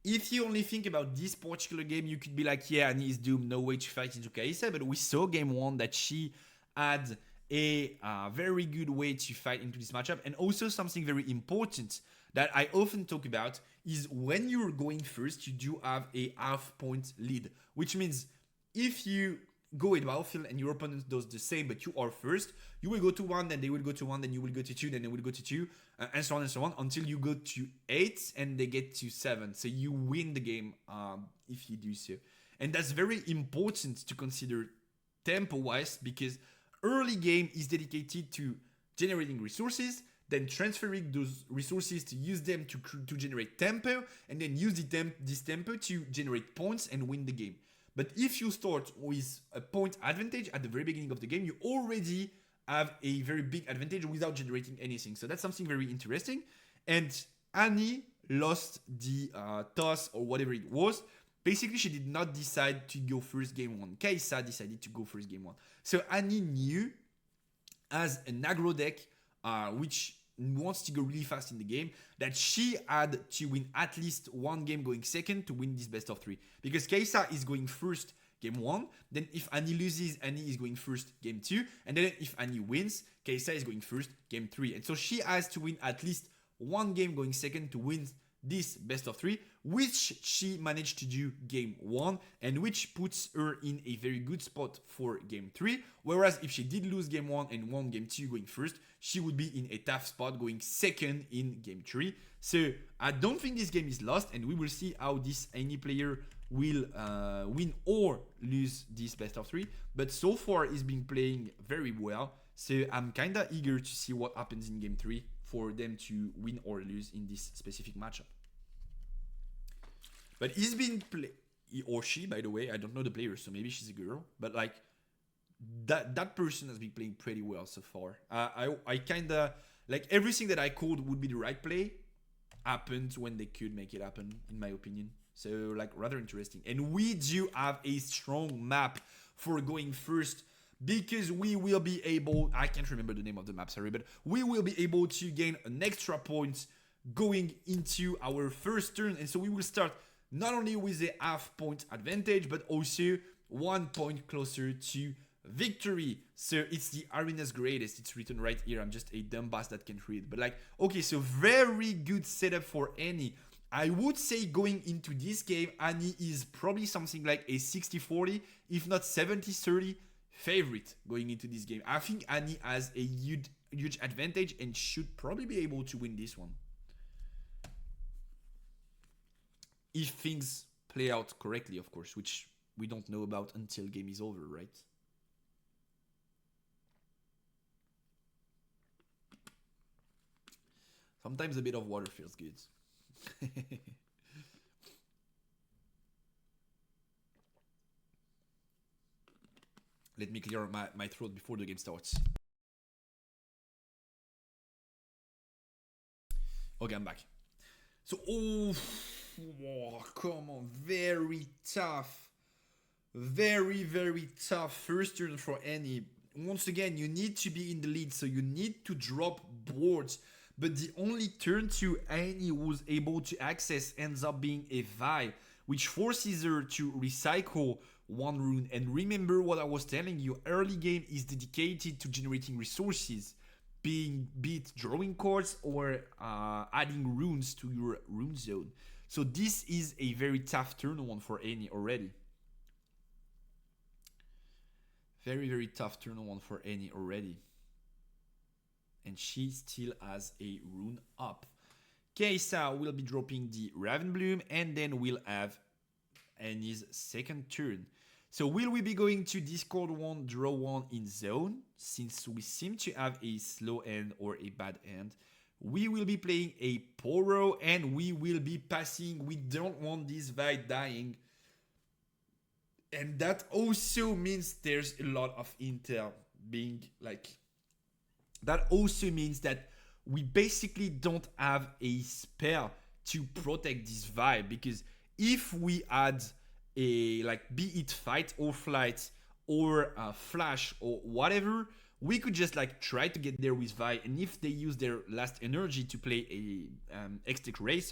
if you only think about this particular game, you could be like, yeah, Annie is doomed, no way to fight into Kaisa. But we saw game 1 that she had a very good way to fight into this matchup. And also something very important, that I often talk about is when you're going first, you do have a half-point lead, which means if you go in battlefield and your opponent does the same, but you are first, you will go to 1, then they will go to 1, then you will go to 2, then they will go to 2, and so on until you go to 8 and they get to 7. So you win the game if you do so. And that's very important to consider tempo-wise, because early game is dedicated to generating resources, then transferring those resources to use them to generate tempo, and then use this tempo to generate points and win the game. But if you start with a point advantage at the very beginning of the game, you already have a very big advantage without generating anything. So that's something very interesting. And Annie lost the toss or whatever it was. Basically, she did not decide to go first game 1. Kai'Sa decided to go first game 1. So Annie knew, as an aggro deck, which wants to go really fast in the game, that she had to win at least one game going second to win this best of 3. Because Kai'Sa is going first game 1, then if Annie loses, Annie is going first game 2, and then if Annie wins, Kai'Sa is going first game 3. And so she has to win at least one game going second to win this best of 3, which she managed to do game 1, and which puts her in a very good spot for game 3. Whereas if she did lose game 1 and won game 2 going first, she would be in a tough spot going second in game 3. So I don't think this game is lost, and we will see how this any player will win or lose this best of 3. But so far he's been playing very well, so I'm kinda eager to see what happens in game 3 for them to win or lose in this specific matchup. But he's been he or she, by the way, I don't know the player, so maybe she's a girl, but like that person has been playing pretty well so far. I kinda like everything that I called would be the right play happened when they could make it happen, in my opinion. So like rather interesting. And we do have a strong map for going first, because we will be able, I can't remember the name of the map, sorry, but we will be able to gain an extra point going into our first turn. And so we will start not only with a half-point advantage, but also 1 point closer to victory. So it's the arena's greatest. It's written right here. I'm just a dumb bass that can't read. But like, okay, so very good setup for Annie. I would say going into this game, Annie is probably something like a 60-40, if not 70-30 favorite going into this game. I think Annie has a huge advantage and should probably be able to win this one, if things play out correctly, of course, which we don't know about until game is over, right? Sometimes a bit of water feels good. Let me clear my throat before the game starts. Okay, I'm back. So, oh, come on. Very tough. Very, very tough first turn for Annie. Once again, you need to be in the lead, so you need to drop boards. But the only turn 2 Annie was able to access ends up being a Vi, which forces her to recycle one rune. And remember what I was telling you, early game is dedicated to generating resources, be it drawing cards or adding runes to your rune zone. So this is a very tough turn 1 for Annie already. Very, very tough turn 1 for Annie already. And she still has a rune up. Kai'Sa will be dropping the Ravenbloom, and then we'll have Annie's second turn. So will we be going to discard 1, draw 1 in zone? Since we seem to have a slow end or a bad end, we will be playing a Poro, and we will be passing. We don't want this Vi dying. And that also means there's a lot of intel being like... That also means that we basically don't have a spell to protect this Vi, because if we add a, like, be it fight or flight or flash or whatever, we could just like try to get there with Vi, and if they use their last energy to play a Extec Ray,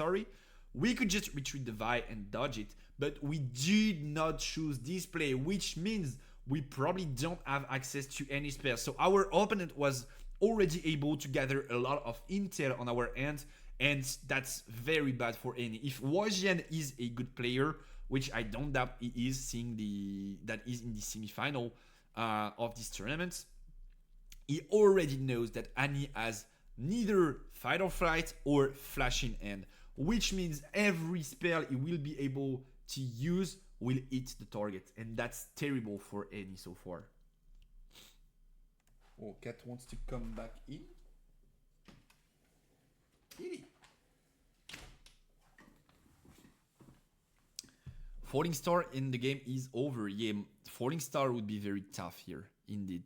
we could just retreat the Vi and dodge it. But we did not choose this play, which means we probably don't have access to any spells. So our opponent was already able to gather a lot of intel on our end And that's very bad for any. If Wajian is a good player, which I don't doubt he is, seeing that is in the semifinal of this tournament, he already knows that Annie has neither fight or flight or flash in hand, which means every spell he will be able to use will hit the target, and that's terrible for Annie so far. Oh, Cat wants to come back in. Kitty. Falling Star in the game is over. Yeah, Falling Star would be very tough here, indeed.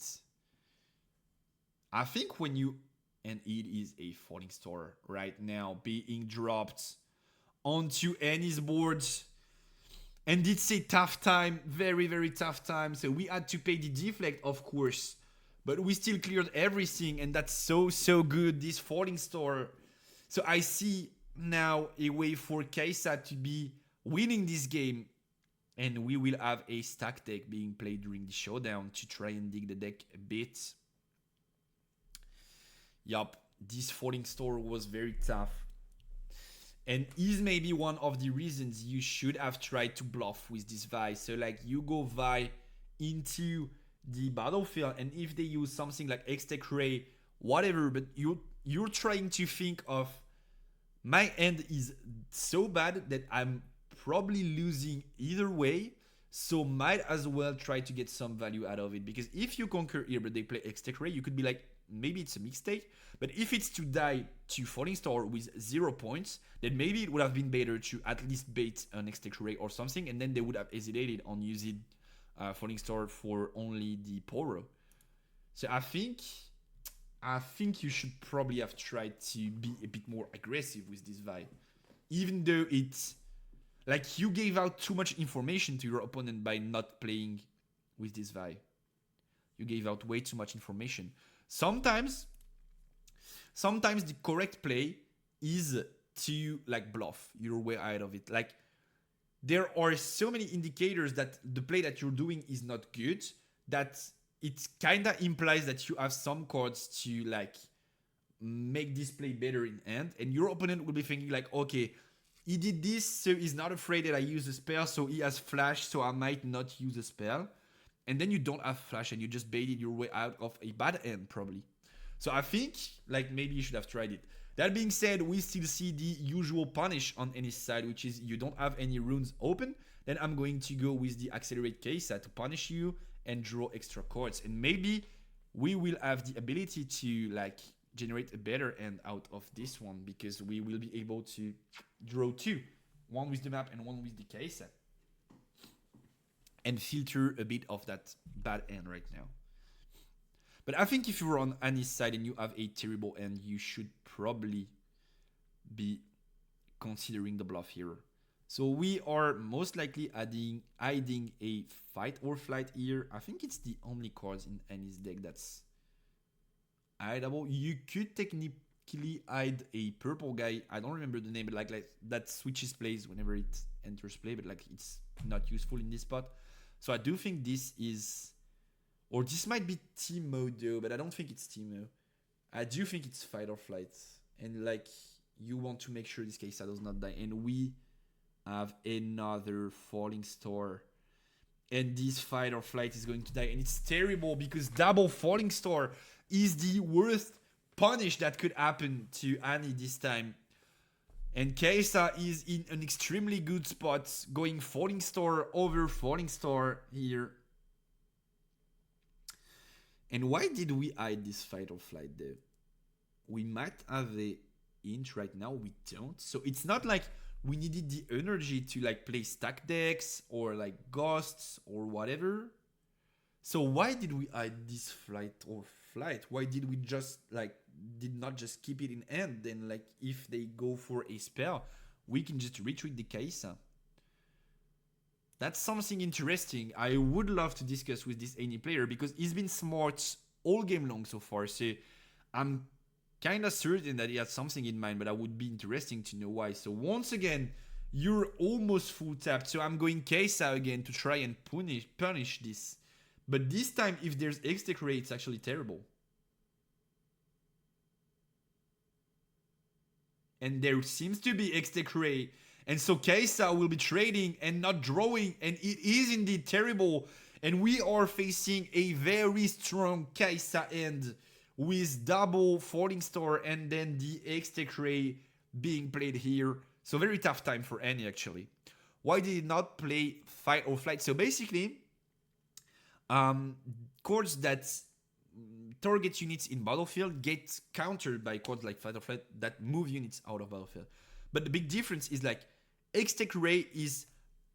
I think when you... And it is a Falling Star right now being dropped onto Annie's boards. And it's a tough time. Very, very tough time. So we had to pay the deflect, of course. But we still cleared everything. And that's so, so good. This Falling Star. So I see now a way for Kaisa to be winning this game. And we will have a stack deck being played during the showdown to try and dig the deck a bit. Yup, this Falling Star was very tough. And is maybe one of the reasons you should have tried to bluff with this Vi. So like you go Vi into the battlefield, and if they use something like X-Tech Ray, whatever, but you're trying to think of, my end is so bad that I'm probably losing either way, so might as well try to get some value out of it. Because if you conquer here but they play X-Tech Ray, you could be like, maybe it's a mistake. But if it's to die to Falling Star with 0 points, then maybe it would have been better to at least bait an X-Tech Ray or something, and then they would have hesitated on using Falling Star for only the Poro. So I think you should probably have tried to be a bit more aggressive with this Vi. Even though it's like you gave out too much information to your opponent by not playing with this Vi. You gave out way too much information. Sometimes the correct play is to like bluff your way out of it. Like there are so many indicators that the play that you're doing is not good that it kind of implies that you have some cards to like make this play better in hand, and your opponent will be thinking like, okay, he did this, so he's not afraid that I use a spell, so he has flash, so I might not use a spell. And then you don't have flash and you just baited your way out of a bad end probably. So I think like maybe you should have tried it. That being said, we still see the usual punish on any side, which is you don't have any runes open. Then I'm going to go with the Accelerate Kaisa to punish you and draw extra cards. And maybe we will have the ability to like generate a better end out of this one, because we will be able to draw two. One with the map and one with the Kaisa. And filter a bit of that bad end right now. But I think if you're on Annie's side and you have a terrible end, you should probably be considering the bluff here. So we are most likely hiding a fight or flight here. I think it's the only cards in Annie's deck that's hideable. You could technically hide a purple guy. I don't remember the name, but like that switches plays whenever it enters play, but like it's not useful in this spot. So I do think this is, or this might be team mode though, but I don't think it's team mode. I do think it's fight or flight. And like, you want to make sure this Kaisa does not die. And we have another Falling Star. And this fight or flight is going to die. And it's terrible because double Falling Star is the worst punish that could happen to Annie this time. And Kaisa is in an extremely good spot, going Falling Star over Falling Star here. And why did we hide this fight or flight there? We might have a int right now, we don't. So it's not like we needed the energy to like play stack decks or like ghosts or whatever. So why did we hide this flight or flight? Why did we just like did not just keep it in hand? Then like if they go for a spell, we can just retreat the Kaisa. That's something interesting. I would love to discuss with this any player because he's been smart all game long so far. So I'm kind of certain that he has something in mind, but I would be interesting to know why. So once again, you're almost full tapped. So I'm going Kaisa again to try and punish this. But this time, if there's X-Tech Ray, it's actually terrible. and there seems to be X-Tech Ray. And so Kaisa will be trading and not drawing, and it is indeed terrible. And we are facing a very strong Kaisa end with double Falling Star and then the X-Tech Ray being played here. So very tough time for Annie actually. Why did it not play Fight or Flight? So basically, cards that target units in battlefield get countered by cards like Fight or Flight that move units out of battlefield. But the big difference is like X-Tech Ray is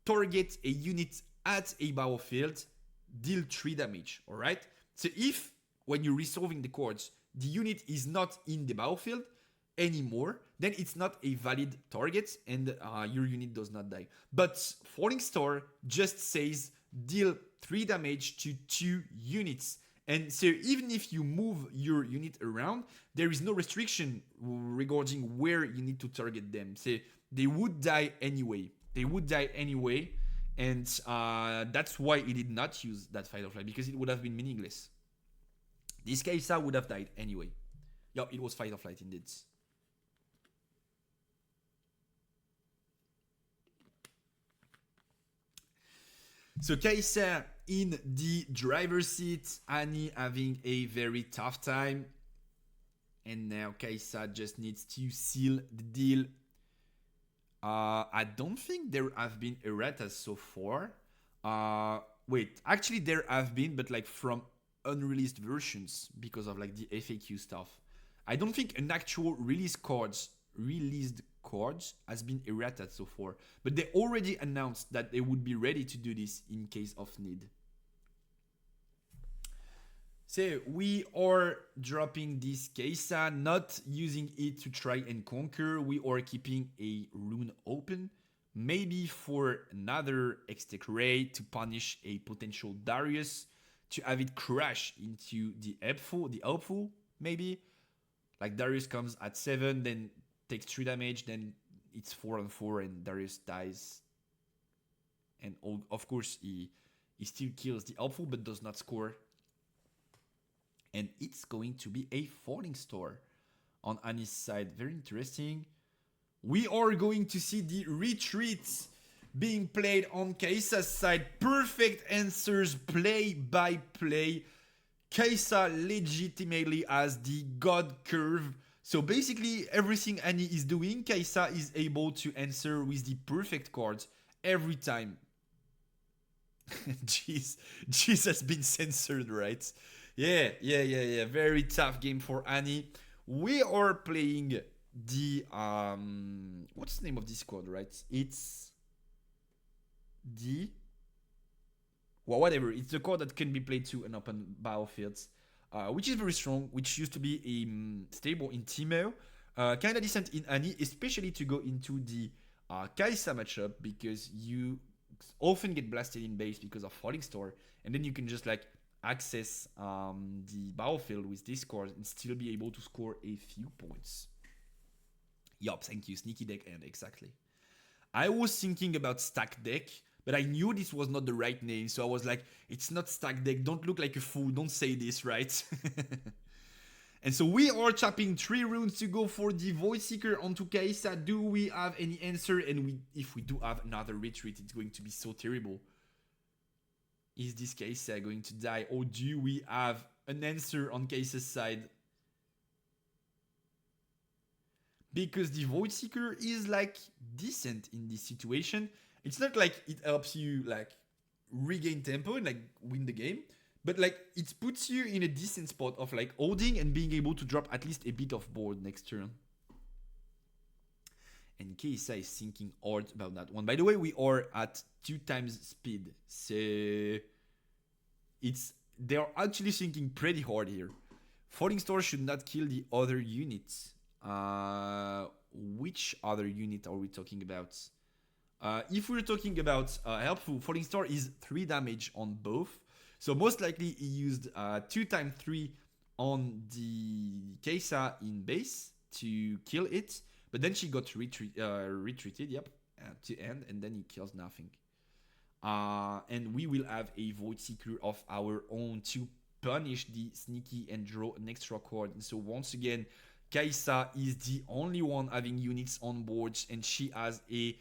target a unit at a battlefield, deal 3 damage, alright? So if, when you're resolving the cards, the unit is not in the battlefield anymore, then it's not a valid target and your unit does not die. But Falling Star just says deal 3 damage to 2 units. And so even if you move your unit around, there is no restriction regarding where you need to target them. So they would die anyway. And that's why it did not use that Fight or Flight, because it would have been meaningless. This Kaisa would have died anyway. Yeah, it was Fight or Flight indeed. So Kaisa in the driver's seat, Annie having a very tough time. And now Kaisa just needs to seal the deal. I don't think there have been erratas so far. Wait, actually there have been, but like from unreleased versions because of like the FAQ stuff. I don't think an actual released cards has been errated so far, but they already announced that they would be ready to do this in case of need. So we are dropping this Kaisa, not using it to try and conquer. We are keeping a rune open, maybe for another X-Tech Ray to punish a potential Darius, to have it crash into the helpful, maybe. Like Darius comes at 7, then takes 3 damage, then it's 4-on-4 and Darius dies. And of course he still kills the helpful but does not score. And it's going to be a Falling Star on Annie's side. Very interesting. We are going to see the retreats being played on Kaisa's side. Perfect answers, play by play. Kaisa legitimately has the God curve. So basically everything Annie is doing, Kaisa is able to answer with the perfect cards every time. Jeez has been censored, right? Yeah. Very tough game for Annie. We are playing the what's the name of this squad, right? It's the whatever. It's the card that can be played to an open battlefields, which is very strong. Which used to be stable in Teemo, kind of decent in Annie, especially to go into the Kaisa matchup because you often get blasted in base because of Falling Star, and then you can just like access the battlefield with this card and still be able to score a few points. Yup, thank you, Sneaky Deck and exactly. I was thinking about Stack Deck, but I knew this was not the right name, so I was like, it's not Stack Deck, don't look like a fool, don't say this, right? And so we are chopping 3 runes to go for the Void Seeker onto Kaisa. Do we have any answer? And if we do have another retreat, it's going to be so terrible. Is this Kaisa going to die, or do we have an answer on Kaisa's side? Because the Void Seeker is like decent in this situation. It's not like it helps you like regain tempo and like win the game, but like it puts you in a decent spot of like holding and being able to drop at least a bit of board next turn. And Kaisa is thinking hard about that one. By the way, we are at 2 times speed. So they're actually thinking pretty hard here. Falling Star should not kill the other units. Which other unit are we talking about? If we're talking about helpful, Falling Star is 3 damage on both. So most likely he used 2 times 3 on the Kaisa in base to kill it. But then she got retreated, yep, to end, and then he kills nothing. And we will have a Void Seeker of our own to punish the Sneaky and draw an extra card. And so once again, Kaisa is the only one having units on boards, and she has a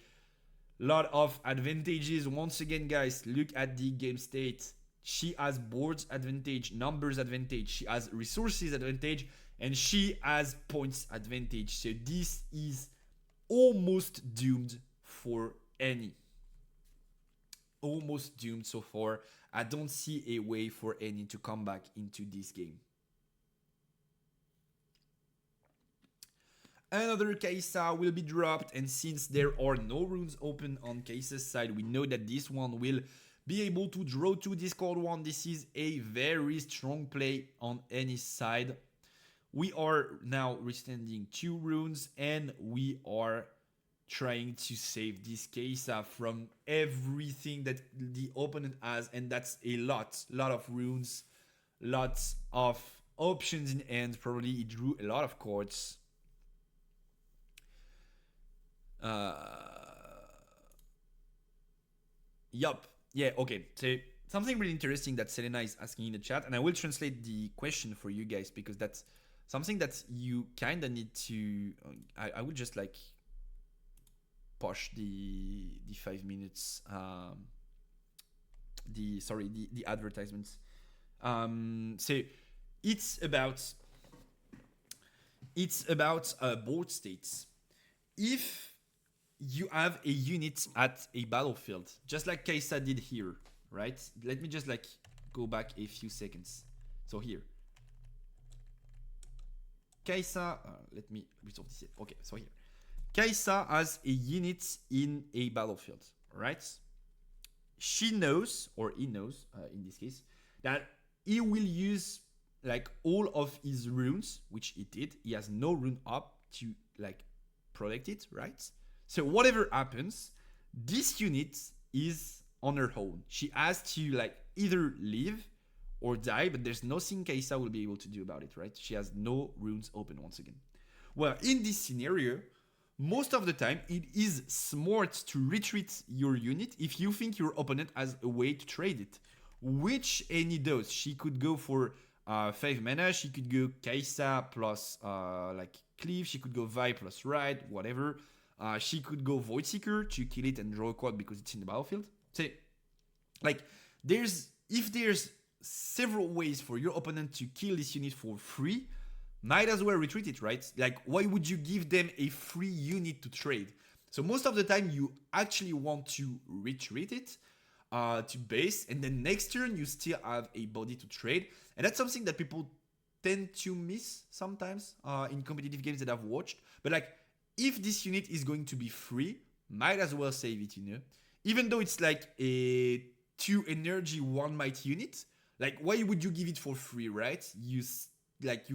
lot of advantages. Once again, guys, look at the game state. She has boards advantage, numbers advantage, she has resources advantage, and she has points advantage. So this is almost doomed for any. Almost doomed so far. I don't see a way for any to come back into this game. Another Kaisa will be dropped, and since there are no runes open on Kaisa's side, we know that this one will be able to draw to discard one. This is a very strong play on any side. We are now restanding 2 runes, and we are trying to save this Kaisa from everything that the opponent has, and that's a lot of runes, lots of options in hand. Probably he drew a lot of cards. Yup. Yeah, okay. So something really interesting that Selena is asking in the chat, and I will translate the question for you guys because that's something that you kind of need to. I would just like push the 5 minutes. The advertisements. So it's about board states. If you have a unit at a battlefield, just like Kaisa did here, right? Let me just like go back a few seconds. So here, Kaisa, let me resolve this. Okay, so here, Kaisa has a unit in a battlefield, right? She knows, or he knows, in this case, that he will use like all of his runes, which he did. He has no rune up to like protect it, right? So whatever happens, this unit is on her own. She has to like either leave or die, but there's nothing Kaisa will be able to do about it, right? She has no runes open once again. Well, in this scenario, most of the time, it is smart to retreat your unit if you think your opponent has a way to trade it, which Annie does. She could go for 5 mana, she could go Kaisa plus like Cleave, she could go Vi plus Ride, whatever. She could go Void Seeker to kill it and draw a card because it's in the battlefield. So, like, if there's several ways for your opponent to kill this unit for free, might as well retreat it, right? Like, why would you give them a free unit to trade? So most of the time, you actually want to retreat it to base, and then next turn, you still have a body to trade. And that's something that people tend to miss sometimes in competitive games that I've watched. But like, if this unit is going to be free, might as well save it, you know? Even though it's like a 2 energy 1 might unit, like, why would you give it for free, right? You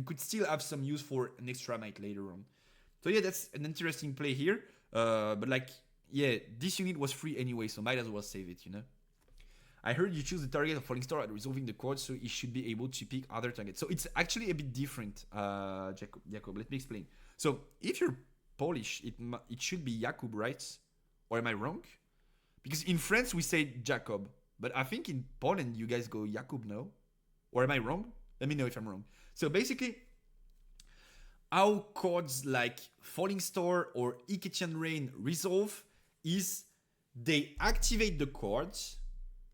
could still have some use for an extra might later on. So yeah, that's an interesting play here. But like, yeah, this unit was free anyway, so might as well save it, you know? I heard you choose the target of Falling Star at resolving the card, so he should be able to pick other targets. So it's actually a bit different, Jacob. Let me explain. So if you're Polish, it should be Jakub, right? Or am I wrong? Because in France we say Jacob, but I think in Poland you guys go Jakub, no? Or am I wrong? Let me know if I'm wrong. So basically, how cards like Falling Star or Iketian Rain resolve is they activate the cards,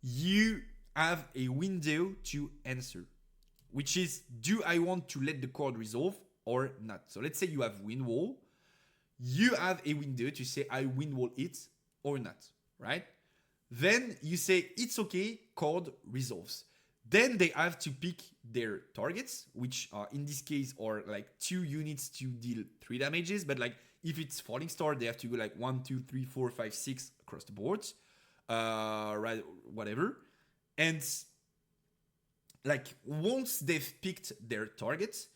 you have a window to answer, which is, do I want to let the card resolve or not? So let's say you have Windwall, you have a window to say I Windwall it or not, right? Then you say it's okay, card resolves. Then they have to pick their targets, which in this case are like 2 units to deal 3 damages. But like if it's Falling Star, they have to go like 1, 2, 3, 4, 5, 6 across the board, right? Whatever. And like once they've picked their targets,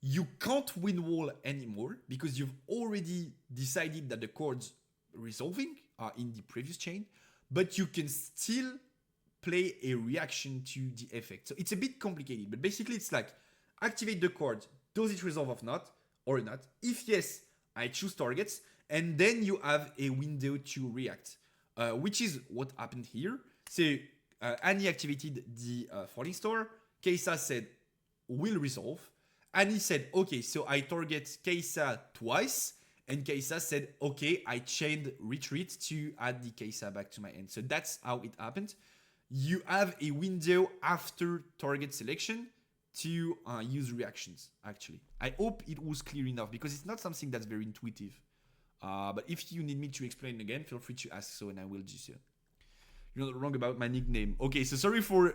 you can't win wall anymore because you've already decided that the card's resolving in the previous chain, but you can still play a reaction to the effect. So it's a bit complicated, but basically it's like activate the card, does it resolve or not? If yes, I choose targets, and then you have a window to react, which is what happened here. So Annie activated the Falling Star, Kaisa said will resolve, Annie said, okay, so I target Kai'Sa twice. And Kai'Sa said, okay, I chained retreat to add the Kai'Sa back to my end. So that's how it happened. You have a window after target selection to use reactions, actually. I hope it was clear enough because it's not something that's very intuitive. But if you need me to explain again, feel free to ask so and I will do so. You're not wrong about my nickname. Okay, so sorry for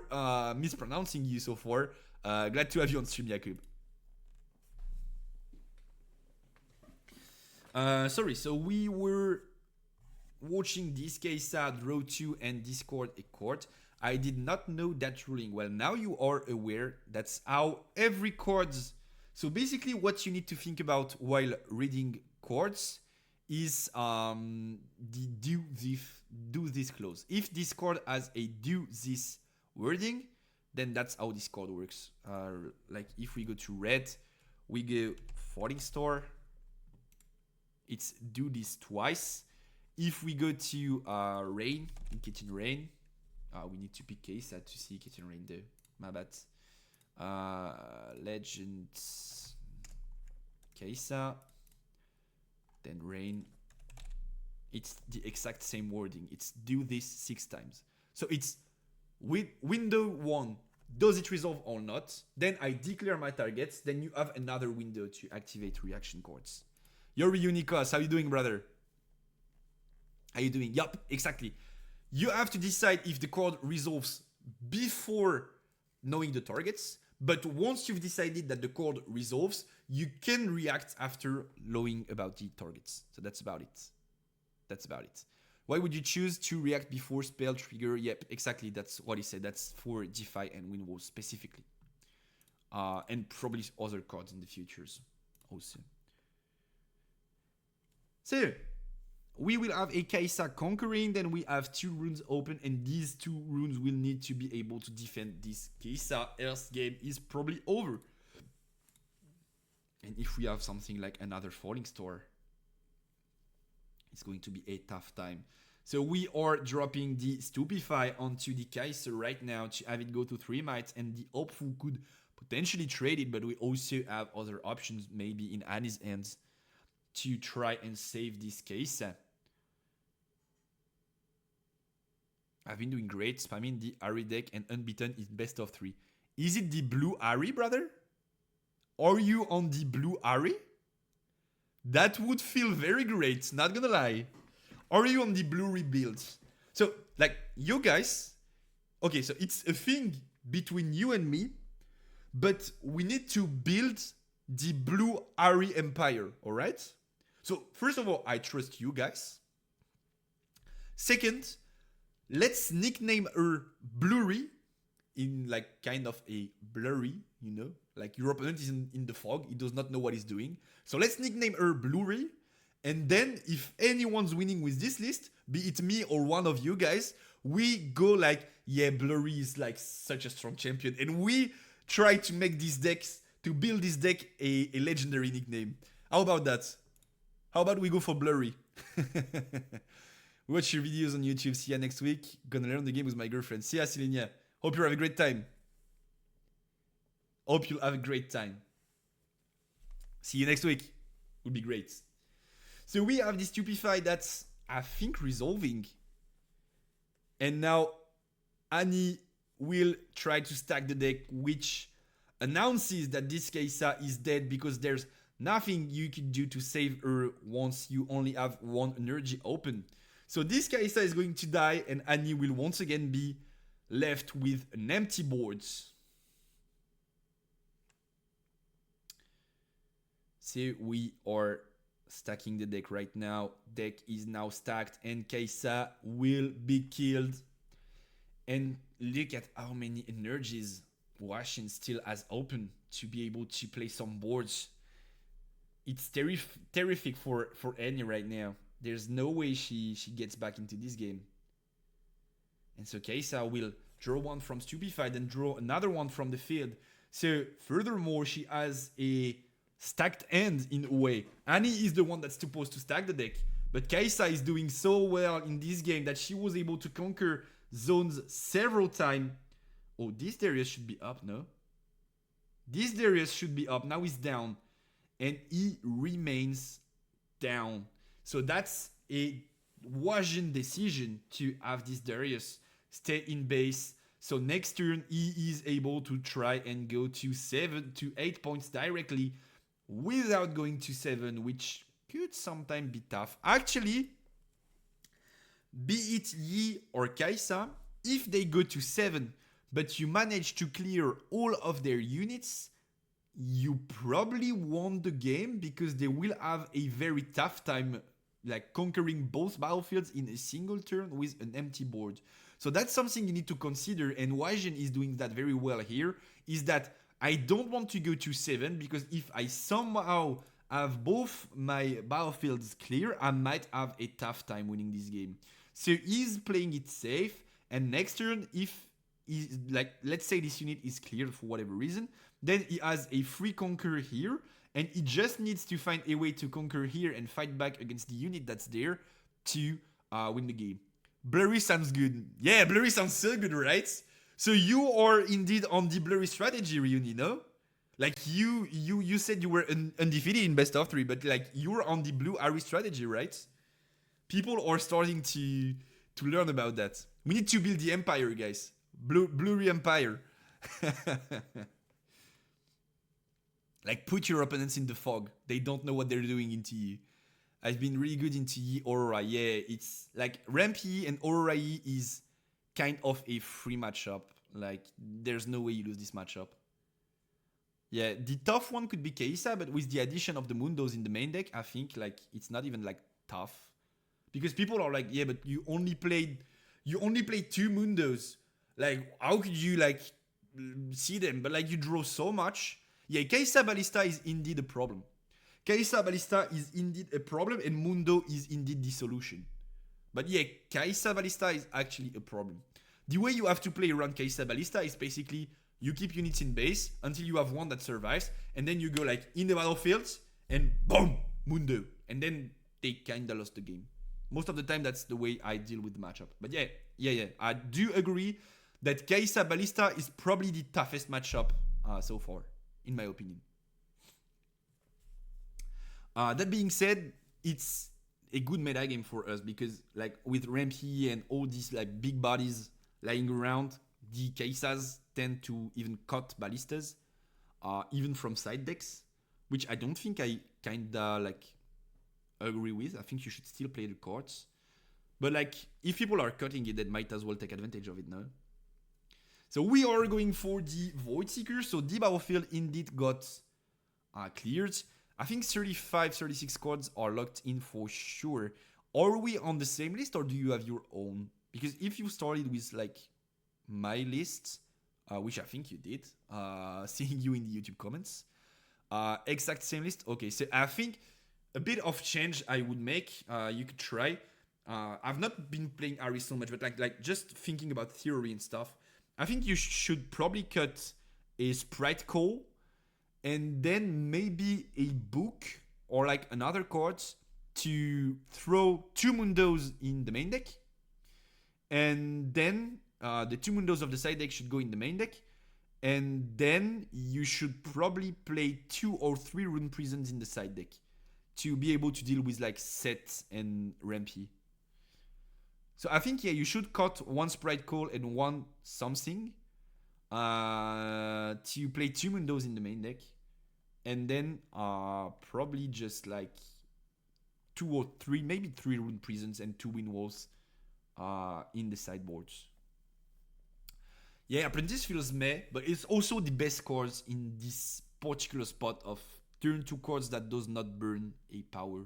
mispronouncing you so far. Glad to have you on stream, Jakub. Sorry, so we were watching this Kai'Sa draw 2 and discard a card. I did not know that ruling. Well, now you are aware. That's how every cards. So basically, what you need to think about while reading cards is the do this clause. If this card has a do this wording, then that's how this card works. Like if we go to red, we go falling star. It's do this twice. If we go to rain, in kitchen rain, we need to pick Kai'Sa to see kitchen rain there. My bad. Legends, Kai'Sa, then rain. It's the exact same wording. It's do this 6 times. So it's with window 1. Does it resolve or not? Then I declare my targets. Then you have another window to activate reaction cards. Yuri Unicos, how you doing, brother? How you doing? Yup, exactly. You have to decide if the card resolves before knowing the targets. But once you've decided that the card resolves, you can react after knowing about the targets. So that's about it. That's about it. Why would you choose to react before spell trigger? Yep, exactly. That's what he said. That's for DeFi and Windwall specifically. And probably other cards in the futures also. So, we will have a Kai'Sa conquering, then we have 2 runes open, and these 2 runes will need to be able to defend this Kai'Sa, else game is probably over. And if we have something like another falling star, it's going to be a tough time. So we are dropping the Stupefy onto the Kai'Sa right now to have it go to 3 mites, and the Hopeful could potentially trade it, but we also have other options maybe in Annie's hands to try and save this Kai'Sa. I've been doing great, spamming the Ari deck and unbeaten is best of 3. Is it the blue Ari, brother? Are you on the blue Ari? That would feel very great, not gonna lie. Are you on the blue rebuild? So, like, you guys... Okay, so it's a thing between you and me, but we need to build the blue Ari empire, alright? So, first of all, I trust you guys. Second, let's nickname her Blurry in like kind of a blurry, you know? Like your opponent is in the fog, he does not know what he's doing. So let's nickname her Blurry. And then if anyone's winning with this list, be it me or one of you guys, we go like, yeah, Blurry is like such a strong champion. And we try to make these decks, to build this deck a legendary nickname. How about that? How about we go for Blurry? Watch your videos on YouTube. See ya next week. Gonna learn the game with my girlfriend. See ya, Selenia. Hope you have a great time. Hope you'll have a great time. See you next week. Would be great. So we have this Stupefy that's, I think, resolving. And now Annie will try to stack the deck, which announces that this Kai'Sa is dead because there's nothing you can do to save her once you only have 1 energy open. So this Kai'Sa is going to die and Annie will once again be left with an empty board. So we are stacking the deck right now. Deck is now stacked and Kai'Sa will be killed. And look at how many energies Washin still has open to be able to play some boards. It's terrific for Annie right now. There's no way she gets back into this game. And so Kai'Sa will draw 1 from Stupefy, then draw another 1 from the field. So furthermore, she has a stacked end in a way. Annie is the one that's supposed to stack the deck. But Kai'Sa is doing so well in this game that she was able to conquer zones several times. Oh, this Darius should be up, no? This Darius should be up. Now he's down. And he remains down. So that's a Wajin decision to have this Darius stay in base. So next turn, he is able to try and go to 7 to 8 points directly without going to 7, which could sometimes be tough. Actually, be it Yi or Kaisa, if they go to 7, but you manage to clear all of their units, you probably won the game because they will have a very tough time like conquering both battlefields in a single turn with an empty board. So that's something you need to consider, and Waijin is doing that very well here, is that I don't want to go to 7 because if I somehow have both my battlefields clear, I might have a tough time winning this game. So he's playing it safe, and next turn, if he's like, let's say this unit is cleared for whatever reason, then he has a free conquer here, and he just needs to find a way to conquer here and fight back against the unit that's there to win the game. Blurry sounds good. Yeah, Blurry sounds so good, right? So you are indeed on the Blurry strategy, Ryuni, no? Like you said you were undefeated in best of 3, but like you were on the blue Ari strategy, right? People are starting to learn about that. We need to build the empire, guys. Blurry empire. Like put your opponents in the fog. They don't know what they're doing in TE. I've been really good in TE Aurora. Yeah, it's like Rampy and Aurora E is kind of a free matchup. Like there's no way you lose this matchup. Yeah, the tough one could be Keisa, but with the addition of the Mundos in the main deck, I think like it's not even like tough. Because people are like, yeah, but you only played 2 Mundos. Like, how could you like see them? But like you draw so much. Yeah, Keisa Ballista is indeed a problem. Keisa Ballista is indeed a problem, and Mundo is indeed the solution. But yeah, Keisa Ballista is actually a problem. The way you have to play around Keisa Ballista is basically you keep units in base until you have one that survives, and then you go like in the battlefield, and boom, Mundo. And then they kinda lost the game. Most of the time, that's the way I deal with the matchup. But yeah, I do agree that Keisa Ballista is probably the toughest matchup so far, in my opinion. That being said, it's a good meta game for us because like with Rampy and all these like big bodies lying around, the Keisas tend to even cut Ballistas, even from side decks, which I don't think I kinda like agree with. I think you should still play the cards. But like, if people are cutting it, they might as well take advantage of it now. So we are going for the Void Seeker. So the battlefield indeed got cleared. I think 35, 36 cards are locked in for sure. Are we on the same list or do you have your own? Because if you started with like my list, which I think you did, seeing you in the YouTube comments, exact same list. Okay, so I think a bit of change I would make. You could try. I've not been playing Ari so much, but like just thinking about theory and stuff, I think you should probably cut a Sprite Call and then maybe a book or like another card to throw 2 Mundos in the main deck. And then the 2 Mundos of the side deck should go in the main deck. And then you should probably play 2 or 3 Rune Prisons in the side deck to be able to deal with like Sett and Rampy. So I think, yeah, you should cut 1 Sprite Call and 1 something to play 2 Mundos in the main deck. And then probably just like 2 or 3, maybe 3 Rune Prisons and 2 Wind Walls in the sideboards. Yeah, Apprentice feels meh, but it's also the best cards in this particular spot of turn 2 cards that does not burn a power.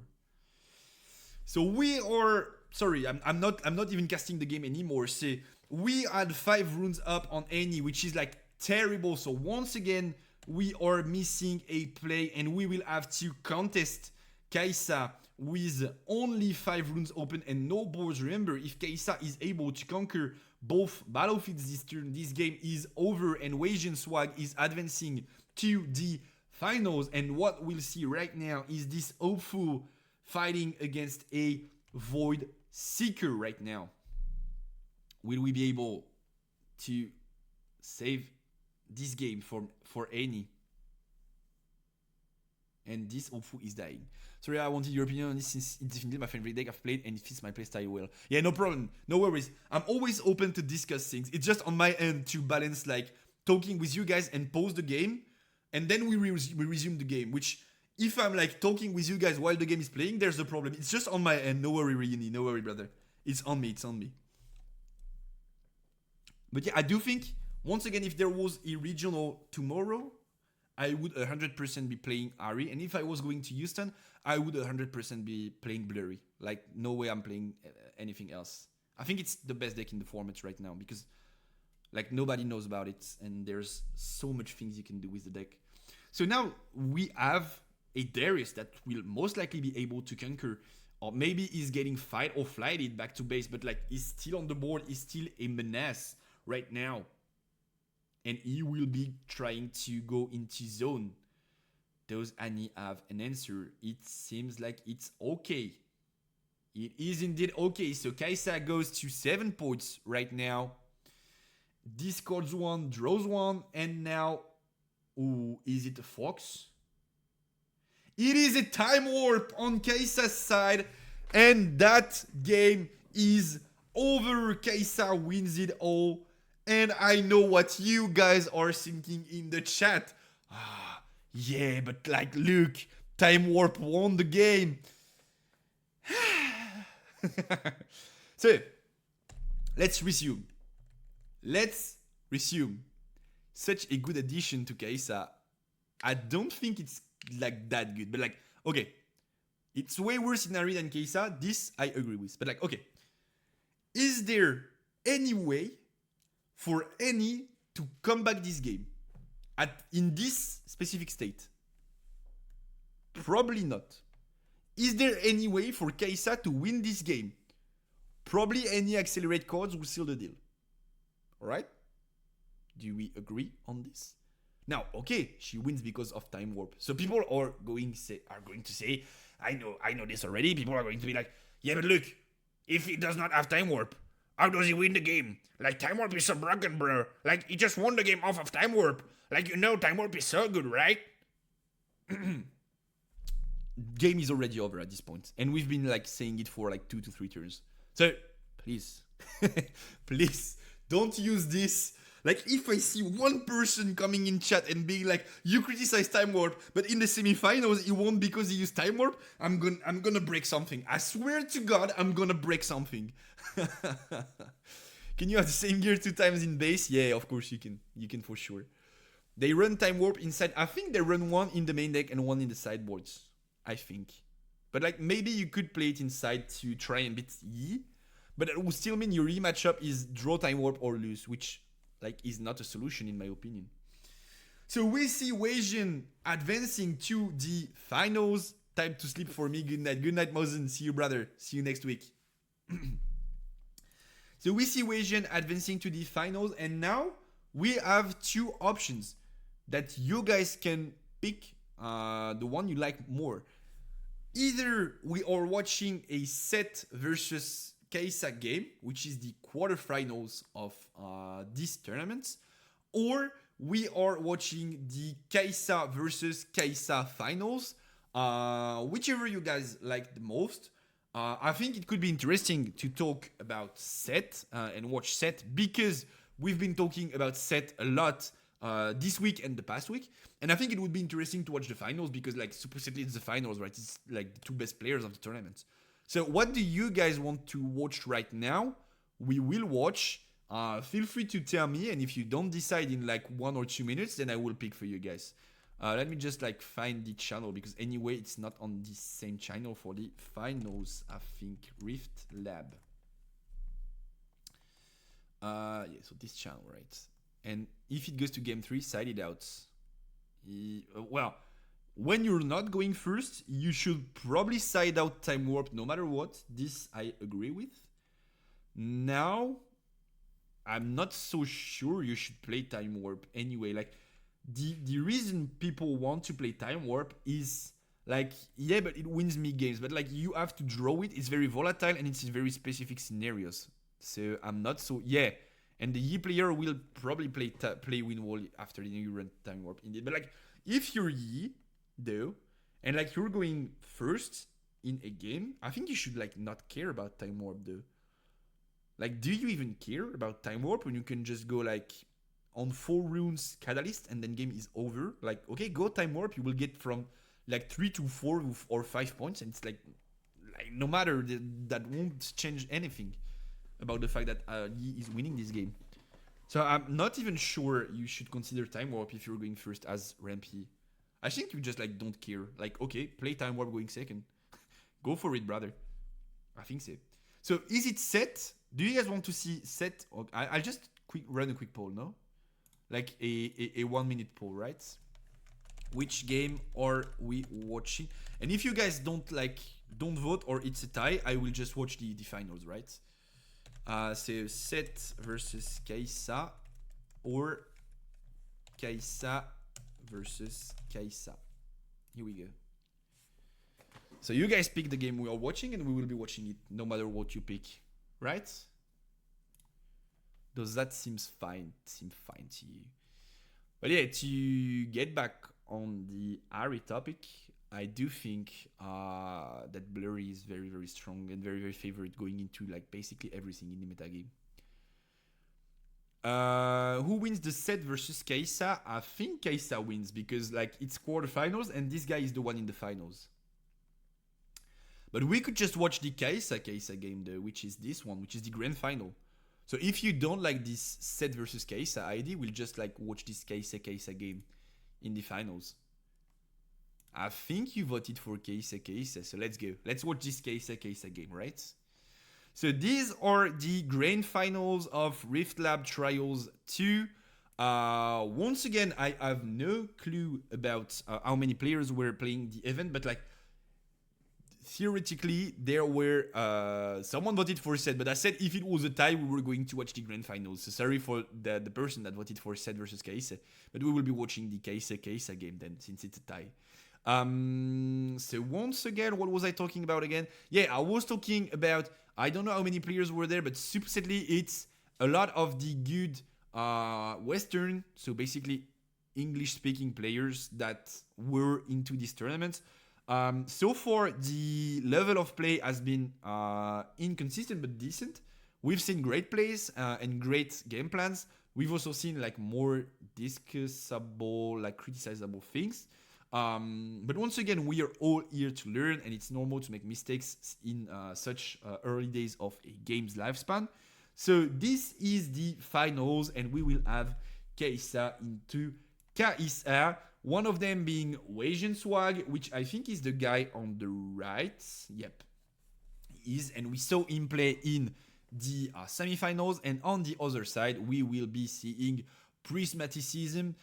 So we are... Sorry, I'm not even casting the game anymore. So we had 5 runes up on any, which is like terrible. So once again, we are missing a play and we will have to contest Kaisa with only 5 runes open and no boards. Remember, if Kaisa is able to conquer both battlefields this turn, this game is over and Weijin Swag is advancing to the finals. And what we'll see right now is this hopeful fighting against a Void Seeker right now. Will we be able to save this game for any? and this Ofu is dying. Sorry, I wanted your opinion on this since it's definitely my favorite deck I've played and it fits my playstyle well. Yeah, no problem. No worries. I'm always open to discuss things. It's just on my end to balance like talking with you guys and pause the game, and then we resume the game, which if I'm like talking with you guys while the game is playing, there's a problem. It's just on my end. No worry, Ryuni. No worry, brother. It's on me. It's on me. But yeah, I do think, once again, if there was a regional tomorrow, I would 100% be playing Ari. And if I was going to Houston, I would 100% be playing Blurry. Like, no way I'm playing anything else. I think it's the best deck in the format right now because, like, nobody knows about it. And there's so much things you can do with the deck. So now we have a Darius that will most likely be able to conquer, or maybe he's getting fight or flighted back to base, but like he's still on the board, he's still a menace right now. And he will be trying to go into zone. Does Annie have an answer? It seems like it's okay. It is indeed okay. So Kaisa goes to 7 points right now. Discards one, draws one, and now, ooh, is it a Fox? It is a Time Warp on Kaisa's side, and that game is over. Kaisa wins it all, and I know what you guys are thinking in the chat. Ah, yeah, but like, look, Time Warp won the game. So, let's resume. Such a good addition to Kaisa. I don't think it's like that good, but like, okay, it's way worse in Ari than Kaisa. This I agree with, but like, okay, is there any way for any to come back this game in this specific state? Probably not. Is there any way for Kaisa to win this game? Probably any accelerate cards will seal the deal. Alright? Do we agree on this? Now, okay, she wins because of Time Warp. So people are going to say, I know this already. People are going to be like, yeah, but look, if he does not have Time Warp, how does he win the game? Like, Time Warp is so broken, bro. Like, he just won the game off of Time Warp. Like, Time Warp is so good, right? Game is already over at this point. And we've been, like, saying it for, like, 2 to 3 turns. So, please, please, don't use this. Like, if I see one person coming in chat and being like, you criticize Time Warp, but in the semifinals he won because he used Time Warp, I'm gonna break something. I swear to God, I'm gonna break something. Can you have the same gear 2 times in base? Yeah, of course you can. You can for sure. They run Time Warp inside. I think they run one in the main deck and one in the sideboards. I think. But like, maybe you could play it inside to try and beat Yi. But it will still mean your rematchup is draw Time Warp or lose, which like is not a solution in my opinion. So we see Weijin advancing to the finals. Time to sleep for me. Good night. Good night, Mozen. See you, brother. See you next week. So we see Weijin advancing to the finals, and now we have 2 options that you guys can pick the one you like more. Either we are watching a Sett versus Kaisa game, which is the quarterfinals of this tournament, or we are watching the Kaisa versus Kaisa finals, whichever you guys like the most. I think it could be interesting to talk about Sett and watch Sett, because we've been talking about Sett a lot this week and the past week, and I think it would be interesting to watch the finals because, like, supposedly it's the finals, right? It's like the 2 best players of the tournament. So what do you guys want to watch right now? We will watch. Feel free to tell me, and if you don't decide in like 1 or 2 minutes, then I will pick for you guys. Let me just like find the channel, because anyway it's not on the same channel for the finals. I think Riftlab. Yeah, so this channel, right? And if it goes to game 3, side it out. Well, when you're not going first, you should probably side out Time Warp no matter what. This I agree with. Now, I'm not so sure you should play Time Warp anyway. Like, the reason people want to play Time Warp is like, yeah, but it wins me games. But like, you have to draw it. It's very volatile and it's in very specific scenarios. So I'm not so, yeah. And the Yi player will probably play Win Wall after you run Time Warp indeed. But like, if you're Yi, though, And like you're going first in a game, I think you should like not care about time warp though. Like, do you even care about time warp when you can just go like on 4 runes catalyst and then game is over? Like, okay, go time warp, you will get from like 3 to 4 or 5 points, and it's like no matter that won't change anything about the fact that he is winning this game. So I'm not even sure you should consider time warp if you're going first as Rampy. I think you just like don't care. Like, okay, play time warp going second. Go for it, brother. I think so. So is it Sett? Do you guys want to see Sett? Or I'll just run a quick poll, no? Like a 1 minute poll, right? Which game are we watching? And if you guys don't vote or it's a tie, I will just watch the finals, right? So Sett versus Kaisa or Kaisa versus Kaisa. Here we go. So you guys pick the game we are watching and we will be watching it no matter what you pick, right? Does that seem fine to you? But yeah, to get back on the Ari topic, I do think that Blurry is very, very strong and very, very favored going into like basically everything in the metagame. Who wins the Sett versus Kaisa? I think Kaisa wins because like it's quarterfinals and this guy is the one in the finals. But we could just watch the Kaisa game though, which is this one, which is the grand final. So if you don't like this Sett versus Kaisa ID, we'll just like watch this Kaisa game in the finals. I think you voted for Kaisa, so let's go. Let's watch this Kaisa game, right? So these are the grand finals of Riftlab Trials 2. Once again, I have no clue about how many players were playing the event, but like theoretically there were someone voted for Sett, but I said if it was a tie we were going to watch the grand finals. So sorry for the person that voted for Sett versus Kaisa, but we will be watching the Kaisa game then, since it's a tie. So once again, what was I talking about again? Yeah, I was talking about, I don't know how many players were there, but supposedly it's a lot of the good Western, so basically English speaking players that were into this tournament. So far, the level of play has been inconsistent but decent. We've seen great plays and great game plans. We've also seen like more discussable, like criticizable things. But once again, we are all here to learn, and it's normal to make mistakes in such early days of a game's lifespan. So this is the finals, and we will have Kaisa into KSR. One of them being Wasian Swag, which I think is the guy on the right. Yep, he is, and we saw him play in the semifinals. And on the other side, we will be seeing Prismaticism,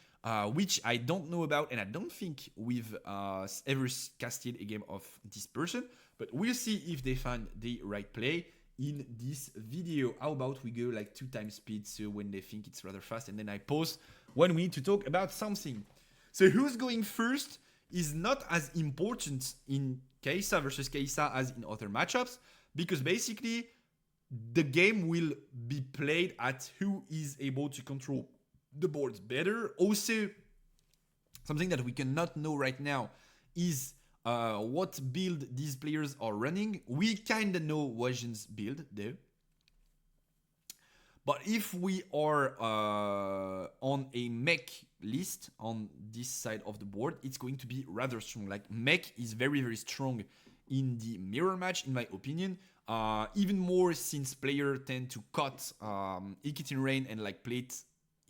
which I don't know about, and I don't think we've ever casted a game of this person, but we'll see if they find the right play in this video. How about we go like 2 times speed, so when they think it's rather fast, and then I pause when we need to talk about something. So who's going first is not as important in Kaisa versus Kaisa as in other matchups, because basically the game will be played at who is able to control the boards better. Also, something that we cannot know right now is what build these players are running. We kind of know Wasian's build though. But if we are on a mech list on this side of the board, it's going to be rather strong. Like mech is very, very strong in the mirror match, in my opinion. Even more since players tend to cut Ikitin Rain and like play it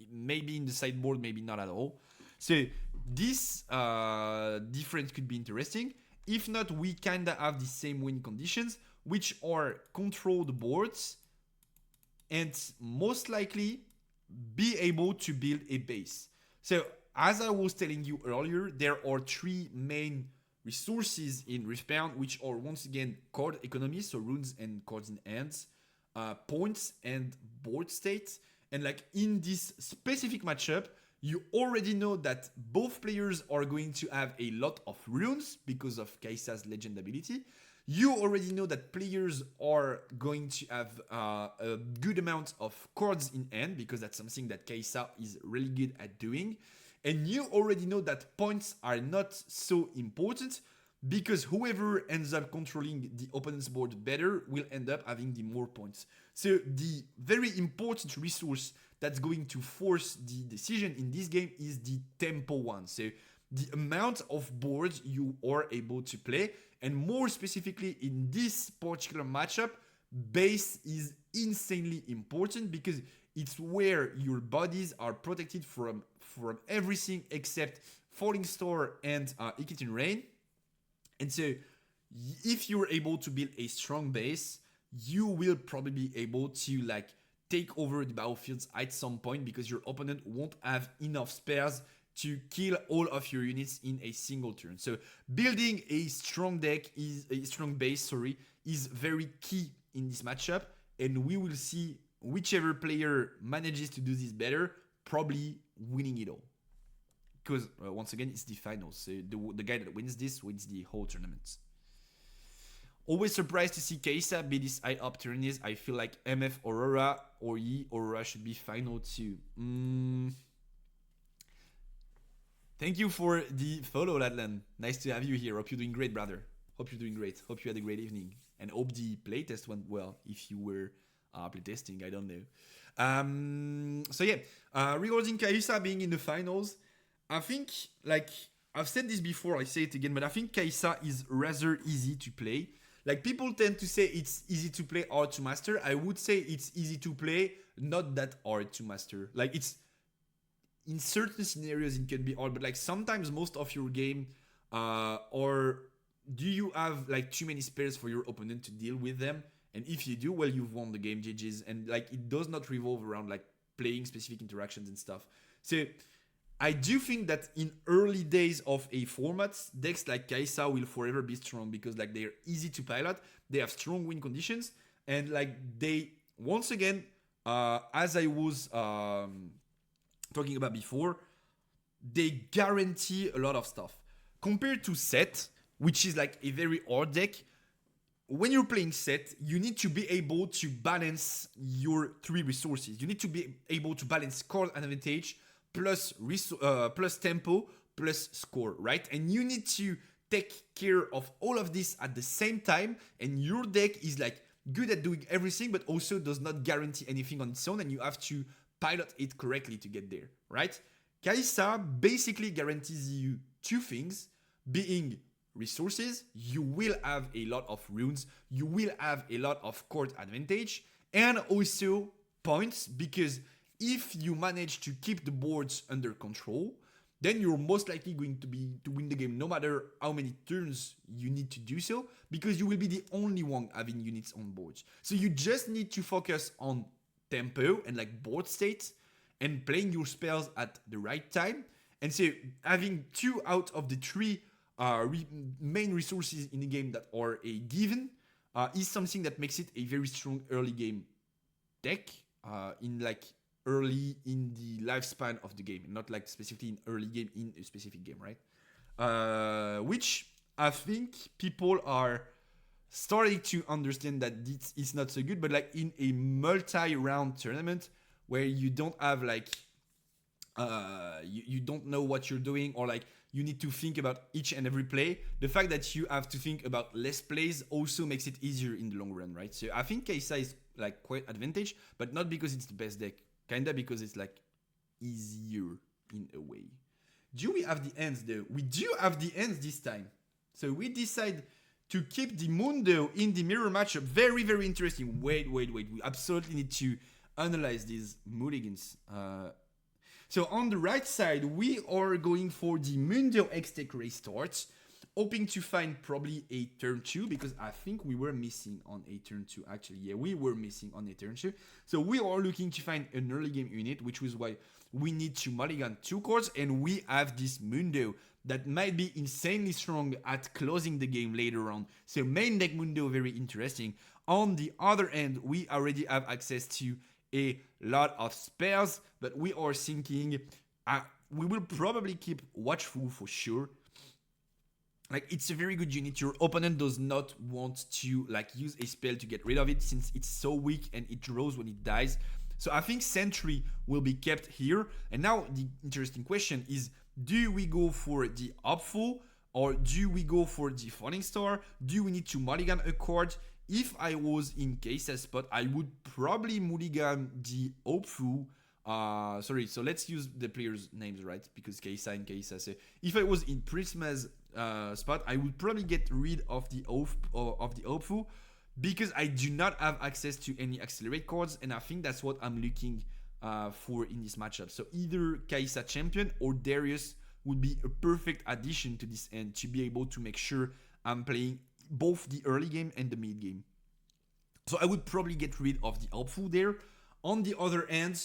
maybe in the sideboard, maybe not at all. So this difference could be interesting. If not, we kind of have the same win conditions, which are control the boards and most likely be able to build a base. So as I was telling you earlier, there are 3 main resources in Riftbound, which are once again card economy, so runes and cards in hands, points and board state. And like in this specific matchup, you already know that both players are going to have a lot of runes because of Kaisa's legend ability. You already know that players are going to have a good amount of cards in hand because that's something that Kaisa is really good at doing. And you already know that points are not so important because whoever ends up controlling the opponent's board better will end up having the more points. So the very important resource that's going to force the decision in this game is the tempo one. So the amount of boards you are able to play, and more specifically in this particular matchup, base is insanely important because it's where your bodies are protected from everything except Falling Star and Iketin Rain. And so if you're able to build a strong base, you will probably be able to like take over the battlefields at some point because your opponent won't have enough spares to kill all of your units in a single turn. So building a strong base, is very key in this matchup, and we will see whichever player manages to do this better, probably winning it all. Because once again, it's the finals. So the guy that wins this wins the whole tournament. Always surprised to see Katchouze be this high up tourneys. I feel like MF Aurora or Yi Aurora should be final too. Thank you for the follow, Latlan. Nice to have you here. Hope you're doing great, brother. Hope you're doing great. Hope you had a great evening. And hope the playtest went well if you were playtesting. I don't know. So yeah, regarding Katchouze being in the finals, I think, like, I've said this before, I say it again, but I think Katchouze is rather easy to play. Like, people tend to say it's easy to play, hard to master. I would say it's easy to play, not that hard to master. Like, it's, in certain scenarios, it can be hard, but like, sometimes most of your game, or do you have, like, too many spares for your opponent to deal with them? And if you do, well, you've won the game, GG's. And, like, it does not revolve around, like, playing specific interactions and stuff. So I do think that in early days of a format, decks like Katchouze will forever be strong because like they're easy to pilot, they have strong win conditions, and like they, once again, as I was talking about before, they guarantee a lot of stuff. Compared to Sett, which is like a very hard deck, when you're playing Sett, you need to be able to balance your three resources. You need to be able to balance card advantage, plus tempo, plus score, right? And you need to take care of all of this at the same time, and your deck is like good at doing everything, but also does not guarantee anything on its own, and you have to pilot it correctly to get there, right? Katchouze basically guarantees you two things, being resources, you will have a lot of runes, you will have a lot of court advantage, and also points, because if you manage to keep the boards under control, then you're most likely going to win the game no matter how many turns you need to do so, because you will be the only one having units on boards. So you just need to focus on tempo and like board state and playing your spells at the right time. And so having 2 out of the 3 main resources in the game that are a given is something that makes it a very strong early game deck in like early in the lifespan of the game, not like specifically in early game in a specific game, right? Which I think people are starting to understand that this is not so good, but like in a multi-round tournament where you don't have like you don't know what you're doing, or like you need to think about each and every play, the fact that you have to think about less plays also makes it easier in the long run, right? So I think Katchouze is like quite advantage, but not because it's the best deck, kinda because it's like easier in a way. Do we have the ends though? We do have the ends this time. So we decide to keep the Mundo in the mirror matchup. Very, very interesting. Wait. We absolutely need to analyze these mulligans. So on the right side, we are going for the Mundo X-Tech restart, hoping to find probably a turn 2, because I think we were missing on a turn 2 actually. Yeah, we were missing on a turn 2. So we are looking to find an early game unit, which is why we need to mulligan 2 cards, and we have this Mundo that might be insanely strong at closing the game later on. So main deck Mundo, very interesting. On the other end, we already have access to a lot of spares, but we are thinking we will probably keep Watchful for sure. Like, it's a very good unit. Your opponent does not want to like use a spell to get rid of it, since it's so weak and it draws when it dies. So I think Sentry will be kept here. And now the interesting question is, do we go for the Hopeful Or do we go for the Falling Star? Do we need to mulligan a card? If I was in Kai'Sa's spot, I would probably mulligan the Hopeful. Sorry, so let's use the players' names, right? Because Kai'Sa and Kai'Sa. So if I was in Prisma's spot, I would probably get rid of the Hopeful because I do not have access to any accelerate cards, and I think that's what I'm looking for in this matchup. So either Kai'Sa champion or Darius would be a perfect addition to this end to be able to make sure I'm playing both the early game and the mid game. So I would probably get rid of the Hopeful there. On the other end,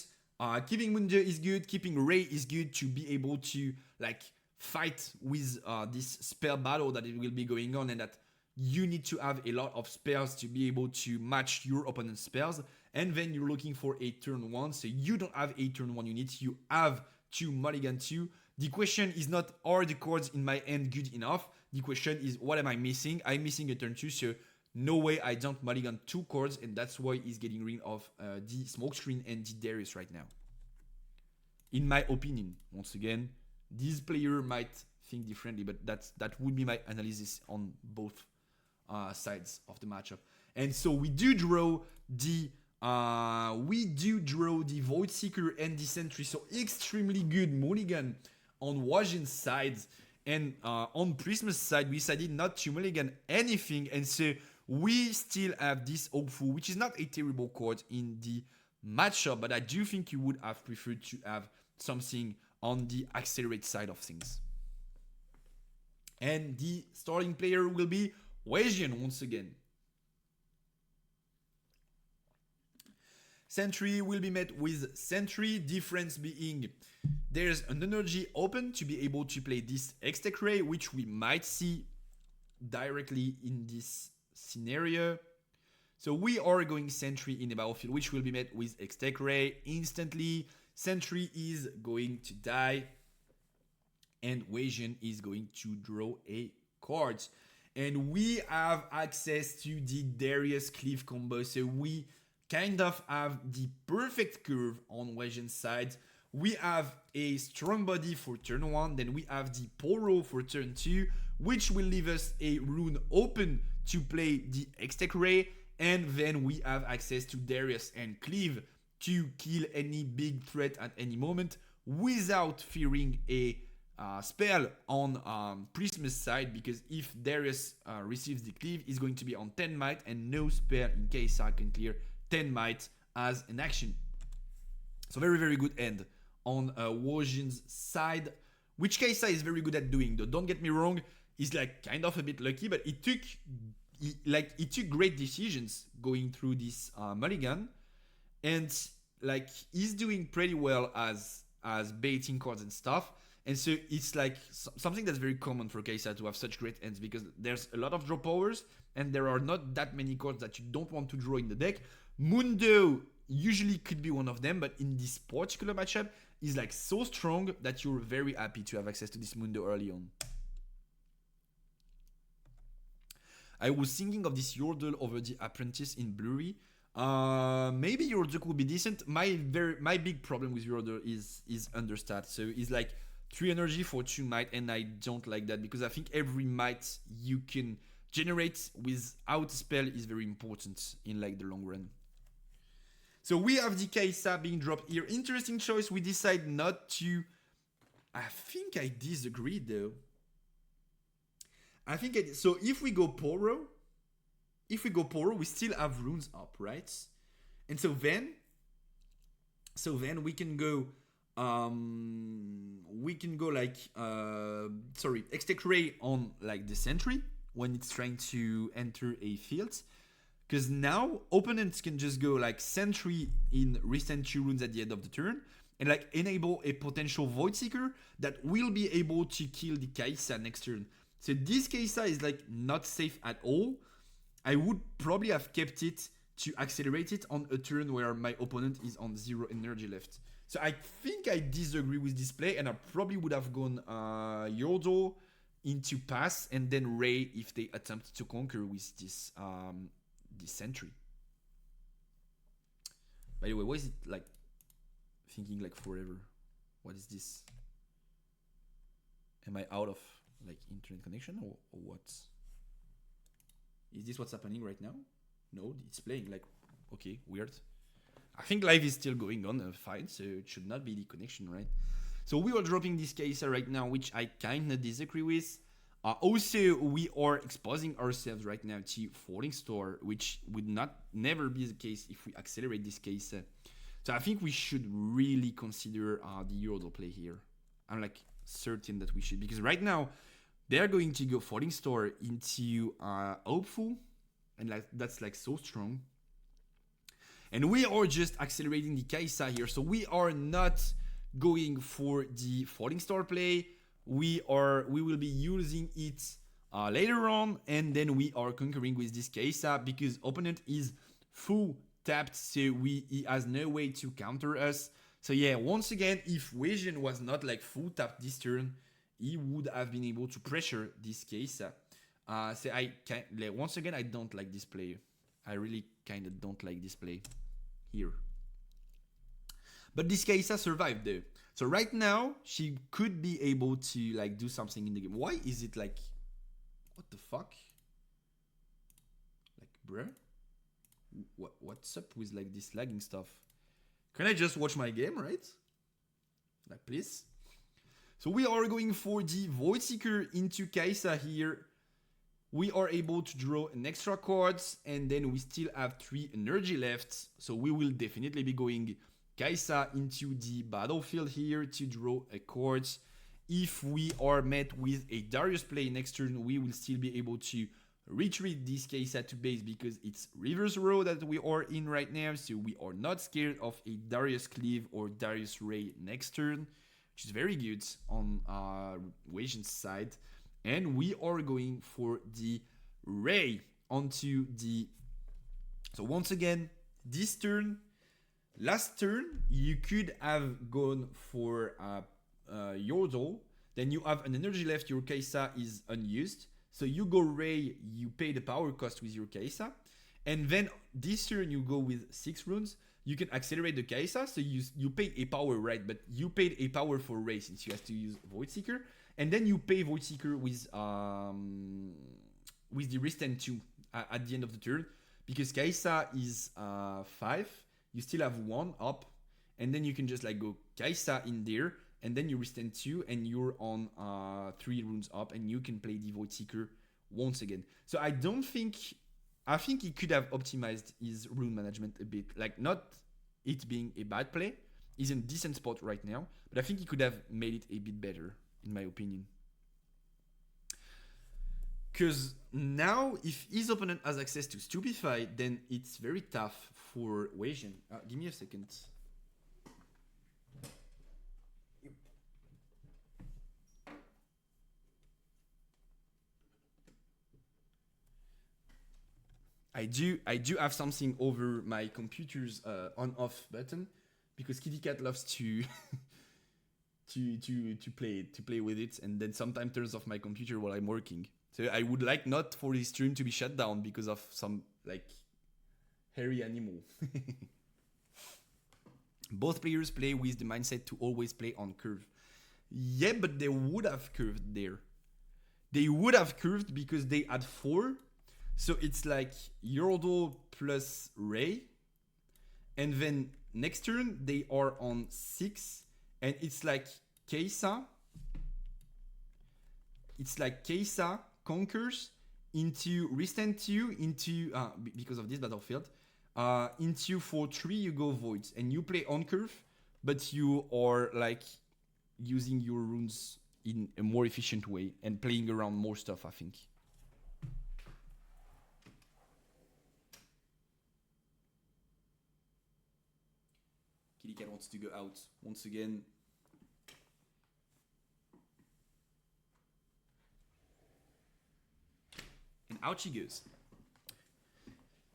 keeping Mundo is good, keeping Ray is good to be able to like fight with this spell battle that it will be going on, and that you need to have a lot of spells to be able to match your opponent's spells. And then you're looking for a turn 1, so you don't have a turn 1 unit, you have to mulligan 2. The question is not, are the cards in my hand good enough? The question is, what am I missing? I'm missing a turn 2, so no way I don't mulligan 2 cards, and that's why he's getting rid of the Smokescreen and the Darius right now. In my opinion, once again, this player might think differently, but that would be my analysis on both sides of the matchup. And so we do draw the Void Seeker and the Sentry, so extremely good mulligan on Wajin's side. And on Prisma's side, we decided not to mulligan anything, and so we still have this Hopeful, which is not a terrible card in the matchup, but I do think you would have preferred to have something on the accelerate side of things. And the starting player will be Wajin once again. Sentry will be met with Sentry, difference being there's an energy open to be able to play this X-Tech Ray, which we might see directly in this scenario. So we are going Sentry in the battlefield, which will be met with X-Tech Ray instantly. Sentry is going to die, and Wajin is going to draw a card. And we have access to the Darius Cleave combo, so we kind of have the perfect curve on Wajin's side. We have a strong body for turn 1, then we have the Poro for turn 2, which will leave us a rune open to play the X-Tech Ray, and then we have access to Darius and Cleave to kill any big threat at any moment without fearing a spell on Prisma's side, because if Darius receives the Cleave, he's going to be on 10 might, and no spell in Kai'Sa can clear 10 might as an action. So very, very good end on Wajin's side, which Kai'Sa is very good at doing, though. Don't get me wrong, he's like kind of a bit lucky, but he took great decisions going through this mulligan, and like he's doing pretty well as baiting cards and stuff. And so it's like something that's very common for Kai'Sa to have such great ends, because there's a lot of draw powers and there are not that many cards that you don't want to draw in the deck. Mundo usually could be one of them, but in this particular matchup is like so strong that you're very happy to have access to this Mundo early on. I was thinking of this Yordle over the Apprentice in Blurry. Maybe Yordle would be decent. My big problem with Yordle is understat. So it's like 3 energy for 2 might, and I don't like that, because I think every might you can generate without spell is very important in like the long run. So we have the Kai'Sa being dropped here. Interesting choice. We decide not to. I think I disagree though. So if we go Poro, we still have runes up, right? And so then we can go like X-Tech Ray on like the Sentry when it's trying to enter a field, because now opponents can just go like Sentry in resend 2 runes at the end of the turn and like enable a potential Void Seeker that will be able to kill the Kai'Sa next turn. So this Kai'Sa is like not safe at all. I would probably have kept it to accelerate it on a turn where my opponent is on 0 energy left. So I think I disagree with this play, and I probably would have gone Yordle into pass and then Ray if they attempt to conquer with this Sentry. By the way, why is it like thinking like forever? What is this? Am I out of like internet connection or what? Is this what's happening right now? No, it's playing like, okay, weird. I think live is still going on fine, so it should not be the connection, right? So we are dropping this case right now, which I kind of disagree with. Also, we are exposing ourselves right now to falling star, which would never be the case if we accelerate this case. So I think we should really consider the Yordle play here. I'm like certain that we should, because right now they're going to go falling star into hopeful, and like that's like so strong. And we are just accelerating the Kaisa here, so we are not going for the falling star play. We will be using it later on, and then we are conquering with this Kaisa because opponent is full tapped, so he has no way to counter us. So yeah, once again, if Weijin was not like full tapped this turn, he would have been able to pressure this Kaisa. So I can't, like, once again, I don't like this play. I really kind of don't like this play here. But this Kaisa survived though. So right now, she could be able to like do something in the game. Why is it like, what the fuck? Like, bruh? What's up with like this lagging stuff? Can I just watch my game, right? Like, please? So we are going for the Void Seeker into Kaisa here. We are able to draw an extra cards, and then we still have 3 energy left. So we will definitely be going Kaisa into the battlefield here to draw a card. If we are met with a Darius play next turn, we will still be able to retreat this Kaisa to base because it's reverse row that we are in right now. So we are not scared of a Darius Cleave or Darius Ray next turn, which is very good on Weijin's side. And we are going for the Ray onto the... So once again, this turn, last turn, you could have gone for Yordle. Then you have an energy left, your Kaisa is unused. So you go Ray, you pay the power cost with your Kaisa. And then this turn you go with 6 runes. You can accelerate the Kaisa, so you pay a power, right? But you paid a power for Ray since you have to use Void Seeker. And then you pay Void Seeker with the Restant 2 at the end of the turn. Because Kaisa is 5, you still have 1 up. And then you can just like go Kaisa in there. And then you Restant 2 and you're on 3 runes up. And you can play the Void Seeker once again. So I think he could have optimized his rune management a bit. Like, not it being a bad play. He's in a decent spot right now. But I think he could have made it a bit better, in my opinion. Because now, if his opponent has access to Stupefy, then it's very tough for Weijin. Give me a second. I do have something over my computer's on-off button because Kitty Cat loves to to play with it, and then sometimes turns off my computer while I'm working. So I would like not for this stream to be shut down because of some like hairy animal. Both players play with the mindset to always play on curve. Yeah, but they would have curved there. They would have curved because they had 4. So it's like Yordle plus Ray. And then next turn, they are on 6. And it's like Kaisa. It's like Kaisa conquers into Restant 2, into, because of this battlefield, into for 3 you go Voids. And you play on curve, but you are like using your runes in a more efficient way and playing around more stuff, I think. Kitty Cat wants to go out once again. And out she goes.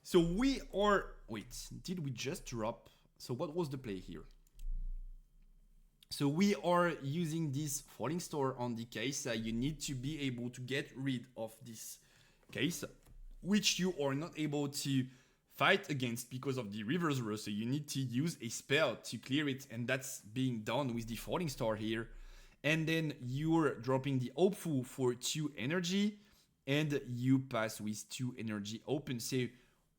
So we are... Wait, did we just drop? So what was the play here? So we are using this Falling Star on the Kaisa. You need to be able to get rid of this Kaisa, which you are not able to fight against because of the reverse row. So you need to use a spell to clear it, and that's being done with the Falling Star here. and then you're dropping the hopeful for 2 energy, and you pass with 2 energy open. So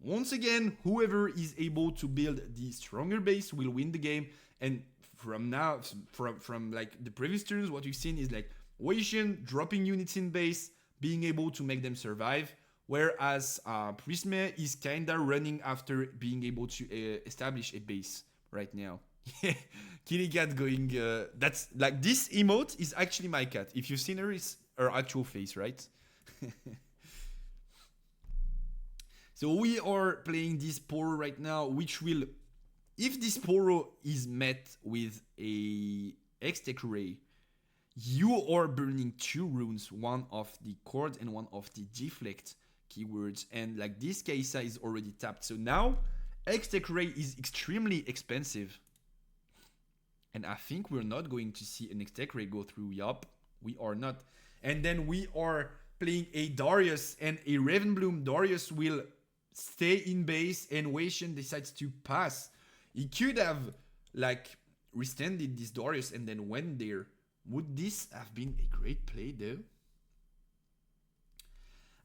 once again, whoever is able to build the stronger base will win the game. And from now, from like the previous turns, what we've seen is like Wasian dropping units in base, being able to make them survive, whereas Prisma is kinda running after being able to establish a base right now. Kitty cat going. That's like this emote is actually my cat. If you've seen her, it's her actual face, right? So we are playing this Poro right now, which will, if this Poro is met with a X-Tech Ray, you are burning 2 runes, one of the cord and one of the deflect keywords, and like this Kaisa is already tapped. So now X-Tech Ray is extremely expensive. And I think we're not going to see an X-Tech Ray go through. Yup, we are not. And then we are playing a Darius and a Ravenbloom. Darius will stay in base and Wasian decides to pass. He could have like rescinded this Darius and then went there. Would this have been a great play though?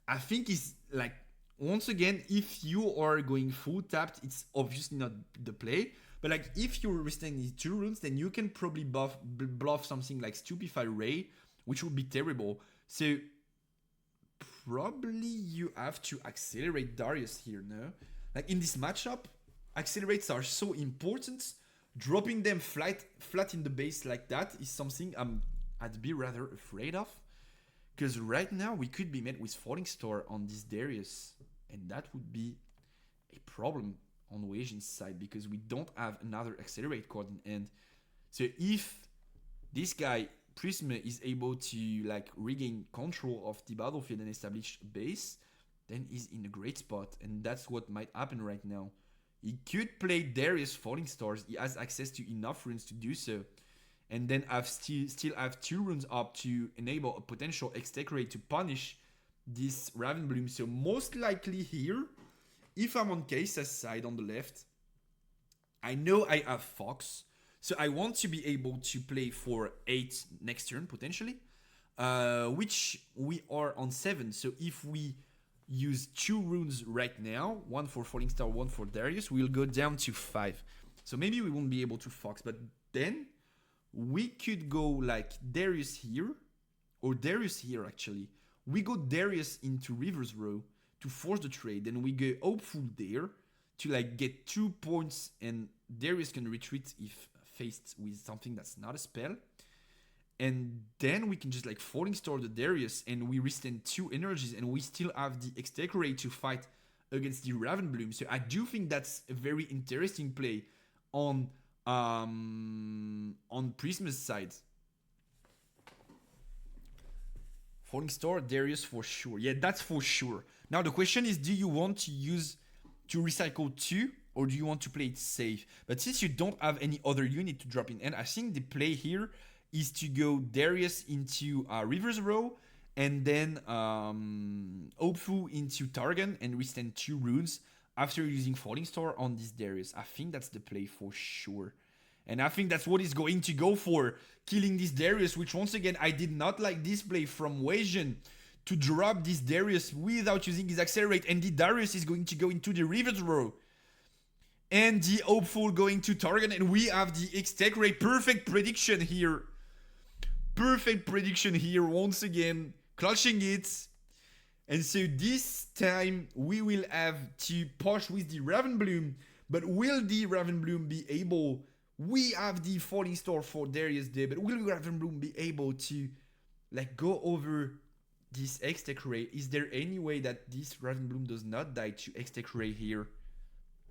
I think it's like, once again, if you are going full tapped, it's obviously not the play. But like if you're resisting these 2 runes, then you can probably bluff something like Stupefy Ray, which would be terrible. So probably you have to accelerate Darius here, no? Like in this matchup, accelerates are so important. Dropping them flat in the base like that is something I'd be rather afraid of. Because right now we could be met with Falling Star on this Darius. And that would be a problem on Wasian's side because we don't have another accelerate card in end. So if this guy Prisma is able to like regain control of the battlefield and establish a base, then he's in a great spot, and that's what might happen right now. He could play Darius Falling Stars. He has access to enough runes to do so, and then still have 2 runes up to enable a potential X-Tech Ray to punish this Ravenbloom. So most likely here, if I'm on Kaisa's side on the left, I know I have Fox. So I want to be able to play for 8 next turn, potentially. Which we are on 7. So if we use 2 runes right now, 1 for Falling Star, 1 for Darius, we'll go down to 5. So maybe we won't be able to Fox. But then we could go like Darius here. Or Darius here, actually. We go Darius into River's Row to force the trade. Then we go Hopeful there to like get 2 points. And Darius can retreat if faced with something that's not a spell, and then we can just like Falling Star the Darius and we restain 2 energies and we still have the X-Tech Ray to fight against the Ravenbloom. So I do think that's a very interesting play on Prisma's side. Falling Star Darius for sure. Yeah, that's for sure. Now the question is, do you want to recycle 2? Or do you want to play it safe? But since you don't have any other unit to drop in, and I think the play here is to go Darius into River's Row, and then Hopeful into Targon, and restain 2 runes after using Falling Star on this Darius. I think that's the play for sure. And I think that's what he's going to go for, killing this Darius, which once again, I did not like this play from Wasian to drop this Darius without using his Accelerate, and the Darius is going to go into the River's Row. And the Hopeful going to Target, and we have the X-Tech Ray. Perfect prediction here. Perfect prediction here once again. Clutching it. And so this time we will have to push with the Ravenbloom. But will the Ravenbloom be able... We have the Falling Star for Darius there, but will Ravenbloom be able to like go over this X-Tech Ray? Is there any way that this Ravenbloom does not die to X-Tech Ray here?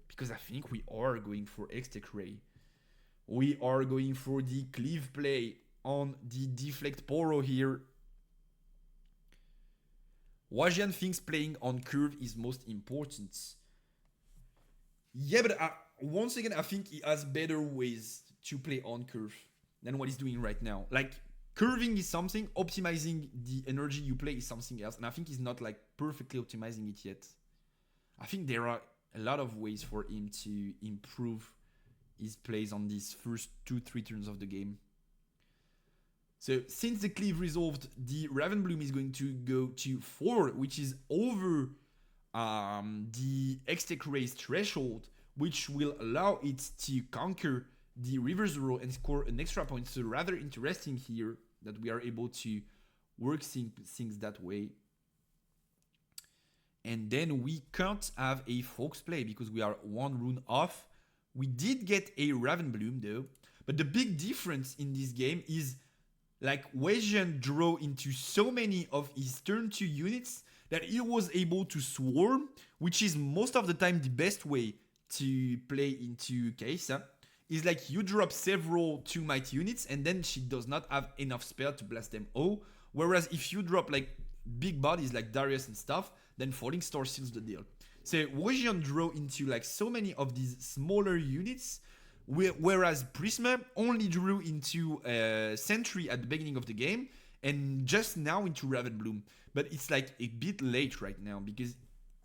Because I think we are going for X-Tech Ray. We are going for the cleave play on the deflect Poro here. Wasian thinks playing on curve is most important. Yeah, but once again, I think he has better ways to play on curve than what he's doing right now. Like, curving is something, optimizing the energy you play is something else. And I think he's not like perfectly optimizing it yet. I think there are a lot of ways for him to improve his plays on these first 2-3 turns of the game. So since the cleave resolved, the Raven Bloom is going to go to 4, which is over the Extech Race threshold, which will allow it to conquer the reverse row and score an extra point. So rather interesting here that we are able to work things that way. And then we can't have a Fox play because we are 1 rune off. We did get a Raven Bloom though, but the big difference in this game is like Weijian draw into so many of his turn 2 units that he was able to swarm, which is most of the time the best way to play into Kai'Sa. Is like you drop several 2 might units and then she does not have enough spell to blast them all. Whereas if you drop like big bodies like Darius and stuff, then Falling Star seals the deal. So Weijian draw into like so many of these smaller units, whereas Prisma only drew into Sentry at the beginning of the game and just now into Raven Bloom. But it's like a bit late right now because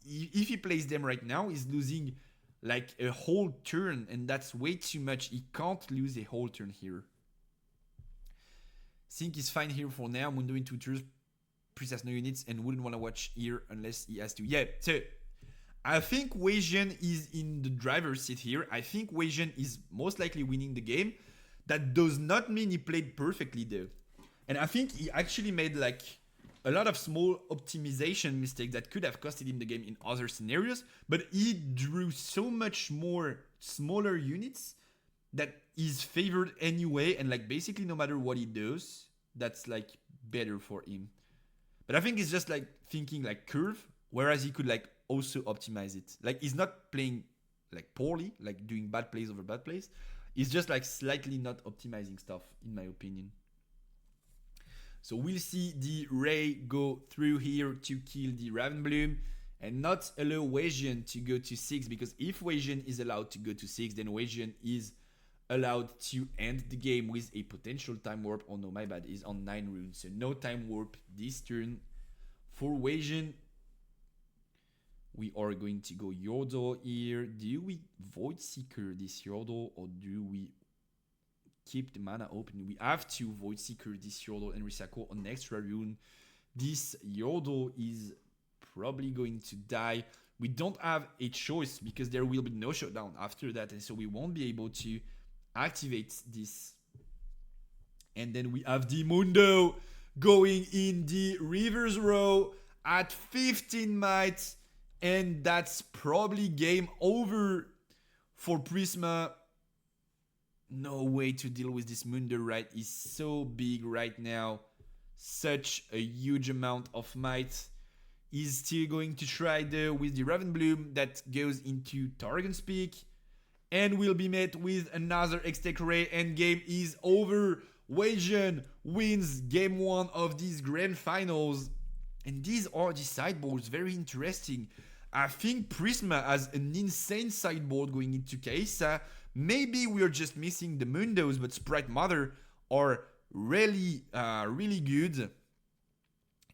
if he plays them right now, he's losing like a whole turn, and that's way too much. He can't lose a whole turn here. Think he's fine here for now. Mundo in 2 turns, Priest has no units and wouldn't want to watch here unless he has to. Yeah, so I think Weijian is in the driver's seat here. I think Weijian is most likely winning the game. That does not mean he played perfectly though. And I think he actually made like a lot of small optimization mistakes that could have costed him the game in other scenarios, but he drew so much more smaller units that is favored anyway, and like basically no matter what he does, that's like better for him. But I think it's just like thinking like curve, whereas he could like also optimize it. Like he's not playing like poorly, like doing bad plays over bad plays. He's just like slightly not optimizing stuff, in my opinion. So we'll see the Ray go through here to kill the Raven Bloom and not allow Weijian to go to 6, because if Weijian is allowed to go to 6, then Weijian is allowed to end the game with a potential time warp. Oh no, my bad, he's on 9 runes, so no time warp this turn for Weijian. We are going to go Yordo here. Do we Void Seeker this Yordo or do we keep the mana open? We have to Void Seeker this Yordo and recycle an extra rune. This Yordo is probably going to die. We don't have a choice because there will be no shutdown after that, and so we won't be able to activate this. And then we have the Mundo going in the reverse row at 15 might, and that's probably game over for Prisma. No way to deal with this Mundo, right? He's so big right now. Such a huge amount of might. He's still going to try though with the Raven Bloom that goes into Targon's Peak and will be met with another Extech Ray, and game is over. Weijian wins game 1 of these grand finals. And these are the sideboards, very interesting. I think Prisma has an insane sideboard going into Kai'Sa. Maybe we are just missing the Mundos, but Sprite Mother are really good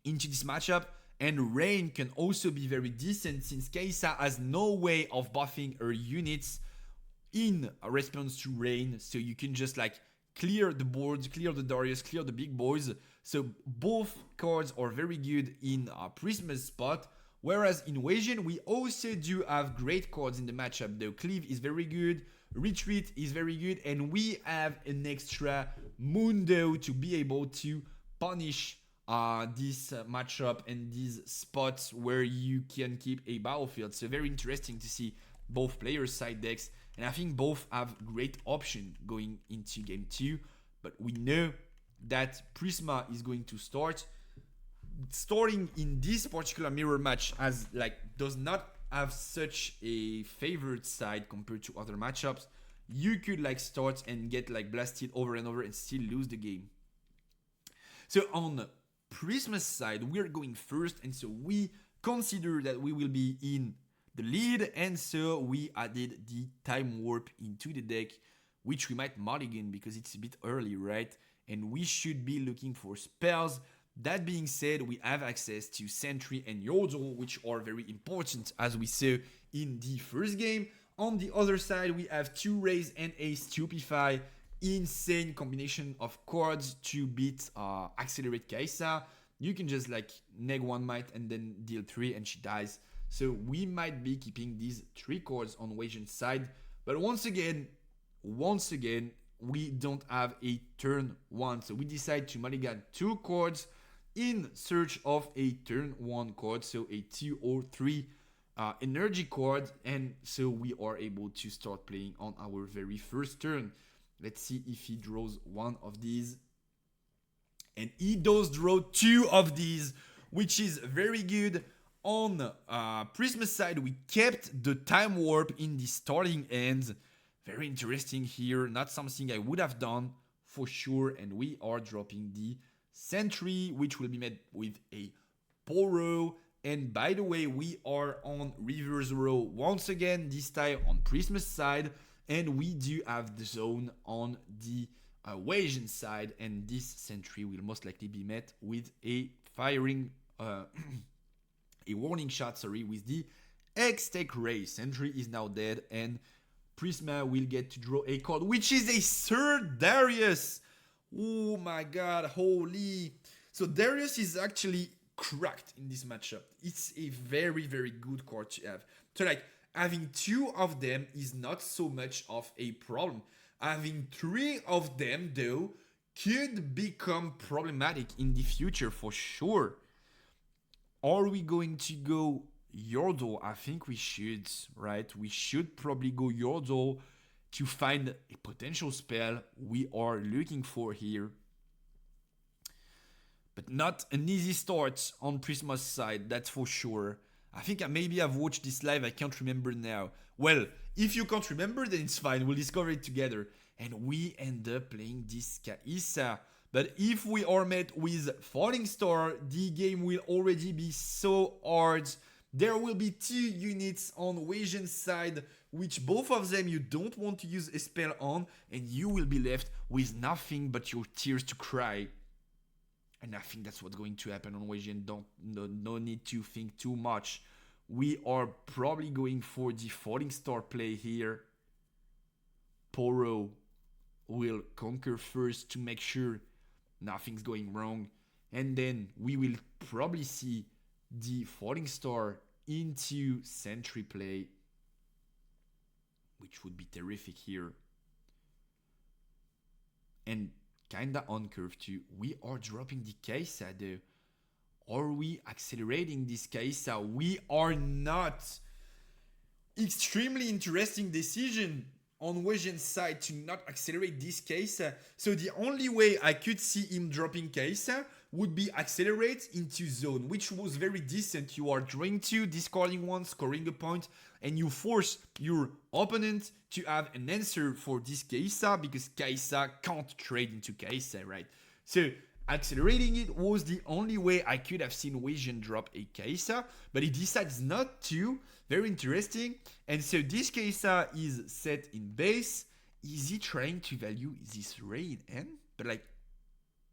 into this matchup. And Rain can also be very decent since Kai'Sa has no way of buffing her units in response to Rain. So you can just like clear the board, clear the Darius, clear the big boys. So both cards are very good in Prisma's spot. Whereas in Weijian, we also do have great cards in the matchup though. Cleave is very good, Retreat is very good, and we have an extra Mundo to be able to punish this matchup and these spots where you can keep a battlefield. So very interesting to see both players' side decks, and I think both have great option going into game 2. But we know that Prisma is going to starting in this particular mirror match as like does not have such a favored side compared to other matchups. You could like start and get like blasted over and over and still lose the game. So on Prisma's side, we're going first, and so we consider that we will be in the lead, and so we added the time warp into the deck, which we might mulligan because it's a bit early, right? And we should be looking for spells. That being said, we have access to Sentry and Yordle, which are very important as we saw in the first game. On the other side, we have 2 Rays and a Stupefy, insane combination of cards to beat Accelerate Kaisa. You can just like neg 1 might and then deal 3 and she dies. So we might be keeping these 3 cards on Wasian's side. But once again, we don't have a turn 1. So we decide to mulligan 2 cards in search of a turn 1 card. So a 2 or 3 energy card. And so we are able to start playing on our very first turn. Let's see if he draws one of these. And he does draw 2 of these, which is very good. On Prisma's side, we kept the time warp in the starting end. Very interesting here. Not something I would have done for sure. And we are dropping the Sentry, which will be met with a Poro. And by the way, we are on reverse row once again, this time on Prisma's side. And we do have the zone on the Wasian side. And this Sentry will most likely be met with a firing, a warning shot, with the X-Tech Ray. Sentry is now dead and Prisma will get to draw a card, which is a third Darius. Oh my god, holy. So Darius is actually cracked in this matchup. It's a very, very good card to have. So like, having 2 of them is not so much of a problem. Having 3 of them, though, could become problematic in the future for sure. Are we going to go Yordle? I think we should, right? We should probably go Yordle to find a potential spell we are looking for here. But not an easy start on Prisma's side, that's for sure. I think maybe I've watched this live, I can't remember now. Well, if you can't remember, then it's fine, we'll discover it together. And we end up playing this Kaisa. But if we are met with Falling Star, the game will already be so hard. There will be 2 units on Wasian's side, which both of them you don't want to use a spell on, and you will be left with nothing but your tears to cry. And I think that's what's going to happen on Wasian. No need to think too much. We are probably going for the Falling Star play here. Poro will conquer first to make sure nothing's going wrong. And then we will probably see the Falling Star into Sentry play, which would be terrific here. And kinda on curve too. We are dropping the Kaisa though. Are we accelerating this Kaisa? We are not. Extremely interesting decision on Wasian's side to not accelerate this Kaisa. So the only way I could see him dropping Kaisa would be accelerate into zone, which was very decent. You are drawing 2, discarding 1, scoring a point, and you force your opponent to have an answer for this Kaisa because Kaisa can't trade into Kaisa, right? So accelerating it was the only way I could have seen Wasian drop a Kaisa, but he decides not to. Very interesting. And so this Kaisa is set in base. Is he trying to value this Ray in hand? But like,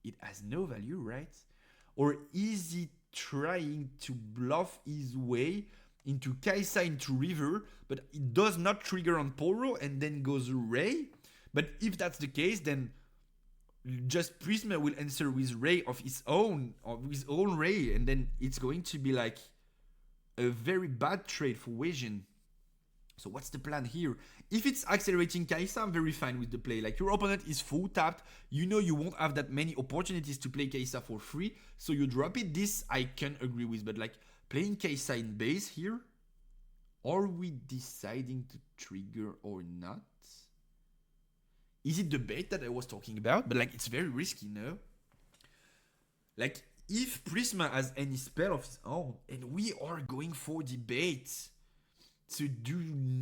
it has no value, right? Or is he trying to bluff his way into Kaisa into river, but it does not trigger on Poro and then goes Ray? But if that's the case, then just Prisma will answer with Ray of his own Ray, and then it's going to be like a very bad trade for Wasian. So what's the plan here? If it's accelerating Kaisa, I'm very fine with the play. Like, your opponent is full tapped. You know you won't have that many opportunities to play Kaisa for free. So you drop it. This I can agree with. But like, playing Kaisa in base here, are we deciding to trigger or not? Is it the bait that I was talking about? But like, it's very risky, no? Like, if Prisma has any spell of his own, and we are going for the bait, so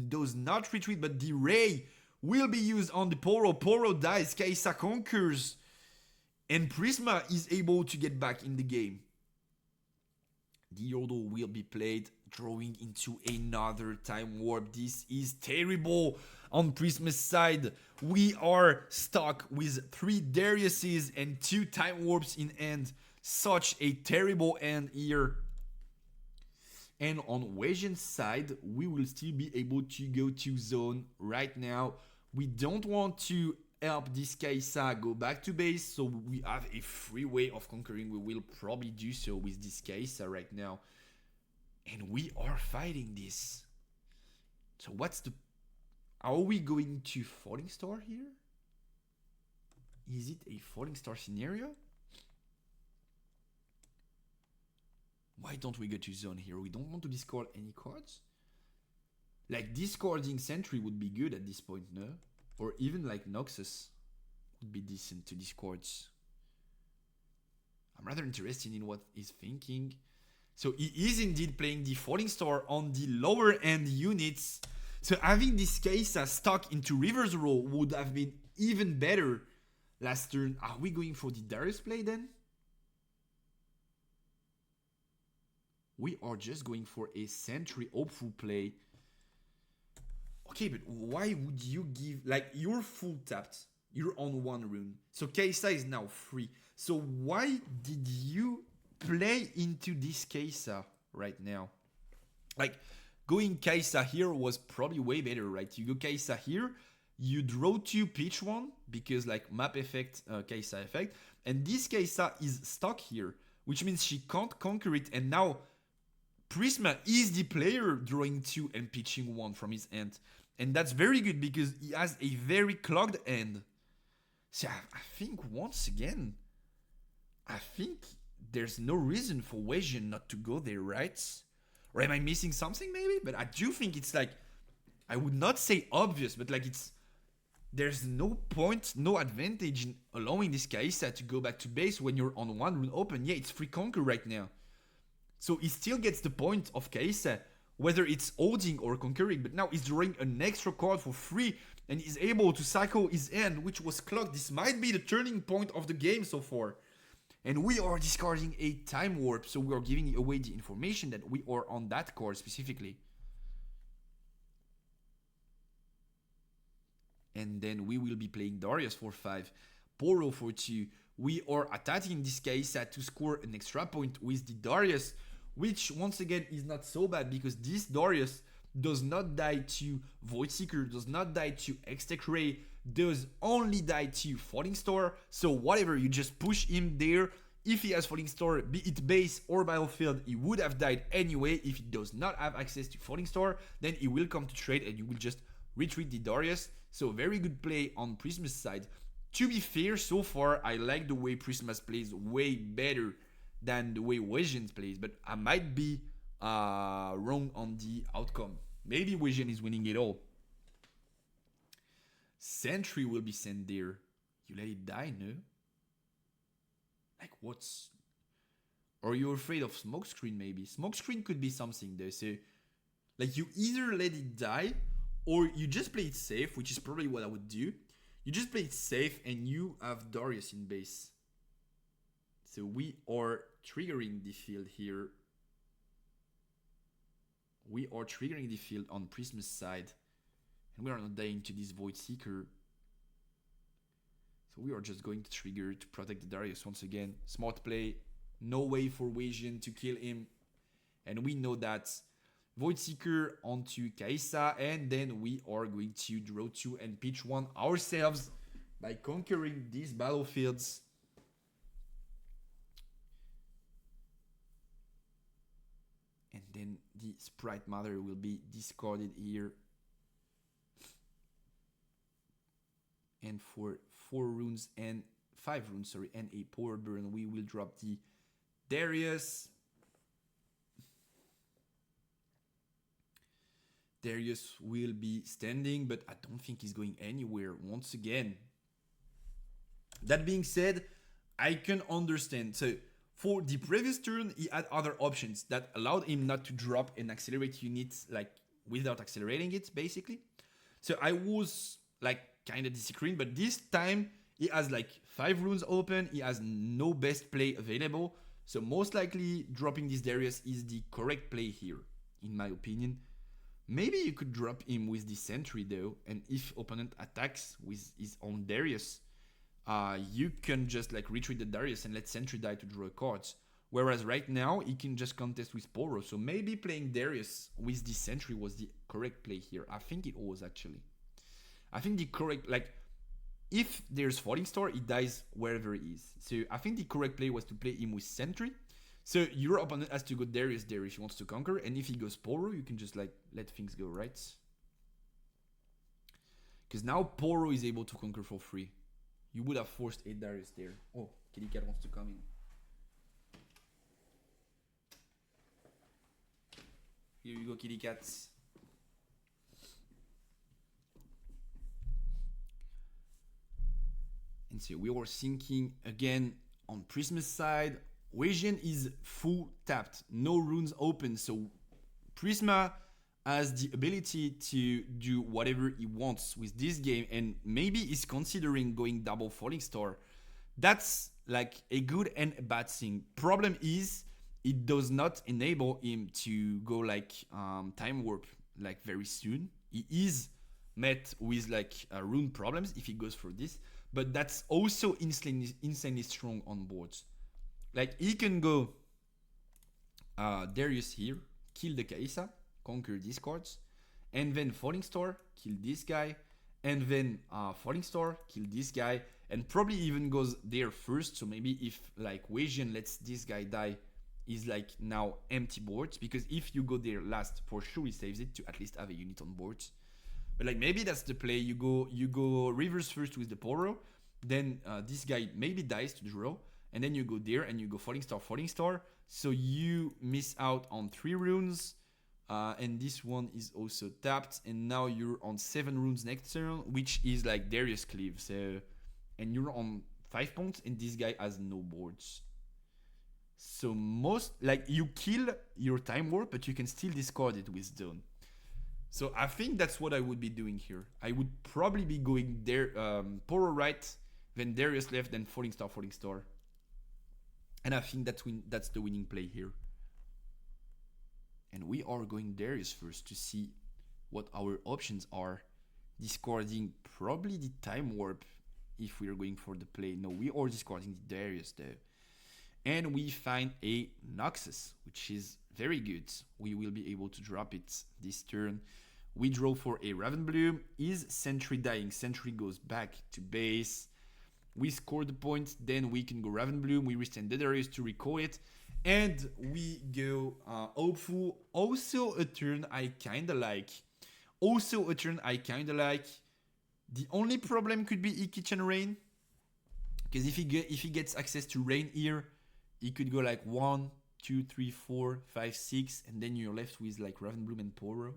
does not retreat, but the Ray will be used on the Poro. Poro dies, Kaisa conquers, and Prisma is able to get back in the game. The Yordle will be played, drawing into another time warp. This is terrible. On Prisma's side, we are stuck with 3 Dariuses and 2 time warps in hand. Such a terrible end here. And on Wasian's side, we will still be able to go to zone right now. We don't want to help this Kaisa go back to base, so we have a free way of conquering. We will probably do so with this Kaisa right now. And we are fighting this. So what's the... Are we going to Falling Star here? Is it a Falling Star scenario? Why don't we go to Zone here? We don't want to discard any cards? Like discarding Sentry would be good at this point, no? Or even like Noxus would be decent to discard. I'm rather interested in what he's thinking. So he is indeed playing the Falling Star on the lower end units. So having this Kaisa stuck into Reverse Row would have been even better last turn. Are we going for the Darius play then? We are just going for a Sentry hopeful play. Okay, but why would you give... Like, you're full tapped. You're on one rune. So Kaisa is now free. So why did you play into this Kaisa right now? Like, going Kaisa here was probably way better, right? You go Kaisa here, you draw 2, pitch 1, because like map effect, Kaisa effect. And this Kaisa is stuck here, which means she can't conquer it. And now Prisma is the player drawing 2 and pitching 1 from his hand. And that's very good because he has a very clogged end. So I think once again, I think there's no reason for Wasian not to go there, right? Or am I missing something maybe? But I do think it's like, I would not say obvious, but like it's, there's no point, no advantage in allowing this Kaisa to go back to base when you're on one rune open. Yeah, it's free conquer right now. So he still gets the point of Kaisa, whether it's holding or conquering, but now he's drawing an extra card for free and he's able to cycle his end, which was clocked. This might be the turning point of the game so far. And we are discarding a Time Warp, so we are giving away the information that we are on that card specifically. And then we will be playing Darius for 5, Poro for 2. We are attacking this Kaisa to score an extra point with the Darius, which once again is not so bad because this Darius does not die to Voidseeker, does not die to Hextech Ray, does only die to Falling Star. So whatever, you just push him there. If he has Falling Star, be it base or battlefield, he would have died anyway. If he does not have access to Falling Star, then he will come to trade and you will just retreat the Darius. So very good play on Prisma's side. To be fair, so far, I like the way Prisma's plays way better than the way Wasian plays, but I might be wrong on the outcome. Maybe Wasian is winning it all. Sentry will be sent there. You let it die, no? Like what's... Or you're afraid of Smokescreen maybe? Smokescreen could be something there, so... Like you either let it die, or you just play it safe, which is probably what I would do. You just play it safe and you have Darius in base. So we are triggering the field here. We are triggering the field on Prisma's side. And we are not dying to this Voidseeker. So we are just going to trigger to protect the Darius once again. Smart play. No way for Wasian to kill him. And we know that Voidseeker onto Kaisa. And then we are going to draw 2 and pitch 1 ourselves by conquering these battlefields. And then the Sprite Mother will be discarded here. And for 4 runes and 5 runes, sorry, and a Power Burn, we will drop the Darius. Darius will be standing, but I don't think he's going anywhere once again. That being said, I can understand. So for the previous turn, he had other options that allowed him not to drop and accelerate units like without accelerating it, basically. So I was like kind of disagreeing, but this time he has like 5 runes open. He has no best play available. So most likely dropping this Darius is the correct play here, in my opinion. Maybe you could drop him with the Sentry though, and if opponent attacks with his own Darius, you can just like retreat the Darius and let Sentry die to draw cards. Whereas right now, he can just contest with Poro. So maybe playing Darius with the Sentry was the correct play here. I think it was actually. I think the correct, like, if there's Falling Star, it dies wherever it is. So I think the correct play was to play him with Sentry. So your opponent has to go Darius there if he wants to conquer, and if he goes Poro, you can just like let things go, right? Because now Poro is able to conquer for free. You would have forced a Darius there. Oh, Kitty Cat wants to come in. Here you go, Kitty Cats. And so we were thinking again on Prisma's side. Weijian is full tapped, no runes open, so Prisma has the ability to do whatever he wants with this game, and maybe is considering going double Falling Star. That's like a good and a bad thing. Problem is, it does not enable him to go like time warp like very soon. He is met with like rune problems if he goes for this, but that's also insanely strong on boards. Like he can go Darius here, kill the Kaisa, conquer these cards, and then Falling Star, kill this guy, and then Falling Star, kill this guy, and probably even goes there first. So maybe if like Weijian lets this guy die, is like now empty boards, because if you go there last, for sure he saves it to at least have a unit on boards. But like maybe that's the play. You go Rivers first with the Poro, then this guy maybe dies to draw, and then you go there and you go Falling Star. So you miss out on 3 runes, and this one is also tapped, and now you're on 7 runes next turn, which is like Darius Cleave. So, and you're on 5 points, and this guy has no boards. So most like you kill your Time Warp, but you can still discard it with Zone. So I think that's what I would be doing here. I would probably be going there, Poro right, then Darius left, then Falling Star. And I think that's the winning play here. And we are going Darius first to see what our options are. Discarding probably the Time Warp if we are going for the play. No, we are discarding the Darius though. And we find a Noxus, which is very good. We will be able to drop it this turn. We draw for a Ravenbloom. Is Sentry dying? Sentry goes back to base. We score the point, then we can go Ravenbloom. We resend the Darius to recall it. And we go Hopeful. Also a turn I kinda like. The only problem could be E-Kitchen Rain. Because if he gets access to Rain here, he could go like 1, 2, 3, 4, 5, 6, and then you're left with like Ravenbloom and Poro.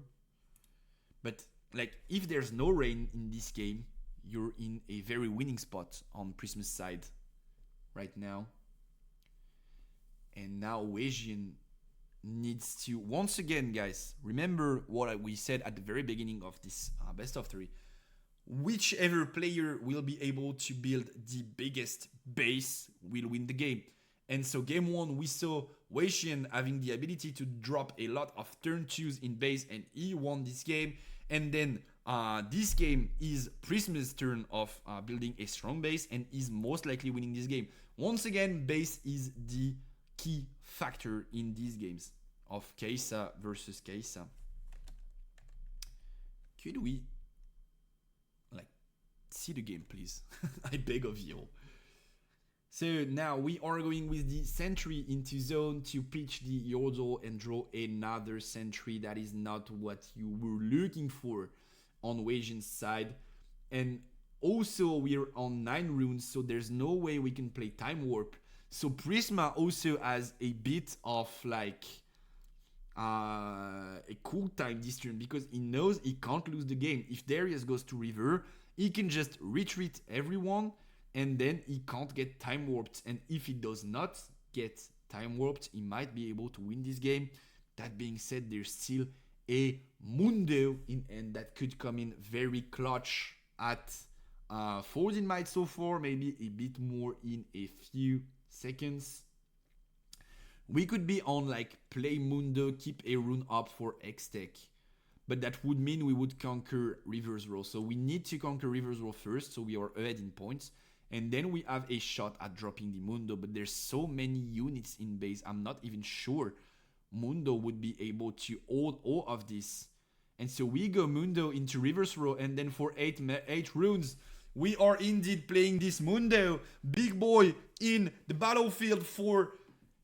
But like if there's no Rain in this game, you're in a very winning spot on Prisma's side right now. And now Weijian needs to, once again guys, remember what we said at the very beginning of this best of 3. Whichever player will be able to build the biggest base will win the game. And so game 1 we saw Weijian having the ability to drop a lot of turn 2s in base, and he won this game. And then this game is Prisma's turn of building a strong base, and is most likely winning this game. Once again, base is the key factor in these games of Kaisa versus Kaisa. Could we like see the game, please? I beg of you. So now we are going with the Sentry into zone to pitch the Yordle and draw another Sentry. That is not what you were looking for on Weijian's side. And also we're on 9 runes, so there's no way we can play Time Warp. So Prisma also has a bit of like a cool time this turn, because he knows he can't lose the game. If Darius goes to river, he can just retreat everyone, and then he can't get Time Warped. And if he does not get Time Warped, he might be able to win this game. That being said, there's still a Mundo in end that could come in very clutch at 14 might so far, maybe a bit more in a few seconds. We could be on like play Mundo, keep a rune up for X-Tech, but that would mean we would conquer Reverse Roll. So we need to conquer Reverse Roll first, so we are ahead in points. And then we have a shot at dropping the Mundo, but there's so many units in base, I'm not even sure Mundo would be able to hold all of this. And so we go Mundo into Reverse Row, and then for 8 runes, we are indeed playing this Mundo, big boy, in the battlefield for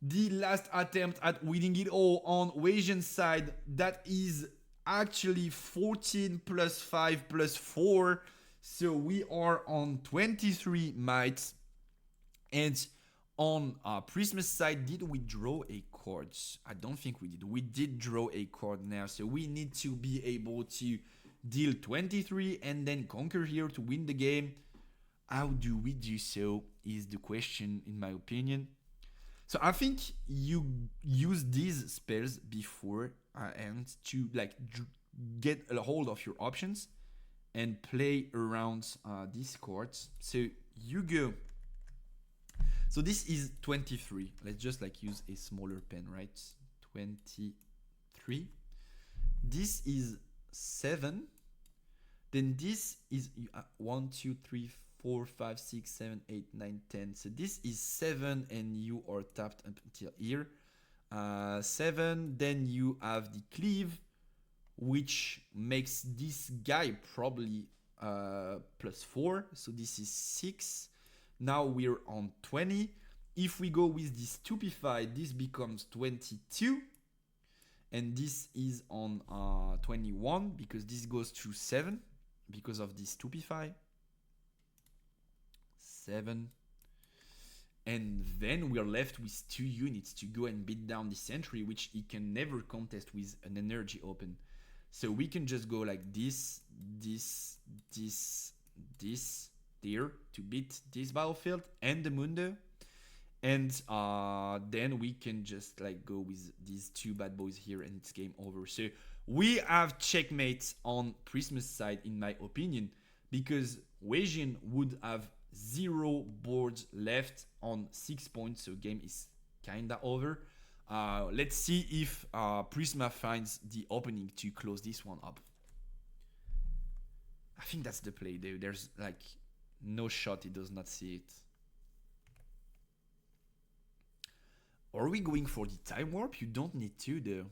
the last attempt at winning it all on Wasian's side. That is actually 14 plus 5 plus 4. So we are on 23 mites. And on Prisma's side, did we draw a card? I don't think we did. We did draw a card now. So we need to be able to deal 23 and then conquer here to win the game. How do we do so is the question, in my opinion. So I think you use these spells before and to like get a hold of your options and play around these cards. So you go. So this is 23. Let's just like use a smaller pen, right? 23. This is 7. Then this is 1, 2, 3, 4, 5, 6, 7, 8, 9, 10. So this is 7 and you are tapped up until here. 7. Then you have the cleave, which makes this guy probably plus 4. So this is 6. Now we're on 20. If we go with this stupefy, this becomes 22. And this is on 21 because this goes to 7 because of this stupefy. 7. And then we're left with 2 units to go and beat down the sentry, which he can never contest with an energy open. So we can just go like this, there to beat this battlefield and the Mundo. And then we can just like go with these 2 bad boys here and it's game over. So we have checkmate on Prisma's side, in my opinion, because Wasian would have 0 boards left on 6 points. So game is kinda over. Let's see if Prisma finds the opening to close this one up. I think that's the play, dude. There's like no shot he does not see it. Are we going for the time warp? You don't need to, though.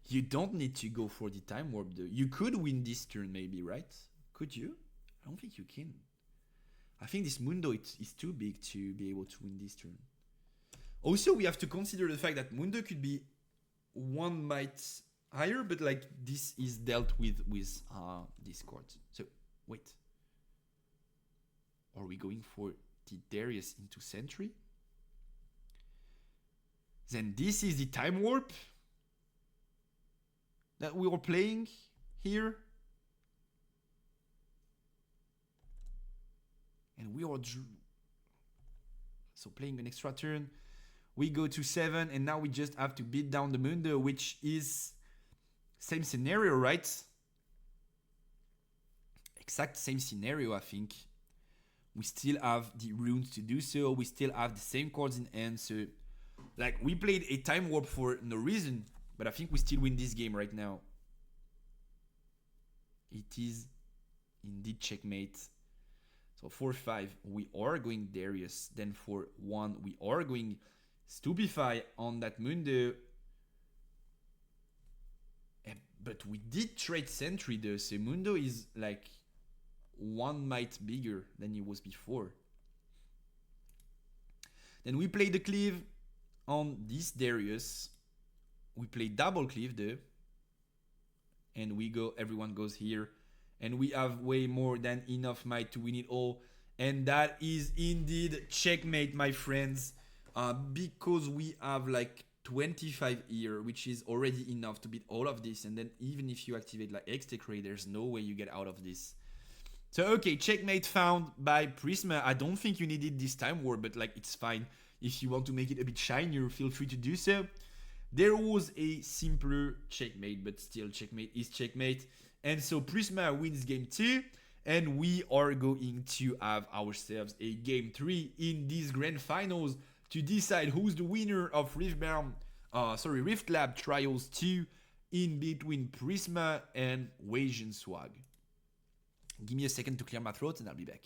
You don't need to go for the time warp, though. You could win this turn, maybe, right? Could you? I don't think you can. I think this Mundo is too big to be able to win this turn. Also, we have to consider the fact that Mundo could be 1 mite higher, but like this is dealt with this card. So, wait. Are we going for the Darius into Sentry? Then this is the time warp that we are playing here. And we are so playing an extra turn. We go to 7 and now we just have to beat down the Mundo, which is same scenario, right? Exact same scenario, I think. We still have the runes to do so. We still have the same cards in hand. So, like, we played a time warp for no reason, but I think we still win this game right now. It is indeed checkmate. So for 5, we are going Darius. Then for 1, we are going Stupefy on that Mundo. But we did trade Sentry though. So Mundo is like 1 mite bigger than he was before. Then we play the cleave on this Darius. We play double cleave though. And we go, everyone goes here. And we have way more than enough might to win it all. And that is indeed checkmate, my friends. Because we have like 25 here, which is already enough to beat all of this. And then even if you activate like X-Tech Ray, there's no way you get out of this. So, okay, checkmate found by Prisma. I don't think you needed this time war, but like it's fine. If you want to make it a bit shinier, feel free to do so. There was a simpler checkmate, but still checkmate is checkmate. And so Prisma wins game 2. And we are going to have ourselves a game 3 in these grand finals to decide who's the winner of Riftlab Trials 2 in between Prisma and Wasian Swag. Give me a second to clear my throat and I'll be back.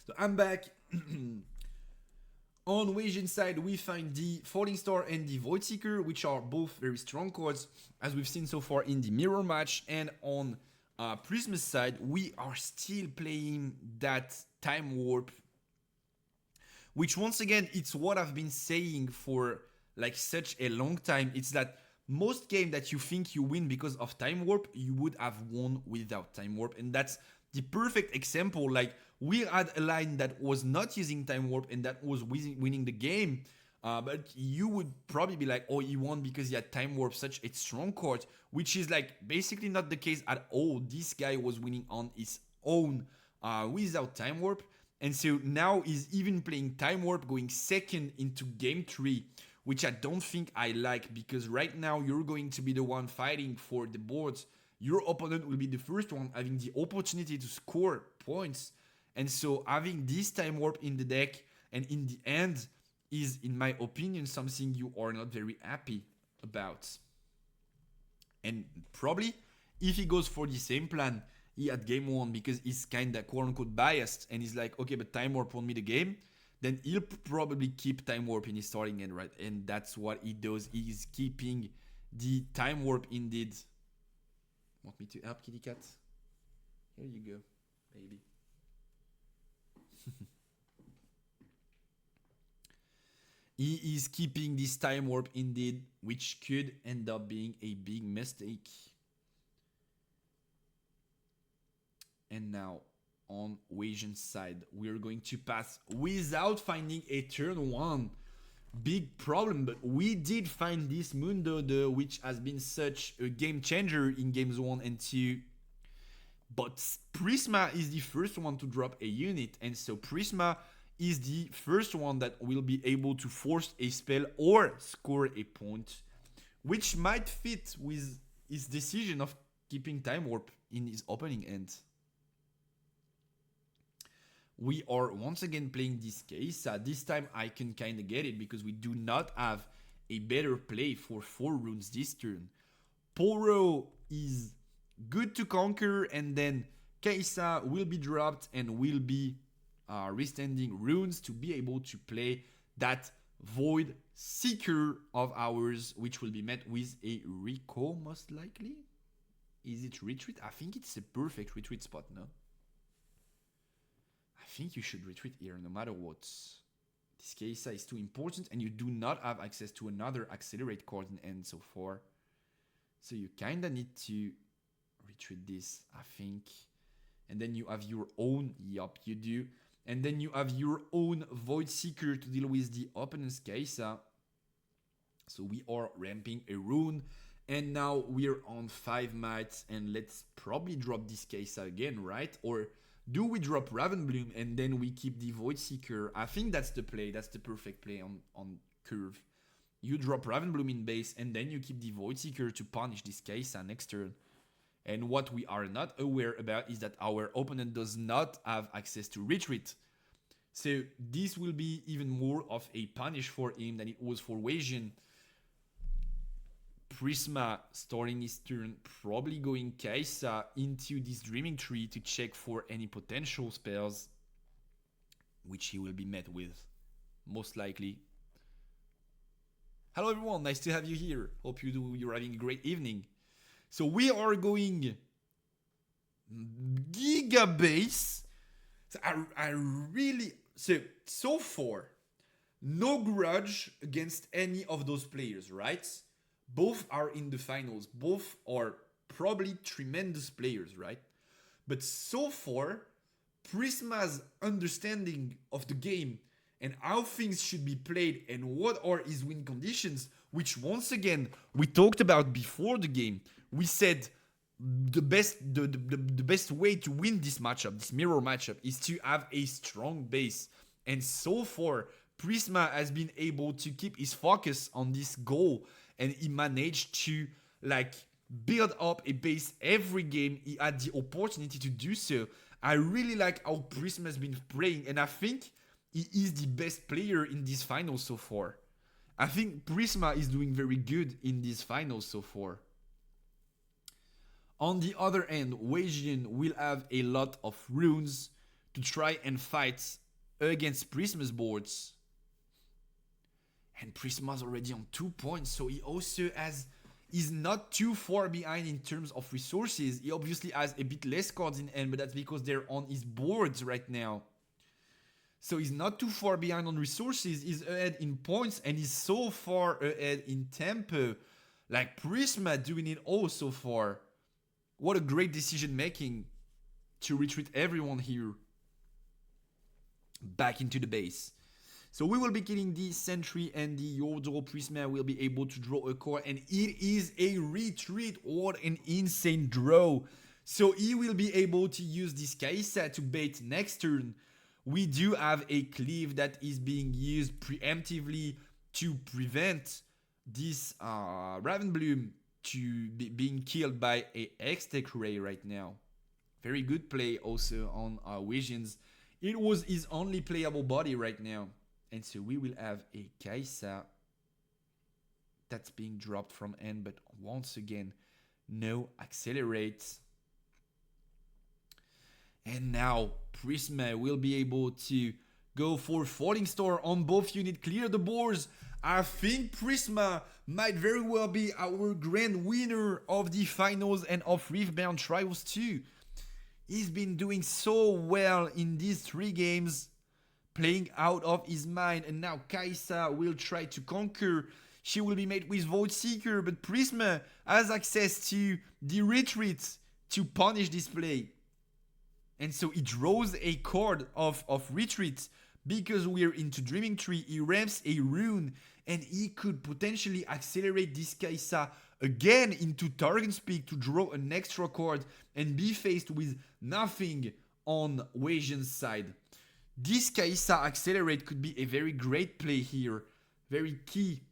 So I'm back. On Weijian side, we find the Falling Star and the Void Seeker, which are both very strong cards, as we've seen so far in the mirror match. And on Prisma's side, we are still playing that Time Warp, which once again, it's what I've been saying for like such a long time. It's that most game that you think you win because of Time Warp, you would have won without Time Warp. And that's the perfect example. Like, we had a line that was not using Time Warp and that was winning the game. But you would probably be like, oh, he won because he had Time Warp, such a strong card, which is like basically not the case at all. This guy was winning on his own without Time Warp. And so now he's even playing Time Warp, going second into game 3, which I don't think I like, because right now you're going to be the one fighting for the boards. Your opponent will be the first one having the opportunity to score points. And so having this Time Warp in the deck and in the end is, in my opinion, something you are not very happy about. And probably if he goes for the same plan he had game 1, because he's kind of quote-unquote biased and he's like, okay, but Time Warp won me the game, then he'll probably keep Time Warp in his starting end, right? And that's what he does. He's keeping the Time Warp indeed. Want me to help, kitty cat? Here you go, baby. He is keeping this Time Warp indeed, which could end up being a big mistake. And now on Weijian's side, we are going to pass without finding a turn 1. Big problem, but we did find this Mundo, which has been such a game changer in games 1 and 2. But Prisma is the first one to drop a unit, and so Prisma is the first one that will be able to force a spell or score a point, which might fit with his decision of keeping Time Warp in his opening end. We are once again playing this case. This time I can kind of get it because we do not have a better play for 4 runes this turn. Poro is good to conquer, and then Kaisa will be dropped and will be restanding runes to be able to play that Void Seeker of ours, which will be met with a Rico most likely. Is it retreat? I think it's a perfect retreat spot, no? I think you should retreat here no matter what. This Kaisa is too important and you do not have access to another accelerate card in end so far. So you kinda need to retreat this, I think. And then you have your own, yup you do. And then you have your own Void Seeker to deal with the opponent's Kaisa. So we are ramping a rune. And now we're on 5 mites. And let's probably drop this Kaisa again, right? Or do we drop Ravenbloom and then we keep the Void Seeker? I think that's the play. That's the perfect play on curve. You drop Ravenbloom in base and then you keep the Void Seeker to punish this Kaisa next turn. And what we are not aware about is that our opponent does not have access to retreat. So this will be even more of a punish for him than it was for Weijian. Prisma starting his turn, probably going Kaisa into this Dreaming Tree to check for any potential spells, which he will be met with, most likely. Hello everyone, nice to have you here. Hope you're having a great evening. So we are going Giga Base. So I really... So far, no grudge against any of those players, right? Both are in the finals. Both are probably tremendous players, right? But so far, Prisma's understanding of the game and how things should be played and what are his win conditions, which once again, we talked about before the game. We said the best way to win this matchup, this mirror matchup, is to have a strong base. And so far, Prisma has been able to keep his focus on this goal, and he managed to like build up a base every game he had the opportunity to do so. I really like how Prisma has been playing, and I think he is the best player in this final so far. I think Prisma is doing very good in this final so far. On the other end, Weijian will have a lot of runes to try and fight against Prisma's boards. And Prisma's already on 2 points, so he also is not too far behind in terms of resources. He obviously has a bit less cards in hand, but that's because they're on his boards right now. So he's not too far behind on resources. He's ahead in points, and he's so far ahead in tempo. Like Prisma doing it all so far. What a great decision making to retreat everyone here back into the base. So we will be killing the Sentry, and the Yordle. Prisma will be able to draw a card, and it is a retreat. What an insane draw. So he will be able to use this Kai'Sa to bait next turn. We do have a Cleave that is being used preemptively to prevent this Ravenbloom to being killed by a Hextech Ray right now. Very good play also on Visions. It was his only playable body right now. And so we will have a Kai'Sa that's being dropped from end, but once again, no Accelerate. And now Prisma will be able to go for Falling Star on both units, clear the boards. I think Prisma might very well be our grand winner of the finals and of Riftbound Trials too. He's been doing so well in these 3 games, playing out of his mind, and now Kai'Sa will try to conquer. She will be met with Void Seeker, but Prisma has access to the retreat to punish this play. And so he draws a card of retreat because we're into Dreaming Tree. He ramps a rune, and he could potentially accelerate this Kai'Sa again into Targon's Peak to draw an extra card and be faced with nothing on Wasion's side. This Kai'Sa Accelerate could be a very great play here, very key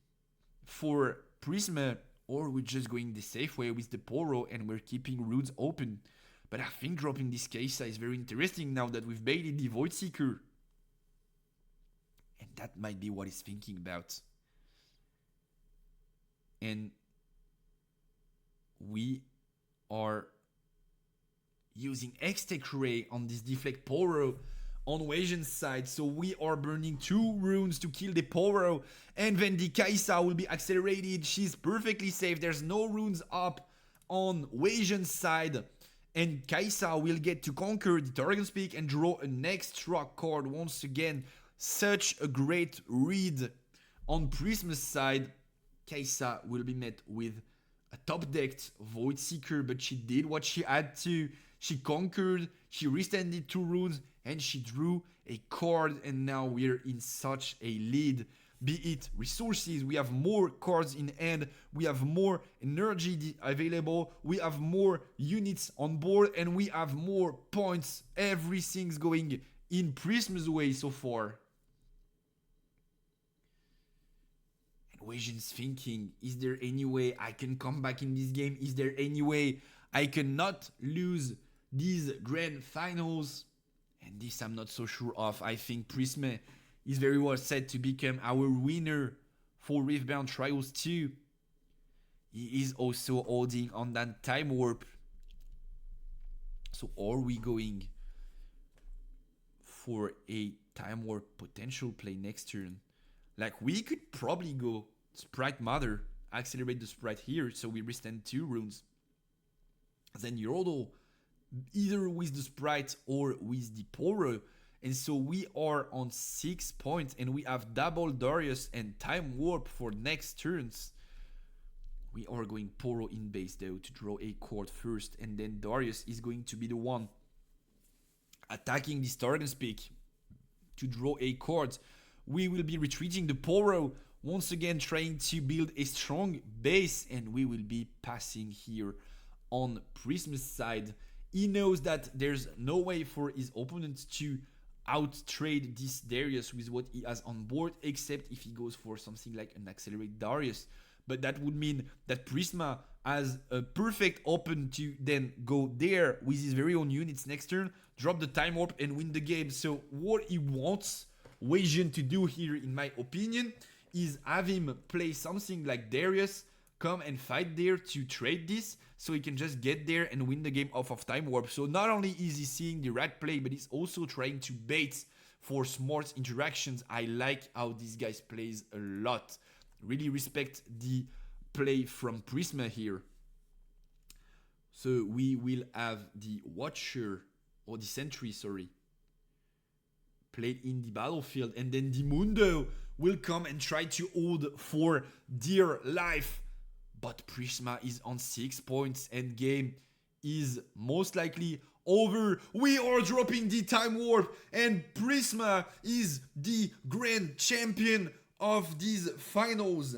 for Prisma, or we're just going the safe way with the Poro and we're keeping runes open. But I think dropping this Kai'Sa is very interesting now that we've baited the Void Seeker. And that might be what he's thinking about. And we are using Hextech Ray on this Deflect Poro on Wasion's side, so we are burning 2 runes to kill the Poro, and then the Kai'Sa will be accelerated. She's perfectly safe. There's no runes up on Wasion's side, and Kai'Sa will get to conquer the Targon's Peak and draw an extra card once again. Such a great read on Prisma's side. Kai'Sa will be met with a top-decked Void Seeker, but she did what she had to. She conquered, she restanded 2 runes, and she drew a card, and now we're in such a lead. Be it resources, we have more cards in hand, we have more energy available, we have more units on board, and we have more points. Everything's going in Prisma's way so far. And Wasion's thinking, is there any way I can come back in this game? Is there any way I cannot lose these grand finals? And this I'm not so sure of. I think Prisma is very well set to become our winner for Riftbound Trials 2. He is also holding on that Time Warp. So are we going for a Time Warp potential play next turn? Like, we could probably go Sprite Mother, accelerate the Sprite here, so we restand 2 runes. Then Yordle, either with the Sprite or with the Poro. And so we are on 6 points, and we have double Darius and Time Warp for next turns. We are going Poro in base though to draw a card first, and then Darius is going to be the one attacking the Targon's Peak to draw a card. We will be retreating the Poro, once again trying to build a strong base, and we will be passing here on Prisma's side. He knows that there's no way for his opponent to out-trade this Darius with what he has on board, except if he goes for something like an Accelerate Darius. But that would mean that Prisma has a perfect open to then go there with his very own units next turn, drop the Time Warp and win the game. So what he wants Wasion to do here, in my opinion, is have him play something like Darius, come and fight there to trade this, so he can just get there and win the game off of Time Warp. So not only is he seeing the right play, but he's also trying to bait for smart interactions. I like how these guys plays a lot. Really respect the play from Prisma here. So we will have the Watcher, or the Sentry, sorry, played in the battlefield, and then the Mundo will come and try to hold for dear life. But Prisma is on 6 points and game is most likely over. We are dropping the time warp, and Prisma is the grand champion of these finals.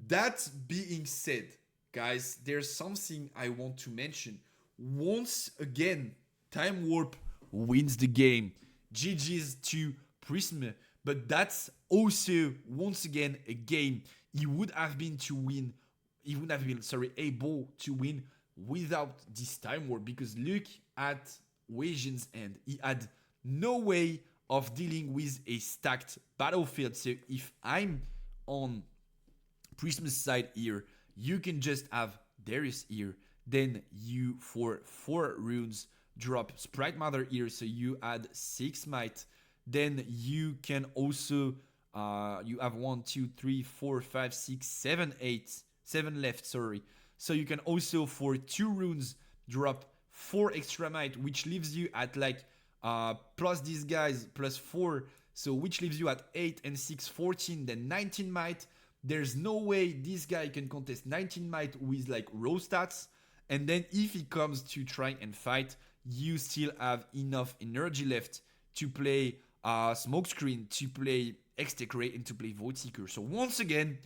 That being said, guys, there's something I want to mention. Once again, time warp wins the game. GG's to Prisma, but that's also once again a game he would have been able to win without this time warp, because look at Wasion's end. He had no way of dealing with a stacked battlefield. So if I'm on Prisma's side here, you can just have Darius here, then you for 4 runes drop Sprite Mother here, so you add 6 might. Then you can also you have 1, 2, 3, 4, 5, 6, 7, 8, 7 left, sorry. So you can also for 2 runes drop 4 extra might, which leaves you at like plus these guys plus 4, so which leaves you at 8 and 6, 14, then 19 might. There's no way this guy can contest 19 might with like raw stats. And then if he comes to try and fight, you still have enough energy left to play Smokescreen, to play X-Tech Ray, and to play Void Seeker. So once again,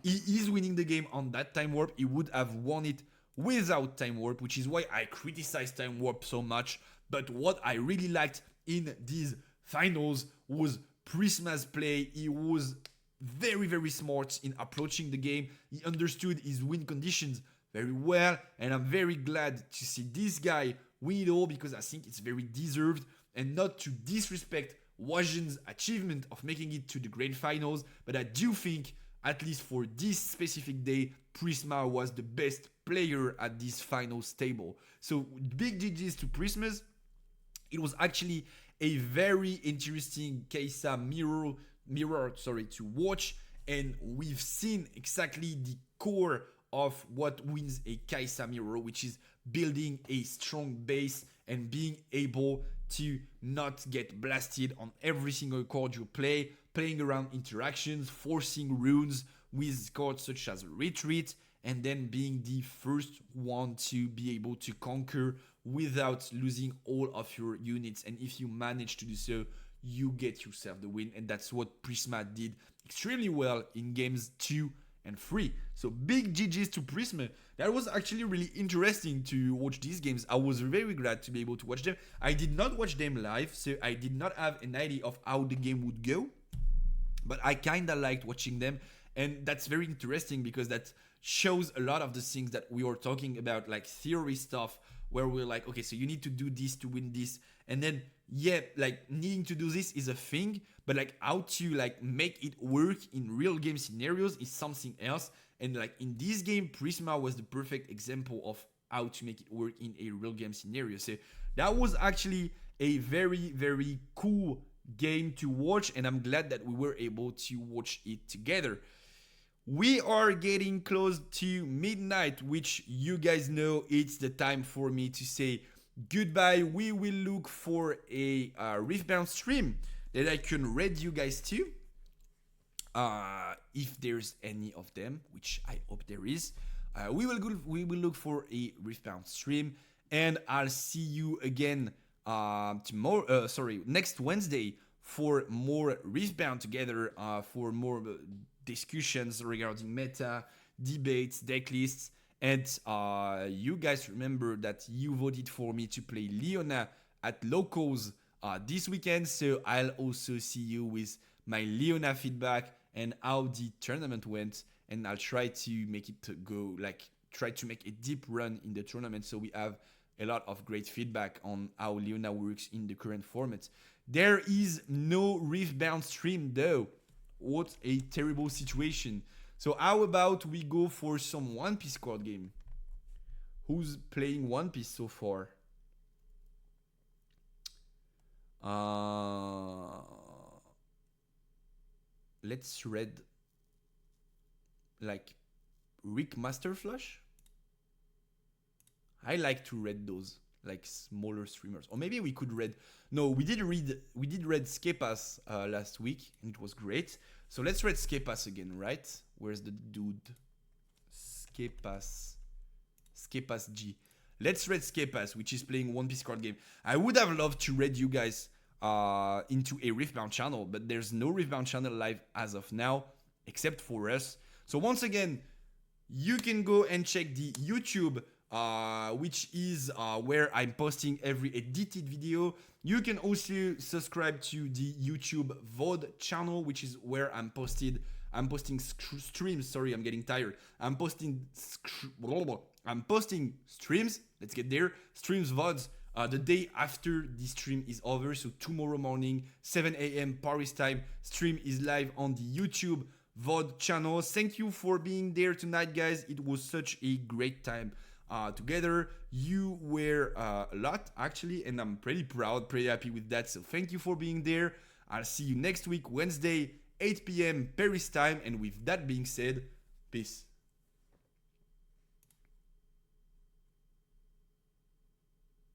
he is winning the game on that time warp. He would have won it without time warp, which is why I criticize time warp so much. But what I really liked in these finals was Prisma's play. He was very, very smart in approaching the game. He understood his win conditions very well, and I'm very glad to see this guy win it all, because I think it's very deserved. And not to disrespect Wasion's achievement of making it to the grand finals, but I do think, at least for this specific day, Prisma was the best player at this finals table. So big GG's to Prismas. It was actually a very interesting Kai'Sa mirror to watch, and we've seen exactly the core of what wins a Kai'Sa mirror, which is building a strong base and being able to not get blasted on every single card you play, playing around interactions, forcing runes with cards such as Retreat, and then being the first one to be able to conquer without losing all of your units. And if you manage to do so, you get yourself the win, and that's what Prisma did extremely well in games 2 and 3. So big GG's to Prisma. That was actually really interesting to watch these games. I was very glad to be able to watch them. I did not watch them live, so I did not have an idea of how the game would go, but I kinda liked watching them, and that's very interesting because that shows a lot of the things that we were talking about, like theory stuff, where we're like, okay, so you need to do this to win this, and then yeah, like needing to do this is a thing, but like how to like make it work in real game scenarios is something else. And like in this game, Prisma was the perfect example of how to make it work in a real game scenario. So that was actually a very, very cool game to watch, and I'm glad that we were able to watch it together. We are getting close to midnight, which you guys know it's the time for me to say goodbye. We will look for a Riftbound stream that I can read you guys to, if there's any of them, which I hope there is. We will look for a Riftbound stream, and I'll see you again next Wednesday for more Riftbound together, for more discussions regarding meta, debates, deck lists. And you guys remember that you voted for me to play Leona at locals this weekend, so I'll also see you with my Leona feedback and how the tournament went, and I'll try to make it go, like try to make a deep run in the tournament, so we have a lot of great feedback on how Leona works in the current format. There is no Riftbound stream though. What a terrible situation. So how about we go for some One Piece card game? Who's playing One Piece so far? let's read like Rick Masterflash. I like to read those like smaller streamers, or maybe we could read. No, we did read Skepas last week, and it was great. So let's read Skepas again, right? Where's the dude? Skepas G. Let's read Skepas, which is playing One Piece card game. I would have loved to read you guys into a Riftbound channel, but there's no Riftbound channel live as of now, except for us. So once again, you can go and check the YouTube, which is where I'm posting every edited video. You can also subscribe to the YouTube VOD channel, which is where I'm posting streams. Sorry, I'm getting tired. I'm posting streams. Let's get there. Streams, VODs. The day after the stream is over, so tomorrow morning, 7 a.m. Paris time, stream is live on the YouTube VOD channel. Thank you for being there tonight, guys. It was such a great time together. You were a lot, actually, and I'm pretty proud, pretty happy with that. So thank you for being there. I'll see you next week, Wednesday, 8 p.m. Paris time. And with that being said, peace.